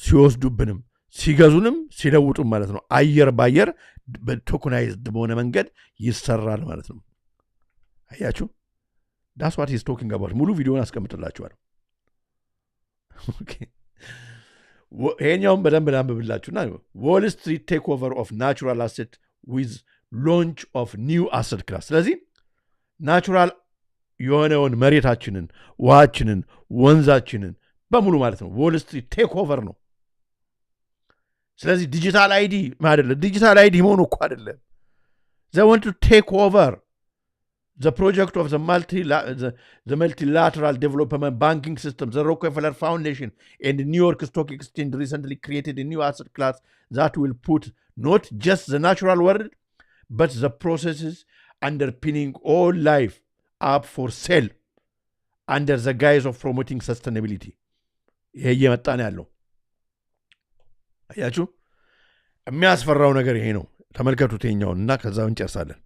ሲወስዱብንም ሲገዙንም ሲለውጡም ማለት ነው አየር ባየር በቶከናይዝድ በሆነ መንገድ ይሰራል ማለት ነው አያችሁ that's what he's talking about ሙሉ ቪዲዮውን አስቀምጥላችኋለሁ ኦኬ ይሄኛውን በደንብ ላንብብላችሁና ዎል ስትሪት ቴክ ኦቨር ኦፍ ናቹራል አሴት ዊዝ ሎንች ኦፍ ኒው አሴት ክላስ ስለዚህ ናቹራል የሆነውን መሬታችንን ውሃችንን ወንዛችንን በሙሉ ማለት ነው ዎል ስትሪት ቴክ ኦቨር ነው ስለዚህ ዲጂታል አይዲ አይደለም ዲጂታል አይዲ መሆኑ እኮ አይደለም they want to take over the project of the multilateral development banking system, the Rockefeller Foundation and the New York Stock Exchange recently created a new asset class that will put not just the natural world, but the processes underpinning all life up for sale under the guise of promoting sustainability. ይሄ እየመጣ ነው ያለው አያችሁ የሚያስፈራው ነገር ይሄ ነው ተመልከቱት ይሄኛውን እና ከዛው እንጨርሳለን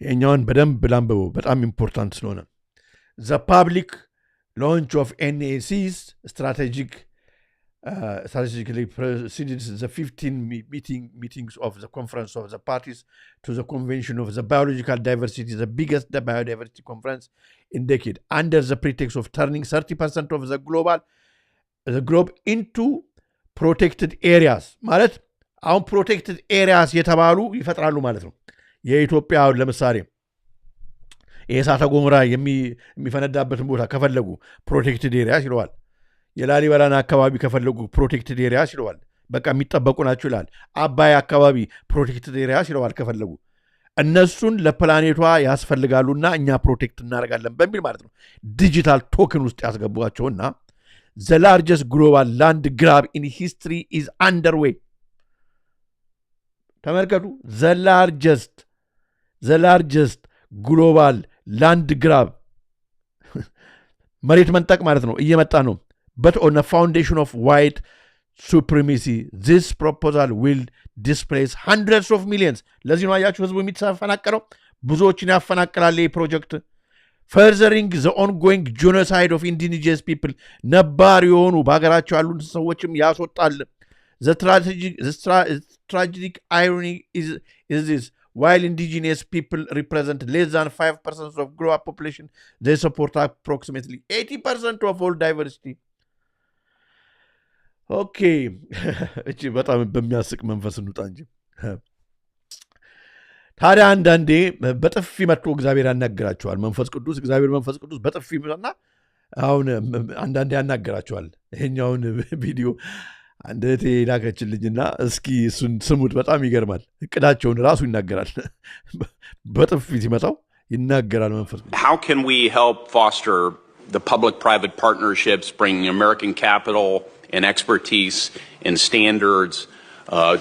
ይሄኛውን በደንብ ላንብበው በጣም ኢምፖርታንት ስለሆነ the public launch of NAC's strategically preceded the 15 meetings of the conference of the parties to the convention of the biological diversity the biggest biodiversity conference in decade under the pretext of turning 30% of the globe into protected areas ማለት አሁን protected areas የተባሉ ይፈጥራሉ ማለት ነው የኢትዮጵያ ለምሳሌ የእሳተ ገሞራ የሚፈነዳበትን ቦታ ከፈለጉ ፕሮቴክትድ ኤሪያስ ይለዋል የላሊበላን አካባቢ ከፈለጉ ፕሮቴክትድ ኤሪያስ ይለዋል በቃ የሚጠበቁ ናቸው ይላል አባይ አካባቢ ፕሮቴክትድ ኤሪያስ ይለዋል ከፈለጉ እነሱን ለፕላኔቷ ያስፈልጋሉና እኛ ፕሮቴክት እናደርጋለን በሚል ማለት ነው ዲጂታል ቶክን ውስጥ ያስገቧቸውና the largest global land grab in history is underway. ተመልከቱ the largest global land grab መሬት መንጠቅ ማለት ነው እየመጣ ነው but on a foundation of white supremacy this proposal will displace hundreds of millions ለዚህ ነው አያችሁ ህዝቡ የሚተፈናቀለው ብዙዎችን ያፈናቅላል ይሄ ፕሮጀክት furthering the ongoing genocide of indigenous people ነባር የሆኑ በአገራቸው ያሉ ሰዎችም ያስወጣል the tragic irony is this while indigenous people represent less than 5% of global population they support approximately 80% of all diversity okay እቺ በጣም በሚያስቅ መንፈስ እንውጣ እንጂ ታዲያ አንዳንዴ በጥፊ መጥቶ እግዚአብሔር ያናገራቸዋል እግዚአብሔር መንፈስ ቅዱስ በጥፊ መጣና አሁን አንዳንዴ ያናገራቸዋል ይሄኛውን ቪዲዮ አንደቴ ላከችልኝና እስኪ እሱን ስሙት በጣም ይገርማል እቅዳቸውን ራሱ ይናገራል በጥፊ ሲመጣው ይናገራል መንፈስ How can we help foster the public-private partnerships bringing American capital and expertise and standards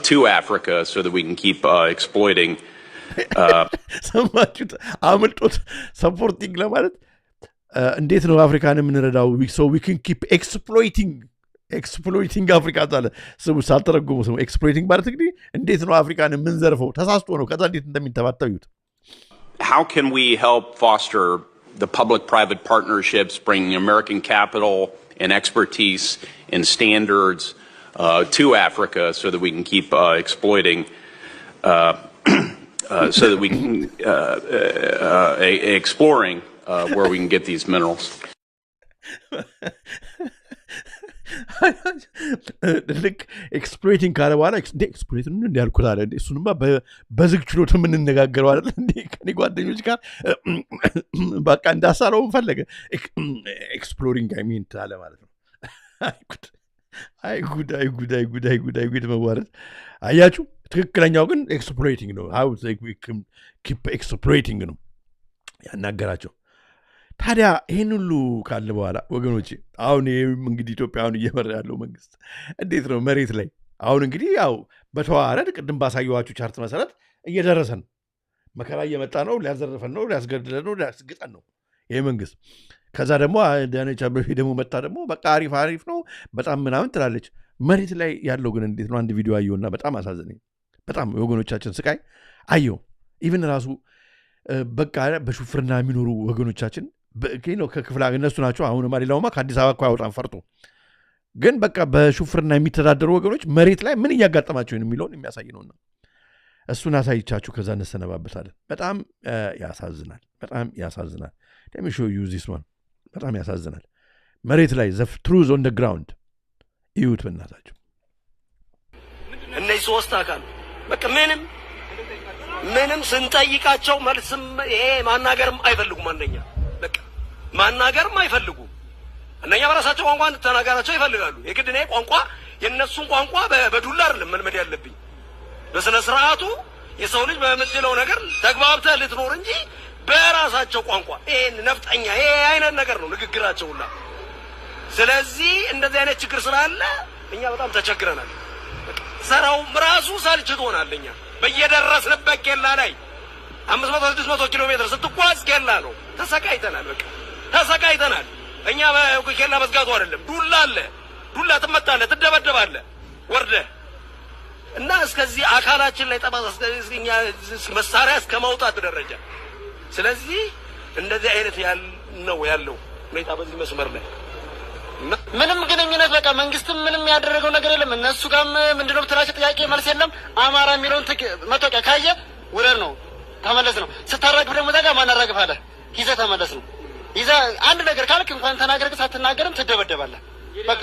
to Africa so that we can keep exploiting ሰማችሁት አምልጦት ሰፖርቲንግ ለማለት እንዴት ነው አፍሪካን የምንረዳው so we can keep exploiting አፍሪካ ታለ ስሙ ሳልተረጎሙ ስሙ exploiting ማለት እንግዲህ እንዴት ነው አፍሪካን የምንዘርፈው ተሳስቶ ነው ከዛ እንዴት እንደሚተባተዩት How can we help foster the public-private partnerships bringing American capital and expertise and standards to Africa so that we can keep exploiting so that we can exploring where we can get these minerals. ልክ ኤክስፕሎይቲንግ ካለ በኋላ ኤክስፕሎይት እንዲያልኩት አለ እሱንማ በዝግ ችሎት የምንነጋገረው አይደል እንዴ ከኔ ጓደኞች ጋር በቃ እንዳሳለው ፈለገ ኤክስፕሎሪንግ አይሚንት አለ ማለት ነው አይጉድ መዋረድ አያችሁ ትክክለኛው ግን ኤክስፕሎይቲንግ ነው how they keep exploiting ነው ያናገራቸው ታዲያ ይሄን ሁሉ ካለ በኋላ ወገኖቼ አሁን እንግዲህ ኢትዮጵያን እየመራ ያለው መንግስት እንዴት ነው መሬት ላይ አሁን እንግዲህ ያው በተዋረድ ቅድም ባሳየዋችሁ ቻርት መሰረት እየደረሰን መከራ እየመጣ ነው ሊያዘርፈን ነው ሊያስገድለን ነው ሊያስግጠን ነው ይሄ መንግስት ከዛ ደግሞ ዳነቻ በፊት ደግሞ መጣ ደግሞ በቃ አሪፍ ነው በጣም ምናምን ትላለች መሬት ላይ ያለው ግን እንዴት ነው አንድ ቪዲዮ አየውና በጣም አሳዘነኝ በጣም ወገኖቻችን ስቃይ አየው ኢቭን ራሱ በቃ በሹፍርና የሚኖሩ ወገኖቻችን ነው ከክፍላ እነሱ ናቸው አሁንማ ሌላውማ ከአዲስ አበባ እኮ ያወጣን ፈርጦ ግን በቃ በሹፍርና የሚተዳደሩ ወገኖች መሬት ላይ ምን እያጋጠማቸው የሚለውን የሚያሳይ ነውና እሱን አሳይቻችሁ ከዛ እንሰነባበታለን በጣም ያሳዝናል let me show you this one በጣም ያሳዝናል መሬት ላይ the truth on the ground ይዩት በእናታችሁ እነዚህ ሶስት አካል በቃ ምንም ስንጠይቃቸው መልስም ይሄ ማናገርም አይፈልጉም አንደኛ በቃ ማናገርም አይፈልጉም እነኛ በራሳቸው ቋንቋ እንድትናገራቸው ይፈልጋሉ የግድ ነው ቋንቋ የነሱን ቋንቋ በዱላ አይደለም መልመድ ያለብኝ በስነ ስርዓቱ የሰው ልጅ በምትለው ነገር ተግባብተህ ልትኖር እንጂ በራሳቸው ቋንቋ ይሄ ነፍጠኛ ይሄ አይነት ነገር ነው ንግግራቸውና ስለዚህ እንደዚህ አይነት ችግር ስላለ እኛ በጣም ተቸግረናል ሰራው ራሱ ሳልችቶናል እኛ በየደረስንበት ኬላ ላይ 500-600 ኪሎ ሜትር ስትጓዝ ኬላ ነው ተሰቃይተናል በቃ ተሰቃይተናል እኛ በኬላ መዝጋቱ አይደለም ዱላ ትመታለህ ትደበደባለህ ወርደህ እና እስከዚህ አካላችን ላይ ጠባሳ እስከኛ መሳሪያ እስከማውጣት ደረጃ ስለዚህ እንደዚህ አይነት ያለው ሁኔታ በዚህ መስመር ላይ ምንም ግንኙነት በቃ መንግስትም ምንም ያደረገው ነገር የለም እነሱ ጋርም ምንድነው ብትላቸው ጥያቄ መልስ የለም አማራ የሚለውን መታወቂያ ካየ ውረድ ነው ተመለስ ነው ስታራግፍ ደግሞ ዛጋ ማናራግፍ አለ ይዘህ ተመለስ ነው ይዘህ አንድ ነገር ካልክ እንኳን ተናገርክ ሳትናገርም ትደበደባለህ በቃ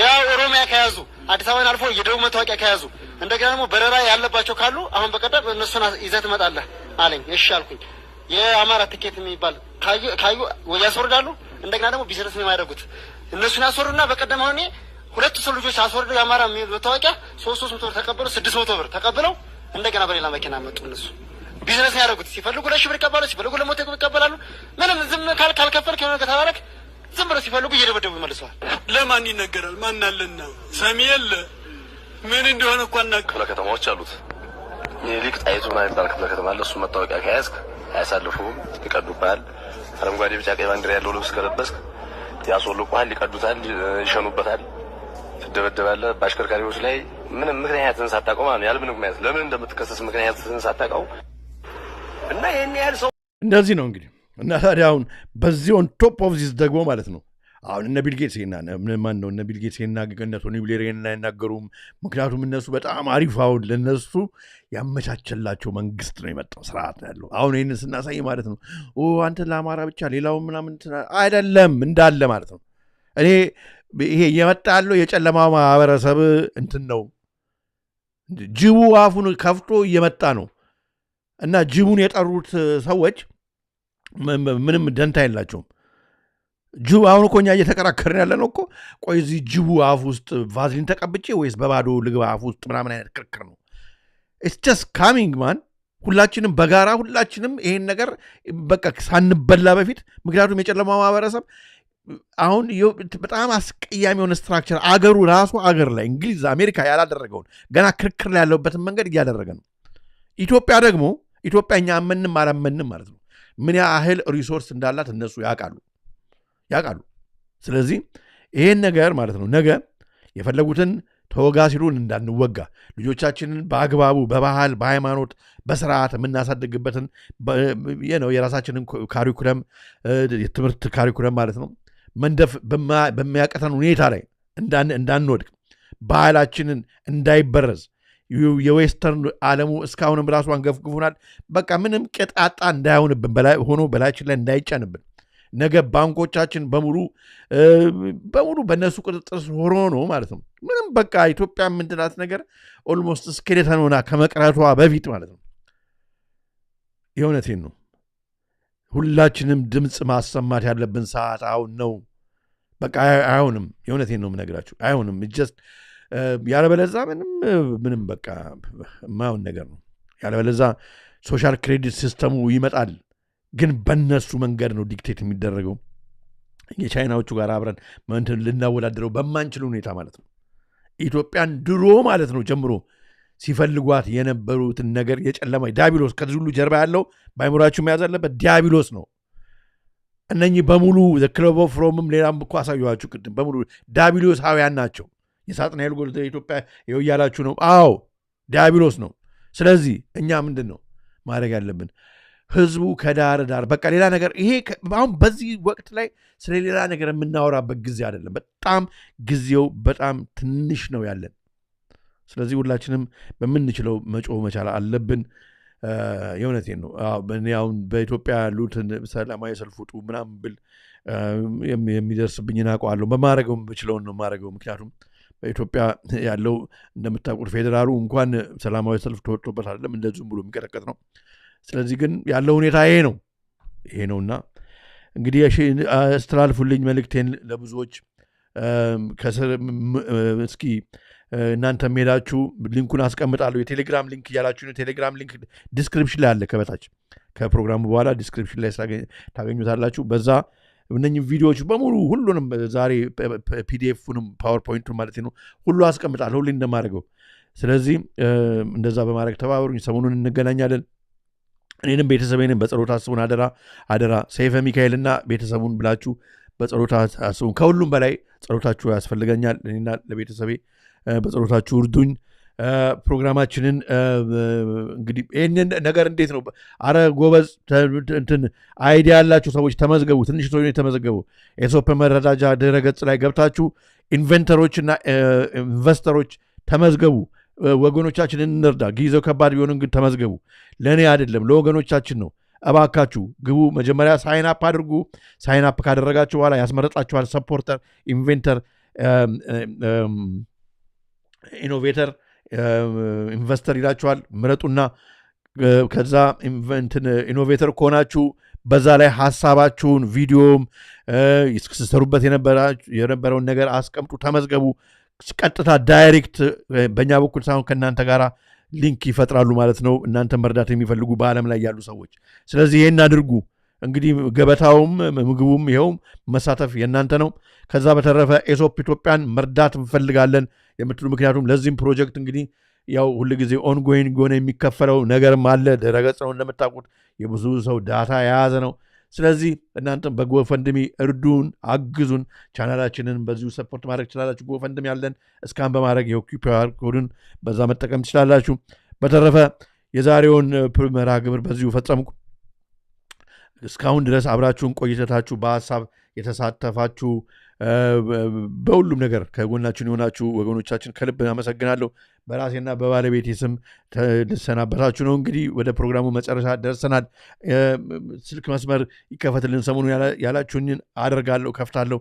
ያ ኦሮሚያ ከያዙ አዲስ አበባን አልፎ የደቡብ መታወቂያ ከያዙ እንደገና ደግሞ በረራ ያለባቸው ካሉ አሁን በቀደም እነሱን ይዘህ ትመጣለህ አለኝ እሺ አልኩኝ የአማራ ትኬት የሚባል ካዩ ያስወርዳሉ እንደገና ደግሞ ቢዝነስ ነው የሚያደርጉት እነሱን ያስወርዱና በቀደም አሁን ሁለቱ ሰው ልጆች አስወርደው የአማራ መታወቂያ 300 ብር ተቀበሉ 600 ብር ተቀብለው እንደገና በሌላ መኪና መጡ እነሱ ቢዝነስ ያደርጉት ሲፈልጉ ለሽብር ይቀበላሉ ሲፈልጉ ለሞት ይቀበላሉ ምንም ዝም ካልከፈልክ የሆነ ከተባረክ ዝም ብለው ሲፈልጉ እየደበደቡ ይመልሰዋል። ለማን ይነገራል? ማን አለና ሰሚ የለ ምን እንደሆነ እኮ ክፍለ ከተማዎች አሉት። ሚኒሊክ ጣይቱ ማለት ክፍለ ከተማ አለ። እሱ መታወቂያ ከያዝክ አያሳልፉም፣ ይቀዱብሃል። አረንጓዴ ቢጫ ቀይ ባንዲራ ያለው ልብስ ከለበስክ ያስወልቁሃል፣ ይቀዱታል፣ ይሸኑበታል፣ ትደበደባለህ። በአሽከርካሪዎች ላይ ምንም ምክንያትን ሳታውቀው ማለት ያለ ምንም ምክንያት ለምን እንደምትከሰስ ምክንያትን ሳታውቀው እና ይሄን ያህል ሰው እንደዚህ ነው እንግዲህ። እና ታዲያ አሁን በዚህ ኦን ቶፕ ኦፍ ዚስ ደግሞ ማለት ነው አሁን እነ ቢል ጌትስ ማን ነው እነ ቢል ጌትስ እነ ቶኒ ብሌር አይናገሩም። ምክንያቱም እነሱ በጣም አሪፍ አሁን ለነሱ ያመቻቸላቸው መንግስት ነው የመጣው ስርዓት ነው ያለው። አሁን ይህን ስናሳይ ማለት ነው አንተ ለአማራ ብቻ ሌላው ምናምን አይደለም እንዳለ ማለት ነው። እኔ ይሄ የመጣ ያለው የጨለማ ማህበረሰብ እንትን ነው። ጅቡ አፉን ከፍቶ እየመጣ ነው እና ጅቡን የጠሩት ሰዎች ምንም ደንታ የላቸውም። ጅቡ አሁን እኮ እኛ እየተከራከርን ያለ ነው እኮ ቆይ እዚህ ጅቡ አፍ ውስጥ ቫዝሊን ተቀብጬ ወይስ በባዶ ልግባ አፍ ውስጥ ምናምን አይነት ክርክር ነው። ኢትስ ጀስት ካሚንግ ማን ሁላችንም በጋራ ሁላችንም ይሄን ነገር በቃ ሳንበላ በፊት ምክንያቱም የጨለማ ማህበረሰብ አሁን በጣም አስቀያሚ የሆነ ስትራክቸር አገሩ ራሱ አገር ላይ እንግሊዝ አሜሪካ ያላደረገውን ገና ክርክር ላይ ያለበትን መንገድ እያደረገ ነው። ኢትዮጵያ ደግሞ ኢትዮጵያ እኛ አመንም አላመንም ማለት ነው ምን ያህል ሪሶርስ እንዳላት እነሱ ያውቃሉ። ስለዚህ ይሄን ነገር ማለት ነው ነገ የፈለጉትን ተወጋ ሲሉን እንዳንወጋ ልጆቻችንን በአግባቡ በባህል በሃይማኖት በስርዓት የምናሳድግበትን የራሳችንን ካሪኩለም የትምህርት ካሪኩለም ማለት ነው መንደፍ በሚያቀተን ሁኔታ ላይ እንዳንወድቅ ባህላችንን እንዳይበረዝ የዌስተርን ዓለሙ እስካሁንም ራሱ አንገፍግፉናል። በቃ ምንም ቅጣጣ እንዳይሆንብን ሆኖ በላያችን ላይ እንዳይጫንብን ነገ ባንኮቻችን በሙሉ በእነሱ ቁጥጥር ሆኖ ነው ማለት ነው። ምንም በቃ ኢትዮጵያ ምንድናት ነገር ኦልሞስት ስኬሌተን ሆና ከመቅረቷ በፊት ማለት ነው። የእውነቴን ነው። ሁላችንም ድምፅ ማሰማት ያለብን ሰዓት አሁን ነው። በቃ አይሆንም። የእውነቴን ነው የምነግራችሁ አይሆንም። ጀስት ያለበለዛ ምንም በቃ የማይሆን ነገር ነው። ያለበለዛ ሶሻል ክሬዲት ሲስተሙ ይመጣል፣ ግን በነሱ መንገድ ነው ዲክቴት የሚደረገው። የቻይናዎቹ ጋር አብረን ልናወዳደረው በማንችል ሁኔታ ማለት ነው። ኢትዮጵያን ድሮ ማለት ነው ጀምሮ ሲፈልጓት የነበሩትን ነገር የጨለማ ዲያብሎስ ከዚህ ሁሉ ጀርባ ያለው በአይምሯችሁ መያዝ ያለበት ዲያብሎስ ነው። እነኚህ በሙሉ ክለብ ኦፍ ሮምም ሌላም እኮ አሳየኋችሁ ቅድም በሙሉ ዲያብሎሳውያን ናቸው። የሳጥናኤል ጎል ኢትዮጵያ ይኸው እያላችሁ ነው። አዎ ዲያብሎስ ነው። ስለዚህ እኛ ምንድን ነው ማድረግ ያለብን? ህዝቡ ከዳር ዳር በቃ ሌላ ነገር ይሄ አሁን በዚህ ወቅት ላይ ስለ ሌላ ነገር የምናወራበት ጊዜ አይደለም። በጣም ጊዜው በጣም ትንሽ ነው ያለን። ስለዚህ ሁላችንም በምንችለው መጮህ መቻል አለብን። የእውነቴን ነው። እኔ አሁን በኢትዮጵያ ያሉትን ሰላማዊ ሰልፍ ውጡ ምናምን ብል የሚደርስብኝን አውቀዋለሁ። በማድረገው የምችለውን ነው የማደርገው። ምክንያቱም በኢትዮጵያ ያለው እንደምታውቁት ፌዴራሉ እንኳን ሰላማዊ ሰልፍ ተወጥቶበት አይደለም እንደዚሁም ብሎ የሚቀጠቀጥ ነው። ስለዚህ ግን ያለው ሁኔታ ይሄ ነውና እንግዲህ አስተላልፉልኝ መልእክቴን ለብዙዎች። እስኪ እናንተም ሄዳችሁ ሊንኩን አስቀምጣለሁ። የቴሌግራም ሊንክ እያላችሁ ነው። ቴሌግራም ሊንክ ዲስክሪፕሽን ላይ አለ ከበታች ከፕሮግራሙ በኋላ ዲስክሪፕሽን ላይ ታገኙታላችሁ። በዛ እነኝም ቪዲዮዎች በሙሉ ሁሉንም ዛሬ ፒዲኤፉንም ፓወርፖይንቱን ማለት ነው ሁሉ አስቀምጣለሁ ሁሌ እንደማደርገው። ስለዚህ እንደዛ በማድረግ ተባበሩኝ። ሰሞኑን እንገናኛለን። እኔንም ቤተሰቤንም በጸሎት አስቡን። አደራ ሰይፈ ሚካኤልና ቤተሰቡን ብላችሁ በጸሎት አስቡን። ከሁሉም በላይ ጸሎታችሁ ያስፈልገኛል። እኔና ለቤተሰቤ በጸሎታችሁ እርዱኝ። ፕሮግራማችንን እንግዲህ ይህንን ነገር እንዴት ነው? አረ ጎበዝ እንትን አይዲያ ያላችሁ ሰዎች ተመዝገቡ። ትንሽ ሰው የተመዘገቡ ኤሶፕ መረዳጃ ድረገጽ ላይ ገብታችሁ ኢንቨንተሮችና ኢንቨስተሮች ተመዝገቡ። ወገኖቻችንን እንርዳ። ጊዜው ከባድ ቢሆንም ግን ተመዝገቡ። ለእኔ አይደለም ለወገኖቻችን ነው። እባካችሁ ግቡ። መጀመሪያ ሳይን አፕ አድርጉ። ሳይን አፕ ካደረጋችሁ በኋላ ያስመረጣችኋል። ሰፖርተር፣ ኢንቬንተር፣ ኢኖቬተር፣ ኢንቨስተር ይላችኋል። ምረጡና ከዛ ኢኖቬተር ከሆናችሁ በዛ ላይ ሀሳባችሁን ቪዲዮም ስትሰሩበት የነበረውን ነገር አስቀምጡ። ተመዝገቡ። ቀጥታ ዳይሬክት በእኛ በኩል ሳይሆን ከእናንተ ጋር ሊንክ ይፈጥራሉ ማለት ነው። እናንተ መርዳት የሚፈልጉ በዓለም ላይ ያሉ ሰዎች። ስለዚህ ይህን አድርጉ። እንግዲህ ገበታውም ምግቡም ይሄው መሳተፍ የናንተ ነው ከዛ በተረፈ ኤሶፕ ኢትዮጵያን መርዳት እንፈልጋለን የምትሉ ምክንያቱም ለዚህም ፕሮጀክት እንግዲህ ያው ሁሉ ጊዜ ኦንጎይንግ ሆነ የሚከፈለው ነገርም አለ ድረገጽ ነው እንደምታውቁት የብዙ ሰው ዳታ የያዘ ነው ስለዚህ እናንተም በጎፈንድሚ እርዱን አግዙን ቻናላችንን በዚሁ ሰፖርት ማድረግ ትችላላችሁ ጎፈንድሚ ያለን እስካን በማድረግ የኦኪፒአር ኮድን በዛ መጠቀም ትችላላችሁ በተረፈ የዛሬውን መርሃ ግብር በዚሁ ፈጸምኩ እስካሁን ድረስ አብራችሁን ቆይታችሁ በሐሳብ የተሳተፋችሁ በሁሉም ነገር ከጎናችን የሆናችሁ ወገኖቻችን ከልብ አመሰግናለሁ በራሴና በባለቤቴ ስም ተሰናበታችሁ ነው እንግዲህ ወደ ፕሮግራሙ መጨረሻ ደርሰናል ስልክ መስመር ይከፈትልን ሰሞኑን ያላችሁኝን አደርጋለሁ ከፍታለሁ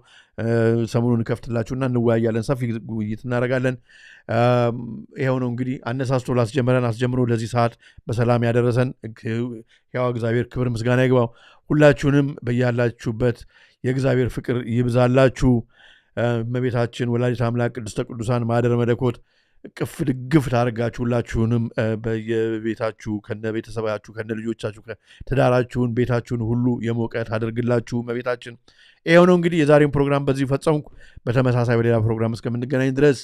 ሰሞኑን ከፍትላችሁና እንወያያለን ሰፊ ውይይት እናደርጋለን ይሄው ነው እንግዲህ አነሳስቶ አስጀምሮ ለዚህ ሰዓት በሰላም ያደረሰን ያው እግዚአብሔር ክብር ምስጋና ይግባው ሁላችሁንም በያላችሁበት የእግዚአብሔር ፍቅር ይብዛላችሁ እመቤታችን ወላዲተ አምላክ ቅድስተ ቅዱሳን ማደረ መለኮት ቅፍ ድግፍ ታርጋችሁ ሁላችሁንም በየቤታችሁ ከነቤተሰባችሁ ከነልጆቻችሁ ተዳራችሁን ቤታችሁን ሁሉ የሞቀት አድርግላችሁ እመቤታችን ይሄው ነው እንግዲህ የዛሬውን ፕሮግራም በዚህ ፈጸምኩ በተመሳሳይ በሌላ ፕሮግራም እስከምንገናኝ ድረስ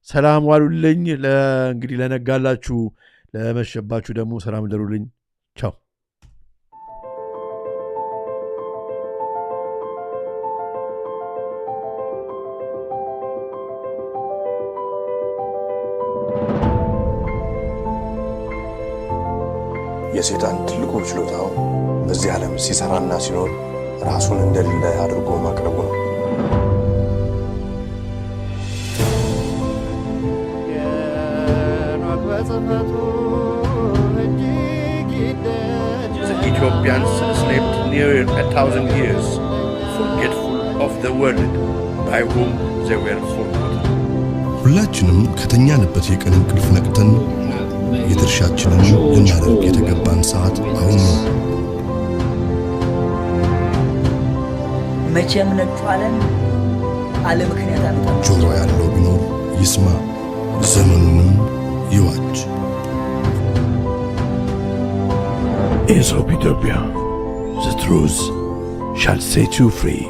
ሰላም ዋሉልኝ እንግዲህ ለነጋላችሁ ለመሸባችሁ ደግሞ ሰላም ደሩልኝ ቻው የሰይጣን ትልቁ ችሎታው በዚህ ዓለም ሲሰራና ሲኖር ራሱን እንደሌለ አድርጎ ማቅረቡ ነው The Ethiopians slept near 1,000 years, forgetful of the world by whom they were forgotten. ሁላችንም ከተኛንበት የቀን እንቅልፍ ነቅተን የድርሻችንን ልናደርግ የተገባን ሰዓት አሁን ነው መቼም ነጥፋለን አለ ምክንያት አመጣ ጆሮ ያለው ቢኖር ይስማ ዘመኑንም ይዋጅ ኢትዮጵያ the truth shall set you free